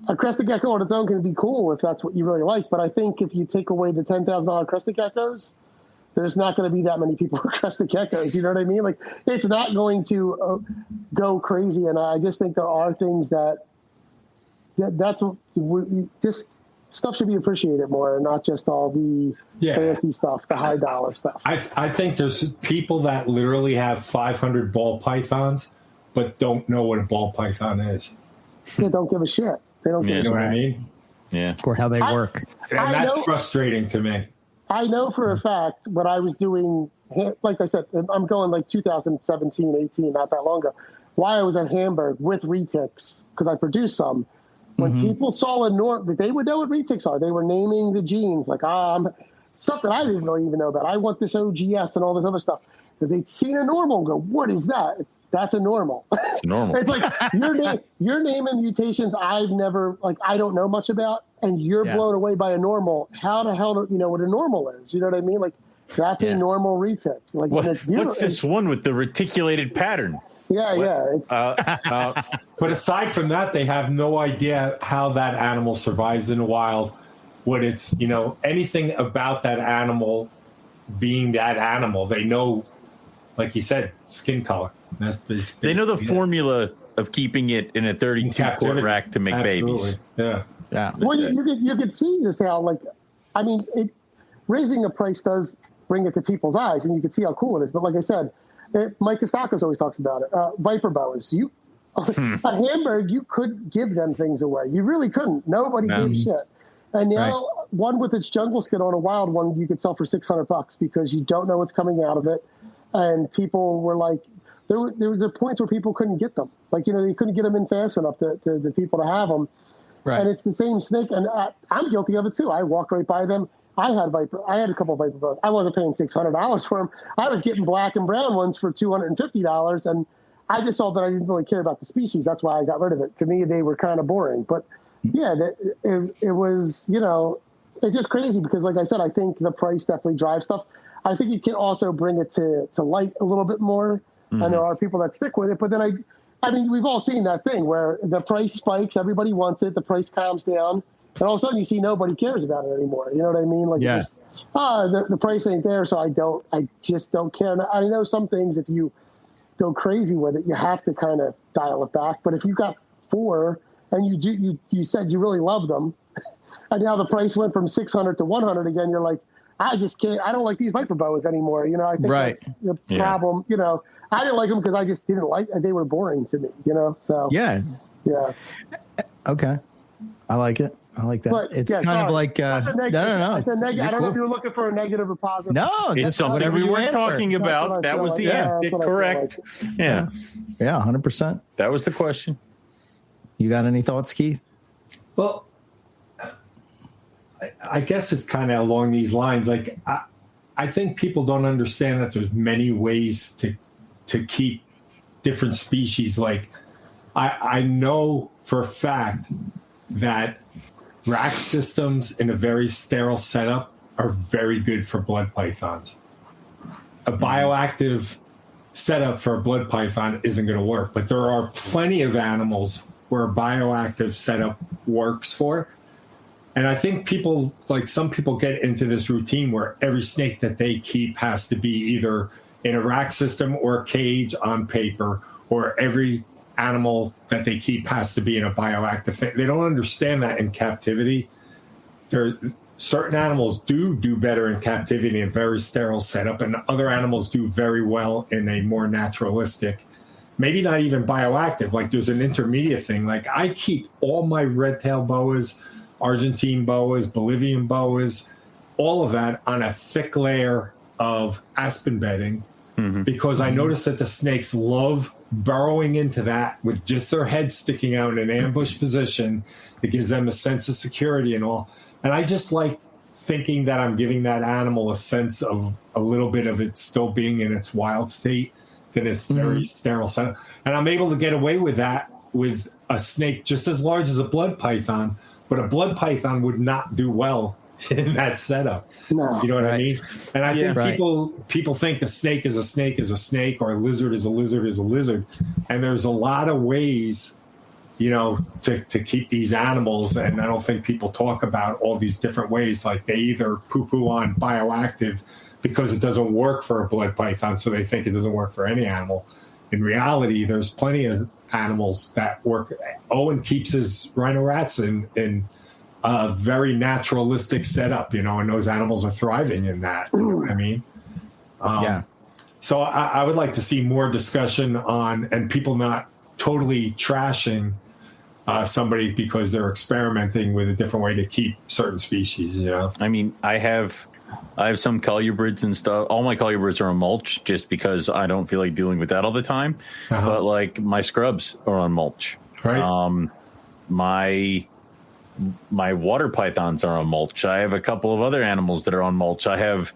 a crested gecko on its own can be cool if that's what you really like. But I think if you take away the $10,000 crested geckos, there's not going to be that many people who crested geckos. You know what I mean? Like it's not going to go crazy. And I just think there are things that's just. Stuff should be appreciated more and not just all the fancy stuff, the high dollar stuff. I think there's people that literally have 500 ball pythons, but don't know what a ball python is. They don't give a shit. They don't give a shit. You know what I mean? Yeah. Or how they work. And that's frustrating to me. I know for a fact what I was doing, like I said, I'm going like 2017, 18, not that long ago. why I was at Hamburg with retics, because I produced some. When people saw they would know what retics are. They were naming the genes, like, stuff that I didn't really even know about. I want this OGS and all this other stuff. But they'd seen a normal and go, what is that? That's a normal. It's normal. It's like you're naming mutations I've never, like, I don't know much about, and you're blown away by a normal. How the hell do you know what a normal is? You know what I mean? Like, that's a normal retic. Like, what's this one with the reticulated pattern? Yeah. But aside from that, they have no idea how that animal survives in the wild. What it's, anything about that animal being that animal. They know, like you said, skin color. They know the formula of keeping it in a 32-quart rack to make babies. Yeah. Well, you could see this now. Like, I mean, raising a price does bring it to people's eyes, and you can see how cool it is. But like I said, Mike Kostakis always talks about it. Viper boas. At Hamburg, you could give them things away. You really couldn't. Nobody gave shit. And now, one with its jungle skin on a wild one, you could sell for $600 because you don't know what's coming out of it. And people were like, there was a point where people couldn't get them. Like, they couldn't get them in fast enough to people to have them. Right. And it's the same snake. And I'm guilty of it too. I walked right by them. I had a couple of Viper boas. I wasn't paying $600 for them. I was getting black and brown ones for $250. And I just saw that I didn't really care about the species. That's why I got rid of it. To me, they were kind of boring. But yeah, it was, it's just crazy because, like I said, I think the price definitely drives stuff. I think you can also bring it to light a little bit more. And there are people that stick with it. But then I mean, we've all seen that thing where the price spikes, everybody wants it, the price calms down, and all of a sudden you see nobody cares about it anymore. You know what I mean? Like, the price ain't there, so I just don't care. And I know some things, if you go crazy with it, you have to kind of dial it back. But if you've got 4 and you said you really love them, and now the price went from 600 to 100 again, you're like, I just can't. I don't like these Viper boas anymore. I think that's the problem. I didn't like them because I just didn't like. They were boring to me. So yeah. Okay, I like it. I like that. But, it's kind of like I don't know if you were looking for a negative or positive. No, it's something we were talking about. That was the end. Correct. Yeah. 100%. That was the question. You got any thoughts, Keith? Well, I guess it's kind of along these lines. Like, I think people don't understand that there's many ways to keep different species. Like, I know for a fact that rack systems in a very sterile setup are very good for blood pythons. A bioactive setup for a blood python isn't going to work, but there are plenty of animals where a bioactive setup works for. And I think some people get into this routine where every snake that they keep has to be either in a rack system or a cage on paper, or every animal that they keep has to be in a bioactive thing. They don't understand that in captivity. Certain animals do better in captivity in a very sterile setup, and other animals do very well in a more naturalistic, maybe not even bioactive. Like, there's an intermediate thing. Like, I keep all my red-tailed boas, Argentine boas, Bolivian boas, all of that on a thick layer of aspen bedding, because I noticed that the snakes love burrowing into that with just their head sticking out in an ambush position. It gives them a sense of security and all. And I just like thinking that I'm giving that animal a sense of a little bit of it still being in its wild state, than its very sterile setup. And I'm able to get away with that with a snake just as large as a blood python, but a blood python would not do well in that setup. No. You know what I mean? And I think people think a snake is a snake is a snake, or a lizard is a lizard is a lizard. And there's a lot of ways, to keep these animals. And I don't think people talk about all these different ways. Like, they either poo-poo on bioactive because it doesn't work for a blood python, so they think it doesn't work for any animal. In reality, there's plenty of animals that work. Owen keeps his rhino rats in a very naturalistic setup, and those animals are thriving in that. You know what I mean? So I would like to see more discussion on, and people not totally trashing somebody because they're experimenting with a different way to keep certain species. I mean, I have I have some colubrids and stuff. All my colubrids are on mulch just because I don't feel like dealing with that all the time. But like my scrubs are on mulch. Right. My water pythons are on mulch. I have a couple of other animals that are on mulch. I have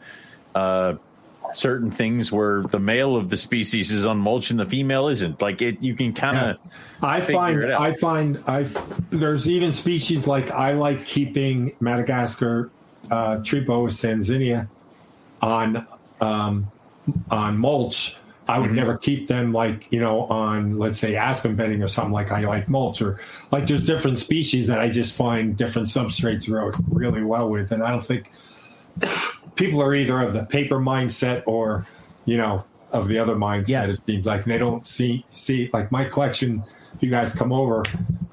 certain things where the male of the species is on mulch and the female isn't. Like you can kind of. I find there's even species like I like keeping Madagascar Tripo sanzinia on mulch. I would never keep them on, let's say, aspen bedding or something like I like mulch, or like there's different species that I just find different substrates grow really well with. And I don't think people are either of the paper mindset or, of the other mindset. Yes. It seems like they don't see like my collection. If you guys come over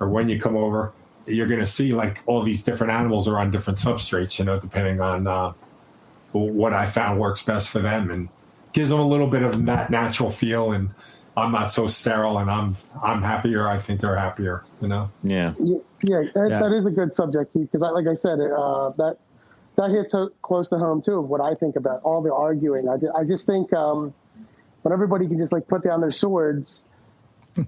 or when you come over, you're going to see like all these different animals are on different substrates, depending on what I found works best for them, and gives them a little bit of that natural feel. And I'm not so sterile, and I'm happier. I think they're happier, Yeah. That is a good subject, Keith, because like I said, that hits close to home too of what I think about all the arguing. I just think when everybody can just like put down their swords,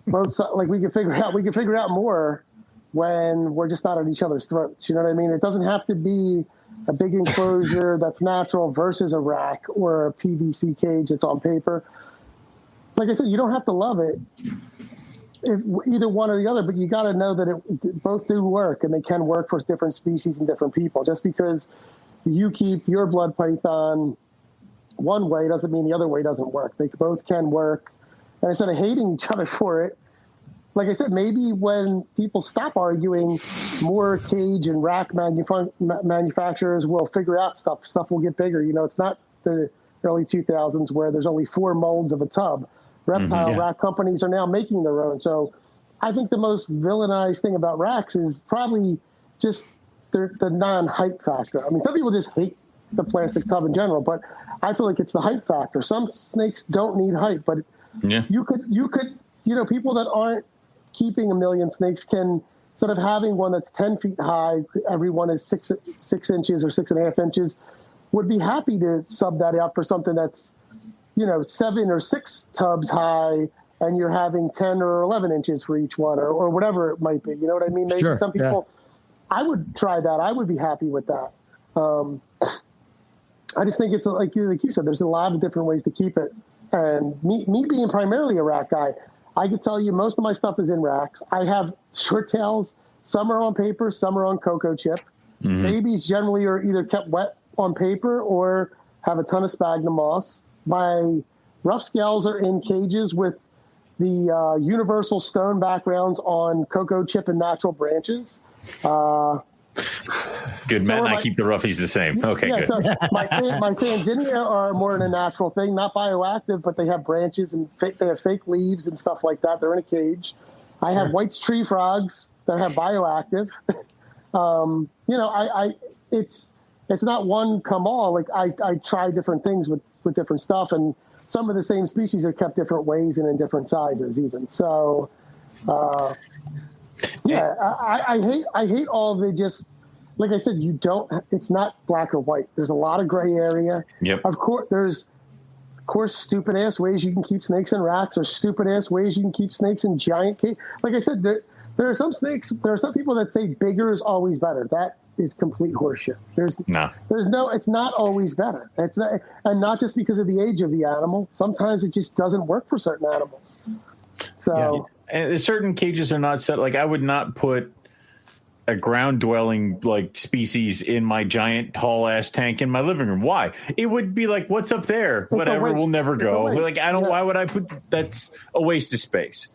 both like we can figure out more when we're just not at each other's throats. You know what I mean? It doesn't have to be a big enclosure that's natural versus a rack or a PVC cage that's on paper. Like I said, you don't have to love it, either one or the other, but you got to know that it both do work, and they can work for different species and different people. Just because you keep your blood python one way doesn't mean the other way doesn't work. They both can work. And instead of hating each other for it, like I said, maybe when people stop arguing, more cage and rack manufacturers will figure out stuff. Stuff will get bigger. It's not the early 2000s where there's only 4 molds of a tub. Reptile rack companies are now making their own. So I think the most villainized thing about racks is probably just the non-hype factor. I mean, some people just hate the plastic tub in general, but I feel like it's the hype factor. Some snakes don't need hype, but you could, people that aren't keeping a million snakes can, instead of having one that's 10 feet high, every one is 6 inches or 6.5 inches, would be happy to sub that out for something that's, 7 or 6 tubs high, and you're having 10 or 11 inches for each one, or whatever it might be. You know what I mean? Maybe some people, I would try that. I would be happy with that. I just think it's like you said, there's a lot of different ways to keep it. And me being primarily a rack guy, I can tell you most of my stuff is in racks. I have short tails. Some are on paper, some are on cocoa chip. Babies generally are either kept wet on paper or have a ton of sphagnum moss. My rough scales are in cages with the universal stone backgrounds on cocoa chip and natural branches. Good, Matt and I keep the roughies the same. Okay, good. So my Sanzinia are more in a natural thing, not bioactive, but they have branches and they have fake leaves and stuff like that. They're in a cage. I have White's tree frogs that have bioactive. It's not one come all. Like I try different things with different stuff, and some of the same species are kept different ways and in different sizes even. So, I hate all the just, like I said, it's not black or white. There's a lot of gray area. Yep. Of course, stupid ass ways you can keep snakes in racks, or stupid ass ways you can keep snakes in giant cage. Like I said, there are some people that say bigger is always better. That is complete horseshit. It's not always better. It's not, and not just because of the age of the animal. Sometimes it just doesn't work for certain animals. So, and certain cages are not set. Like I would not put a ground dwelling like species in my giant tall ass tank in my living room. Why? It would be like, what's up there? Whatever, we'll never go. Like I don't. Why would I put? That's a waste of space.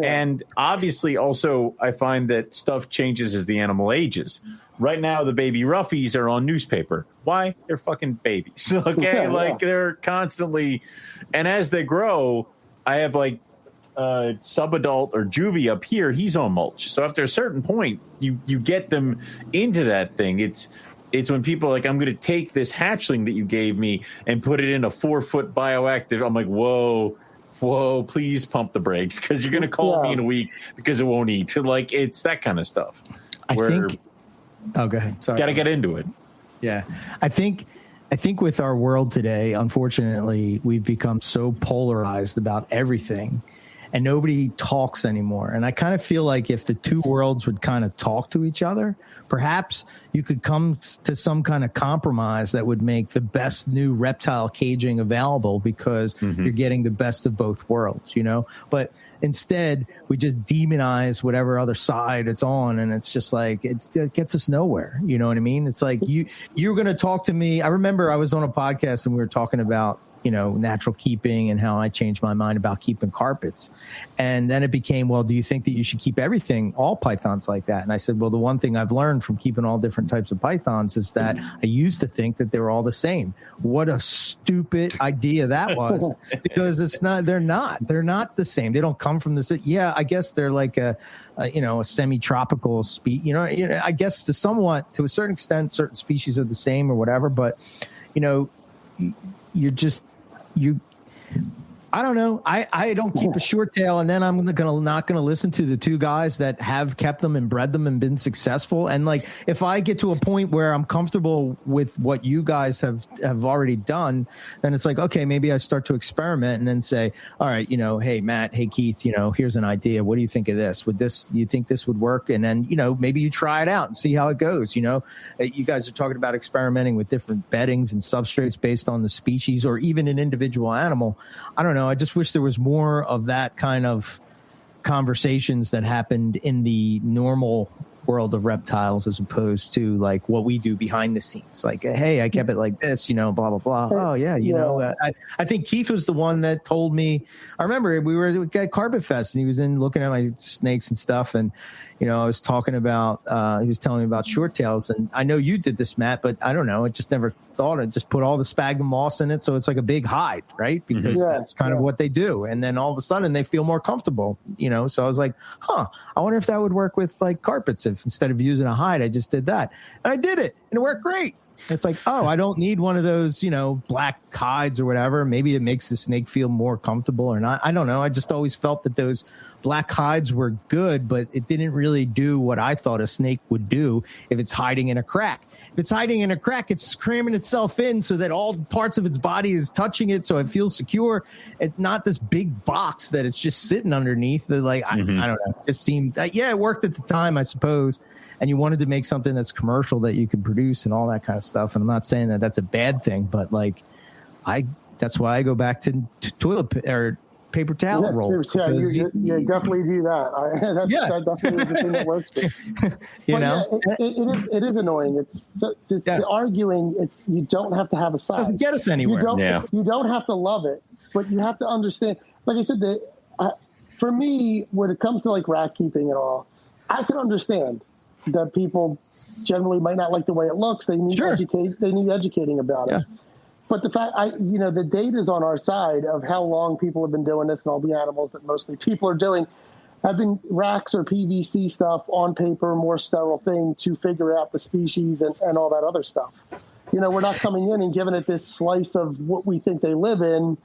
Yeah. And obviously, also, I find that stuff changes as the animal ages. Right now, the baby roughies are on newspaper. Why? They're fucking babies. Okay, they're constantly, and as they grow, I have like subadult or juvie up here. He's on mulch. So after a certain point, you get them into that thing. It's when people are like, I'm going to take this hatchling that you gave me and put it in a 4-foot bioactive. I'm like, whoa, please pump the brakes, because you're going to call me in a week because it won't eat. Like, it's that kind of stuff. I think. Oh, go ahead. Sorry. Got to get into it. Yeah. I think I think with our world today, unfortunately, we've become so polarized about everything and nobody talks anymore. And I kind of feel like if the two worlds would kind of talk to each other, perhaps you could come to some kind of compromise that would make the best new reptile caging available, because you're getting the best of both worlds, you know? But instead, we just demonize whatever other side it's on, and it's just like it gets us nowhere. You know what I mean? It's like you're going to talk to me. I remember I was on a podcast and we were talking about, you know, natural keeping and how I changed my mind about keeping carpets. And then it became, well, do you think that you should keep everything, all pythons like that? And I said, well, the one thing I've learned from keeping all different types of pythons is that I used to think that they were all the same. What a stupid idea that was, because they're not the same. They don't come from this. Yeah, I guess they're like a semi-tropical species, you know, I guess to a certain extent, certain species are the same or whatever, but you know, I don't know. I don't keep a short tail, and then I'm not gonna listen to the two guys that have kept them and bred them and been successful. And like, if I get to a point where I'm comfortable with what you guys have already done, then it's like, okay, maybe I start to experiment and then say, all right, you know, hey Matt, hey Keith, you know, here's an idea. What do you think of this? Do you think this would work? And then, you know, maybe you try it out and see how it goes. You know, you guys are talking about experimenting with different beddings and substrates based on the species or even an individual animal. I don't know. I just wish there was more of that kind of conversations that happened in the normal world of reptiles, as opposed to like what we do behind the scenes. Like, hey, I kept it like this, you know, blah, blah, blah. Oh, yeah. You know, I think Keith was the one that told me. I remember we were at Carpet Fest and he was in looking at my snakes and stuff. And, you know, I was talking about, he was telling me about short tails. And I know you did this, Matt, but I don't know. I just never thought I'd just put all the sphagnum moss in it. So it's like a big hide, right? Because that's kind of what they do. And then all of a sudden they feel more comfortable, you know? So I was like, I wonder if that would work with like carpets. If instead of using a hide, I just did that. And I did it and it worked great. It's like, I don't need one of those, you know, black hides or whatever. Maybe it makes the snake feel more comfortable or not. I don't know. I just always felt that those black hides were good, but it didn't really do what I thought a snake would do if it's hiding in a crack. If it's hiding in a crack, it's cramming itself in so that all parts of its body is touching it, so it feels secure. It's not this big box that it's just sitting underneath. Like, I don't know. It just seemed, it worked at the time, I suppose. And you wanted to make something that's commercial that you can produce and all that kind of stuff. And I'm not saying that that's a bad thing, but like, that's why I go back to toilet or paper towel roll. Yeah, you definitely do that. That definitely is the thing that works. You know, it is annoying. It's just the arguing. You don't have to have a side. It doesn't get us anywhere. You don't have to love it, but you have to understand. Like I said, for me, when it comes to like rat keeping and all, I can understand that people generally might not like the way it looks. They need educating about it. But the fact, the data is on our side of how long people have been doing this, and all the animals that mostly people are doing have been racks or PVC stuff on paper, more sterile thing to figure out the species and all that other stuff. You know, we're not coming in and giving it this slice of what we think they live in,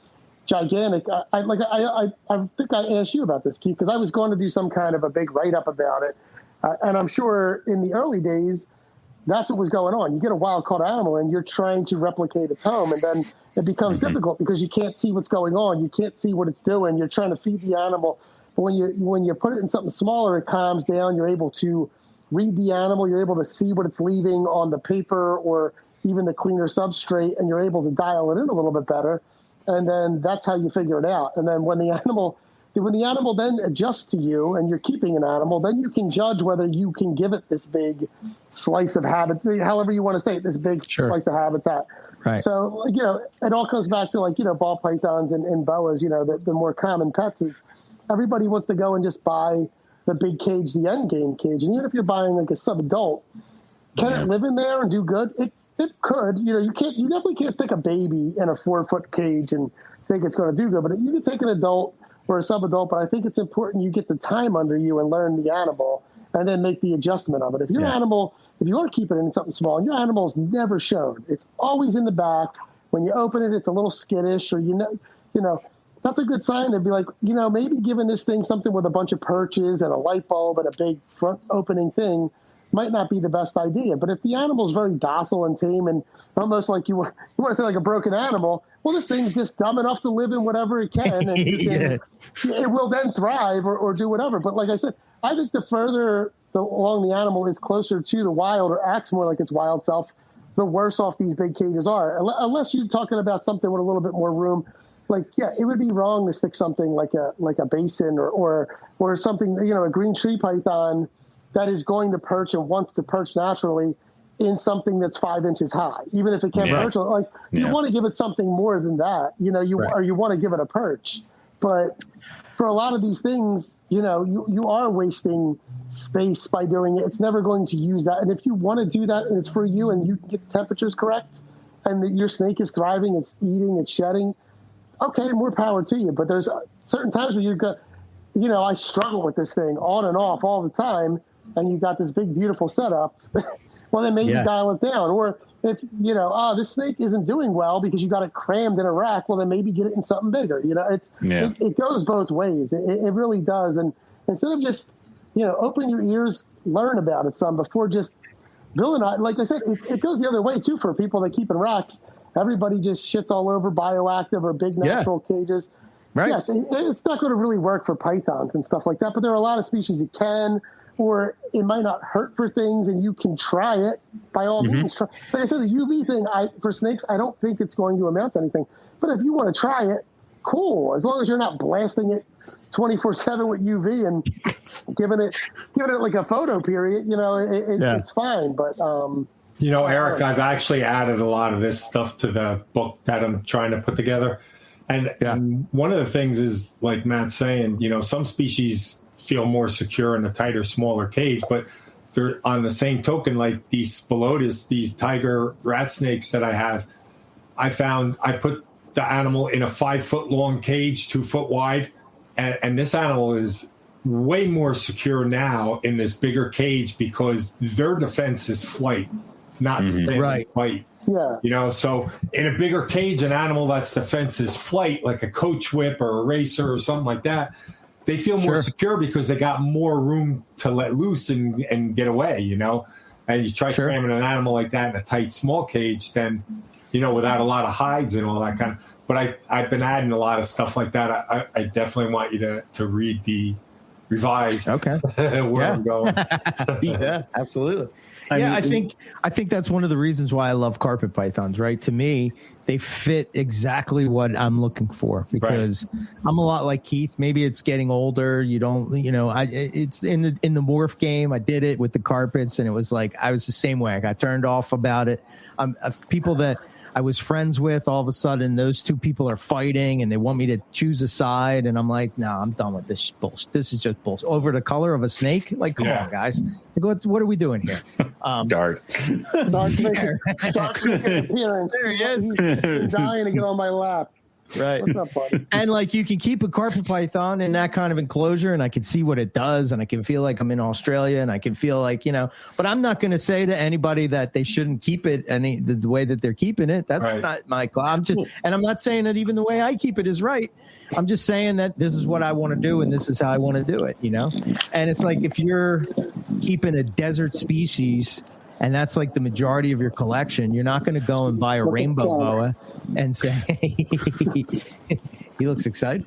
gigantic. I think I asked you about this, Keith, because I was going to do some kind of a big write-up about it. And I'm sure in the early days, that's what was going on. You get a wild-caught animal, and you're trying to replicate its home, and then it becomes difficult because you can't see what's going on. You can't see what it's doing. You're trying to feed the animal. But when you put it in something smaller, it calms down. You're able to read the animal. You're able to see what it's leaving on the paper or even the cleaner substrate, and you're able to dial it in a little bit better. And then that's how you figure it out. And then when the animal then adjusts to you and you're keeping an animal, then you can judge whether you can give it this big slice of habitat, however you want to say it, this big slice of habitat. Right. So, it all comes back to ball pythons and boas, the more common pets is everybody wants to go and just buy the big cage, the end game cage. And even if you're buying like a sub-adult, can it live in there and do good? It could. You definitely can't stick a baby in a 4-foot cage and think it's going to do good, but you can take an adult or a sub-adult, but I think it's important you get the time under you and learn the animal and then make the adjustment of it. If you want to keep it in something small, your animal's never shown. It's always in the back. When you open it, it's a little skittish, or that's a good sign to be like, maybe giving this thing something with a bunch of perches and a light bulb and a big front opening thing might not be the best idea. But if the animal's very docile and tame and almost like you want to say like a broken animal, well, this thing's just dumb enough to live in whatever it can, and it will then thrive or do whatever. But like I said, I think the further along the animal is closer to the wild or acts more like its wild self, the worse off these big cages are. Unless you're talking about something with a little bit more room. Like, yeah, it would be wrong to stick something like a basin or something, a green tree python that is going to perch and wants to perch naturally in something that's 5 inches high, even if it can't perch. Like, you want to give it something more than that, or you want to give it a perch. But for a lot of these things, you are wasting space by doing it. It's never going to use that. And if you want to do that and it's for you and you can get the temperatures correct and your snake is thriving, it's eating, it's shedding, okay, more power to you. But there's certain times where you've got, I struggle with this thing on and off all the time, and you've got this big, beautiful setup. Well, then maybe dial it down. Or if, this snake isn't doing well because you got it crammed in a rack, well, then maybe get it in something bigger. It goes both ways. It really does. And instead of just, open your ears, learn about it some before just building on. Like I said, it goes the other way, too, for people that keep in racks. Everybody just shits all over bioactive or big natural cages. Right. Yes, it's not going to really work for pythons and stuff like that, but there are a lot of species that can, or it might not hurt for things, and you can try it by all means. Like I said, the UV thing, for snakes, I don't think it's going to amount to anything. But if you want to try it, cool. As long as you're not blasting it 24/7 with UV and giving it like a photo period, it's fine. But Eric, I've actually added a lot of this stuff to the book that I'm trying to put together. And one of the things is, like Matt's saying, some species feel more secure in a tighter, smaller cage, but they're on the same token, like these Spilotus, these tiger rat snakes that I have, I put the animal in a 5 foot long cage, 2 foot wide. And this animal is way more secure now in this bigger cage because their defense is flight, not standing fight. Yeah. So in a bigger cage, an animal that's defense is flight, like a coach whip or a racer or something like that, they feel more secure because they got more room to let loose and get away, And you try cramming an animal like that in a tight, small cage, then, without a lot of hides and all that kind of. But I've been adding a lot of stuff like that. I definitely want you to read the revised where I'm going. Yeah, absolutely. I think that's one of the reasons why I love carpet pythons, right? To me, they fit exactly what I'm looking for because I'm a lot like Keith. Maybe it's getting older. You don't, it's in the morph game. I did it with the carpets and it was like, I was the same way. I got turned off about it. People that I was friends with, all of a sudden those two people are fighting and they want me to choose a side. And I'm like, no, I'm done with this bullshit. This is just bullshit. Over the color of a snake? Like, come on, guys. Like, what are we doing here? Dark. Dark appearance. There he is. He's dying to get on my lap. Right. What's up, buddy? And like you can keep a carpet python in that kind of enclosure and I can see what it does and I can feel like I'm in Australia and I can feel like, but I'm not going to say to anybody that they shouldn't keep it the way that they're keeping it. That's not my call. And I'm not saying that even the way I keep it is right. I'm just saying that this is what I want to do and this is how I want to do it, And it's like if you're keeping a desert species and that's like the majority of your collection, you're not going to go and buy a rainbow boa and say, he looks excited.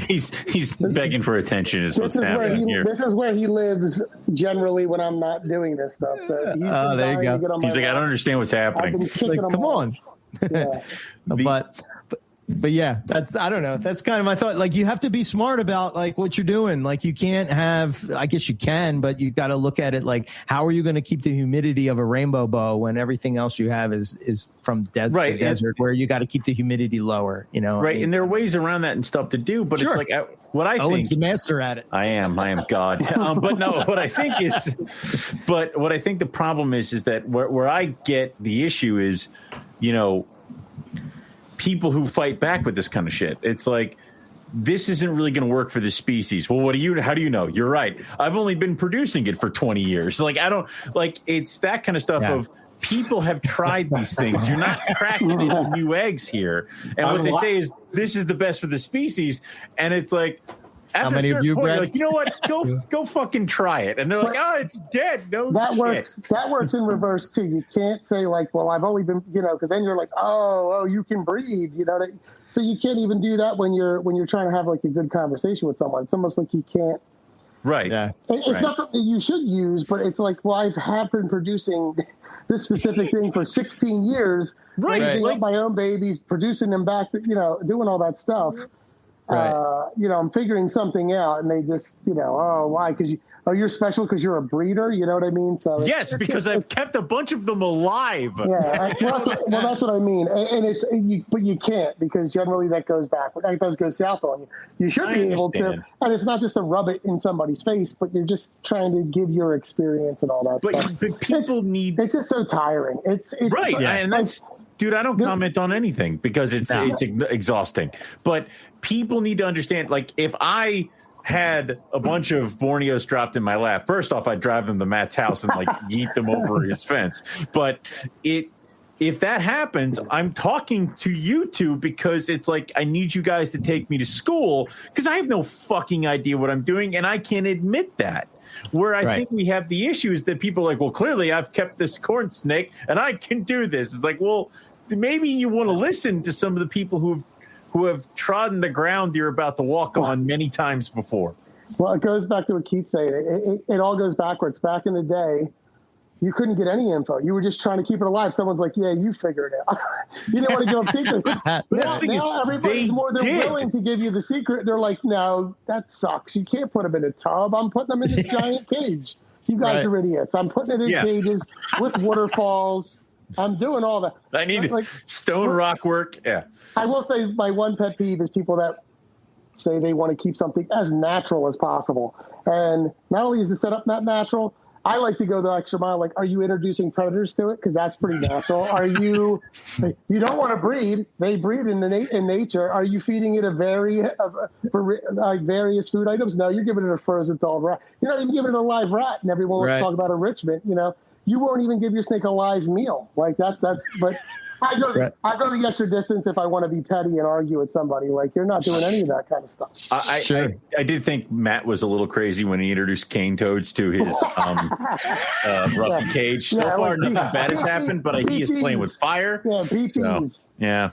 he's begging for attention is what's happening here. This is where he lives generally when I'm not doing this stuff. So there you go. He's like, I don't understand what's happening. Like, come on. Yeah. But yeah, I don't know. That's kind of my thought. Like you have to be smart about like what you're doing. Like you can't have, I guess you can, but you got to look at it like, how are you going to keep the humidity of a rainbow bow when everything else you have is from the desert where you got to keep the humidity lower, Right. And there are ways around that and stuff to do, but it's like what I think. Owen's the master at it. I am God. But no, what I think the problem is that where I get the issue is, people who fight back with this kind of shit. It's like, this isn't really going to work for this species. Well, how do you know? You're right. I've only been producing it for 20 years. Like, it's that kind of stuff of people have tried these things. You're not cracking new eggs here. And what they say is this is the best for the species. And it's like, After many a of certain you, point, Brad? you're like, you know what? Go fucking try it. And they're like, oh, it's dead. No That shit. works. That works in reverse too. You can't say like, well, I've only been, because then you're like, oh, you can breathe, so you can't even do that when you're trying to have like a good conversation with someone. It's almost like you can't. Right. Yeah. It's not something you should use, but it's like, well, I have been producing this specific thing for 16 years, raising up my own babies, producing them back, doing all that stuff. Right. I'm figuring something out, and they just, why? Because you're special because you're a breeder. You know what I mean? So yes, because I've kept a bunch of them alive. Yeah, that's what I mean. And but you can't, because generally that goes backward. That does go south on you. You should be able to, and it's not just to rub it in somebody's face, but you're just trying to give your experience and all that stuff. But people need. It's just so tiring. It's right, and that's. Dude, I don't comment on anything because it's exhausting. But people need to understand, like, if I had a bunch of Borneos dropped in my lap, first off, I'd drive them to Matt's house and, like, yeet them over his fence. But if that happens, I'm talking to you two because it's like I need you guys to take me to school because I have no fucking idea what I'm doing, and I can't admit that. Where I think we have the issue is that people are like, well, clearly I've kept this corn snake and I can do this. It's like, well, maybe you want to listen to some of the people who have trodden the ground you're about to walk on many times before. Well, it goes back to what Keith's saying. It all goes backwards. Back in the day, you couldn't get any info. You were just trying to keep it alive. Someone's like, yeah, you figure it out. You didn't want to give them secrets. now everybody's more than willing to give you the secret. They're like, no, that sucks. You can't put them in a tub. I'm putting them in this giant cage. You guys are idiots. I'm putting it in cages with waterfalls. I'm doing all that. I need stone rock work. Yeah. I will say my one pet peeve is people that say they want to keep something as natural as possible. And not only is the setup not natural, I like to go the extra mile. Like, are you introducing predators to it? Because that's pretty natural. Are you don't want to breed. They breed in nature. Are you feeding it for various food items? No, you're giving it a frozen thawed rat. You're not even giving it a live rat. And everyone wants to talk about enrichment, You won't even give your snake a live meal. Like but I go the extra distance if I want to be petty and argue with somebody. Like, you're not doing any of that kind of stuff. I did think Matt was a little crazy when he introduced cane toads to his roughy cage. So far, nothing bad has happened, but he is playing with fire. Yeah, PTs. So, yeah.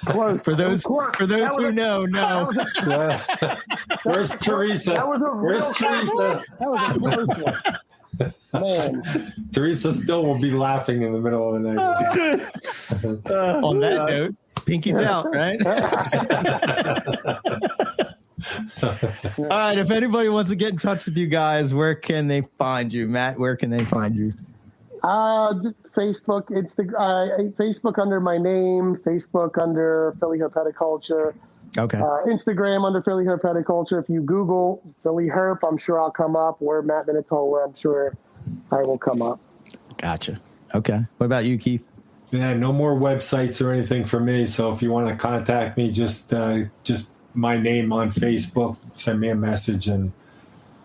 Close. For those who know, no. Where's Teresa? Where's Teresa? That was a close one. Man. Teresa still will be laughing in the middle of the night. On that note, Pinky's out, right? All right. If anybody wants to get in touch with you guys, where can they find you? Matt, where can they find you? Facebook, Facebook under my name, Facebook under Philly Herpeticulture. Okay. Instagram under Philly Herpeticulture. If you Google Philly Herp, I'm sure I'll come up. Or Matt Minetola, I'm sure I will come up. Gotcha. Okay. What about you, Keith? Yeah, no more websites or anything for me. So if you want to contact me, just my name on Facebook, send me a message, and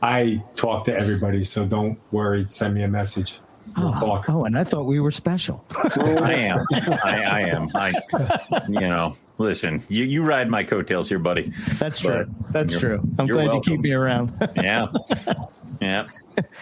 I talk to everybody. So don't worry, send me a message. We'll talk. Oh, and I thought we were special. I am. Listen, you ride my coattails here, buddy. That's true. That's true. I'm glad you keep me around. Yeah. Yeah.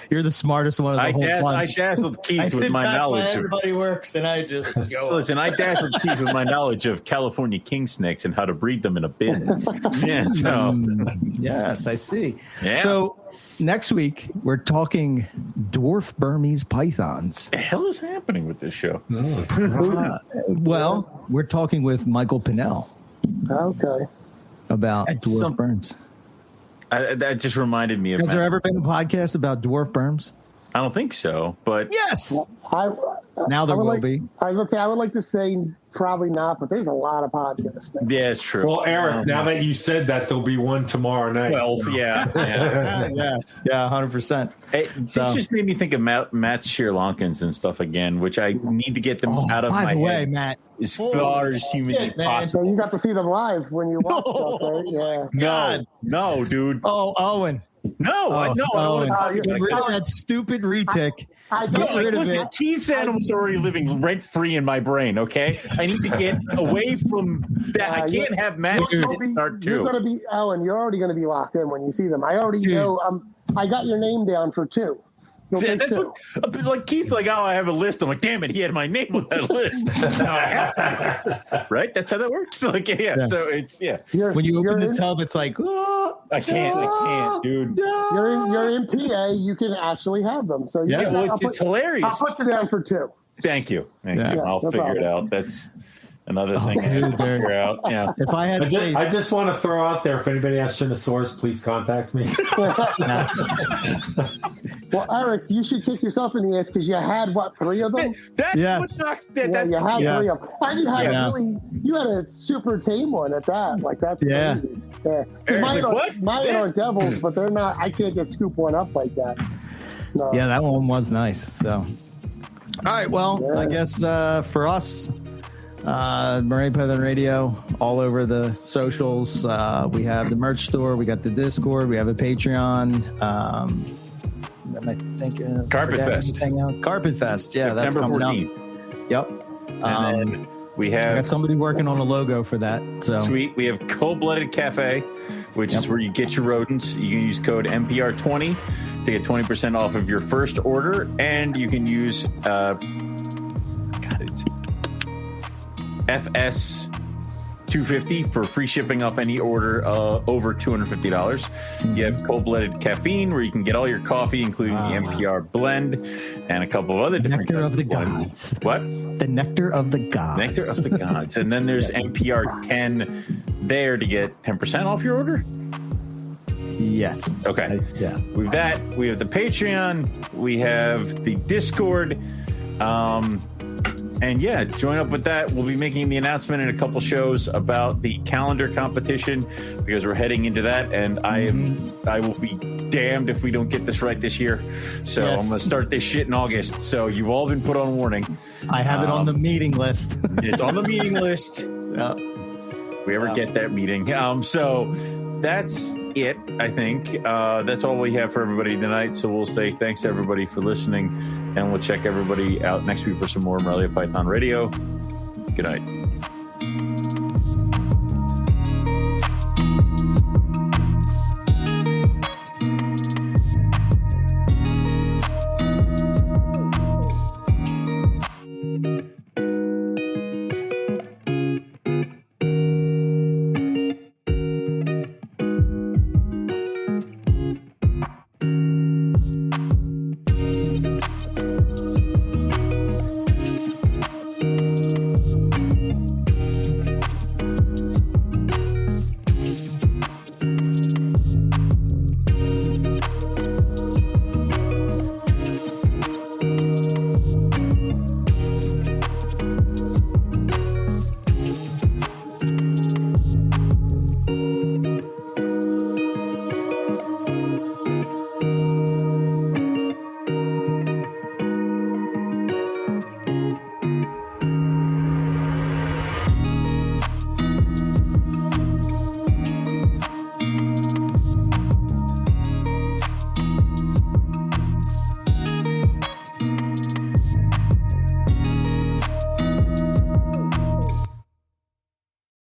You're the smartest one of the whole bunch. I dazzled Keith with my knowledge. Everybody works, and I just go. Listen, I dazzled Keith with my knowledge of California king snakes and how to breed them in a bin. Yeah. So. Yes, I see. Yeah. So next week we're talking dwarf Burmese pythons. What the hell is happening with this show? Well, we're talking with Michael Pinnell. Okay. About dwarf Burms. That just reminded me of. Has there ever been a podcast about dwarf Burms? I don't think so, but yes. Now there will be. I would like to say probably not, but there's a lot of podcasts. Yeah, it's true. Well, Eric, now that you said that, there'll be one tomorrow night. Well, yeah, 100%. This just made me think of Matt's Sri Lankans and stuff again, which I need to get them out of my head. By the way, Matt, as far as humanly possible. So you got to see them live when you watched stuff, right? Yeah. No, dude. Oh, Owen. No, I don't want to talk get about rid of it. that stupid retic. Get rid of Listen, it. Keith's animal's already living rent free in my brain. Okay, I need to get away from that. I can't have Matt start too. You're going to be Ellen. You're already going to be locked in when you see them. I already know. I got your name down for 2. Yeah, that's what, like Keith's like, oh, I have a list. I'm like, damn it, he had my name on that list. Right? That's how that works. Like, yeah. So it's when you open the tub, it's like, I can't, dude. You're in PA. You can actually have them. So it's hilarious. I'll put you down for 2. Thank you. I'll figure it out. That's another thing to figure out. Yeah. If I had I just want to throw out there, if anybody has Shinosaurus, please contact me. Well, Eric, you should kick yourself in the ass because you had 3 of them? That's what sucks. You had 3 of them. And you had a super tame one at that. Like, that's crazy. Yeah. Mine are devils, but they're not. I can't just scoop one up like that. No. Yeah, that one was nice. So, all right. Well, I guess for us, Morelia Python Radio, all over the socials. We have the merch store. We got the Discord. We have a Patreon. I think Carpet Fest. Carpet Fest. Yeah, that's coming 14th. Up. Yep. And then we got somebody working on a logo for that. So sweet. We have Cold-Blooded Cafe, which is where you get your rodents. You can use code MPR20 to get 20% off of your first order, and you can use it's FS 250 for free shipping off any order over $250. You have Cold-Blooded Caffeine, where you can get all your coffee, including the NPR blend and a couple of other different Nectar of the blends. Gods. What? The Nectar of the Gods. Nectar of the Gods. And then there's NPR 10 there to get 10% off your order. Yes. Okay. Yeah. With that, we have the Patreon, we have the Discord. And join up with that. We'll be making the announcement in a couple shows about the calendar competition because we're heading into that. And I will be damned if we don't get this right this year. So I'm going to start this shit in August. So you've all been put on warning. I have it on the meeting list. It's on the meeting list. If we ever get that meeting. So that's it, I think. That's all we have for everybody tonight. So we'll say thanks to everybody for listening, and we'll check everybody out next week for some more Morelia Python Radio. Good night.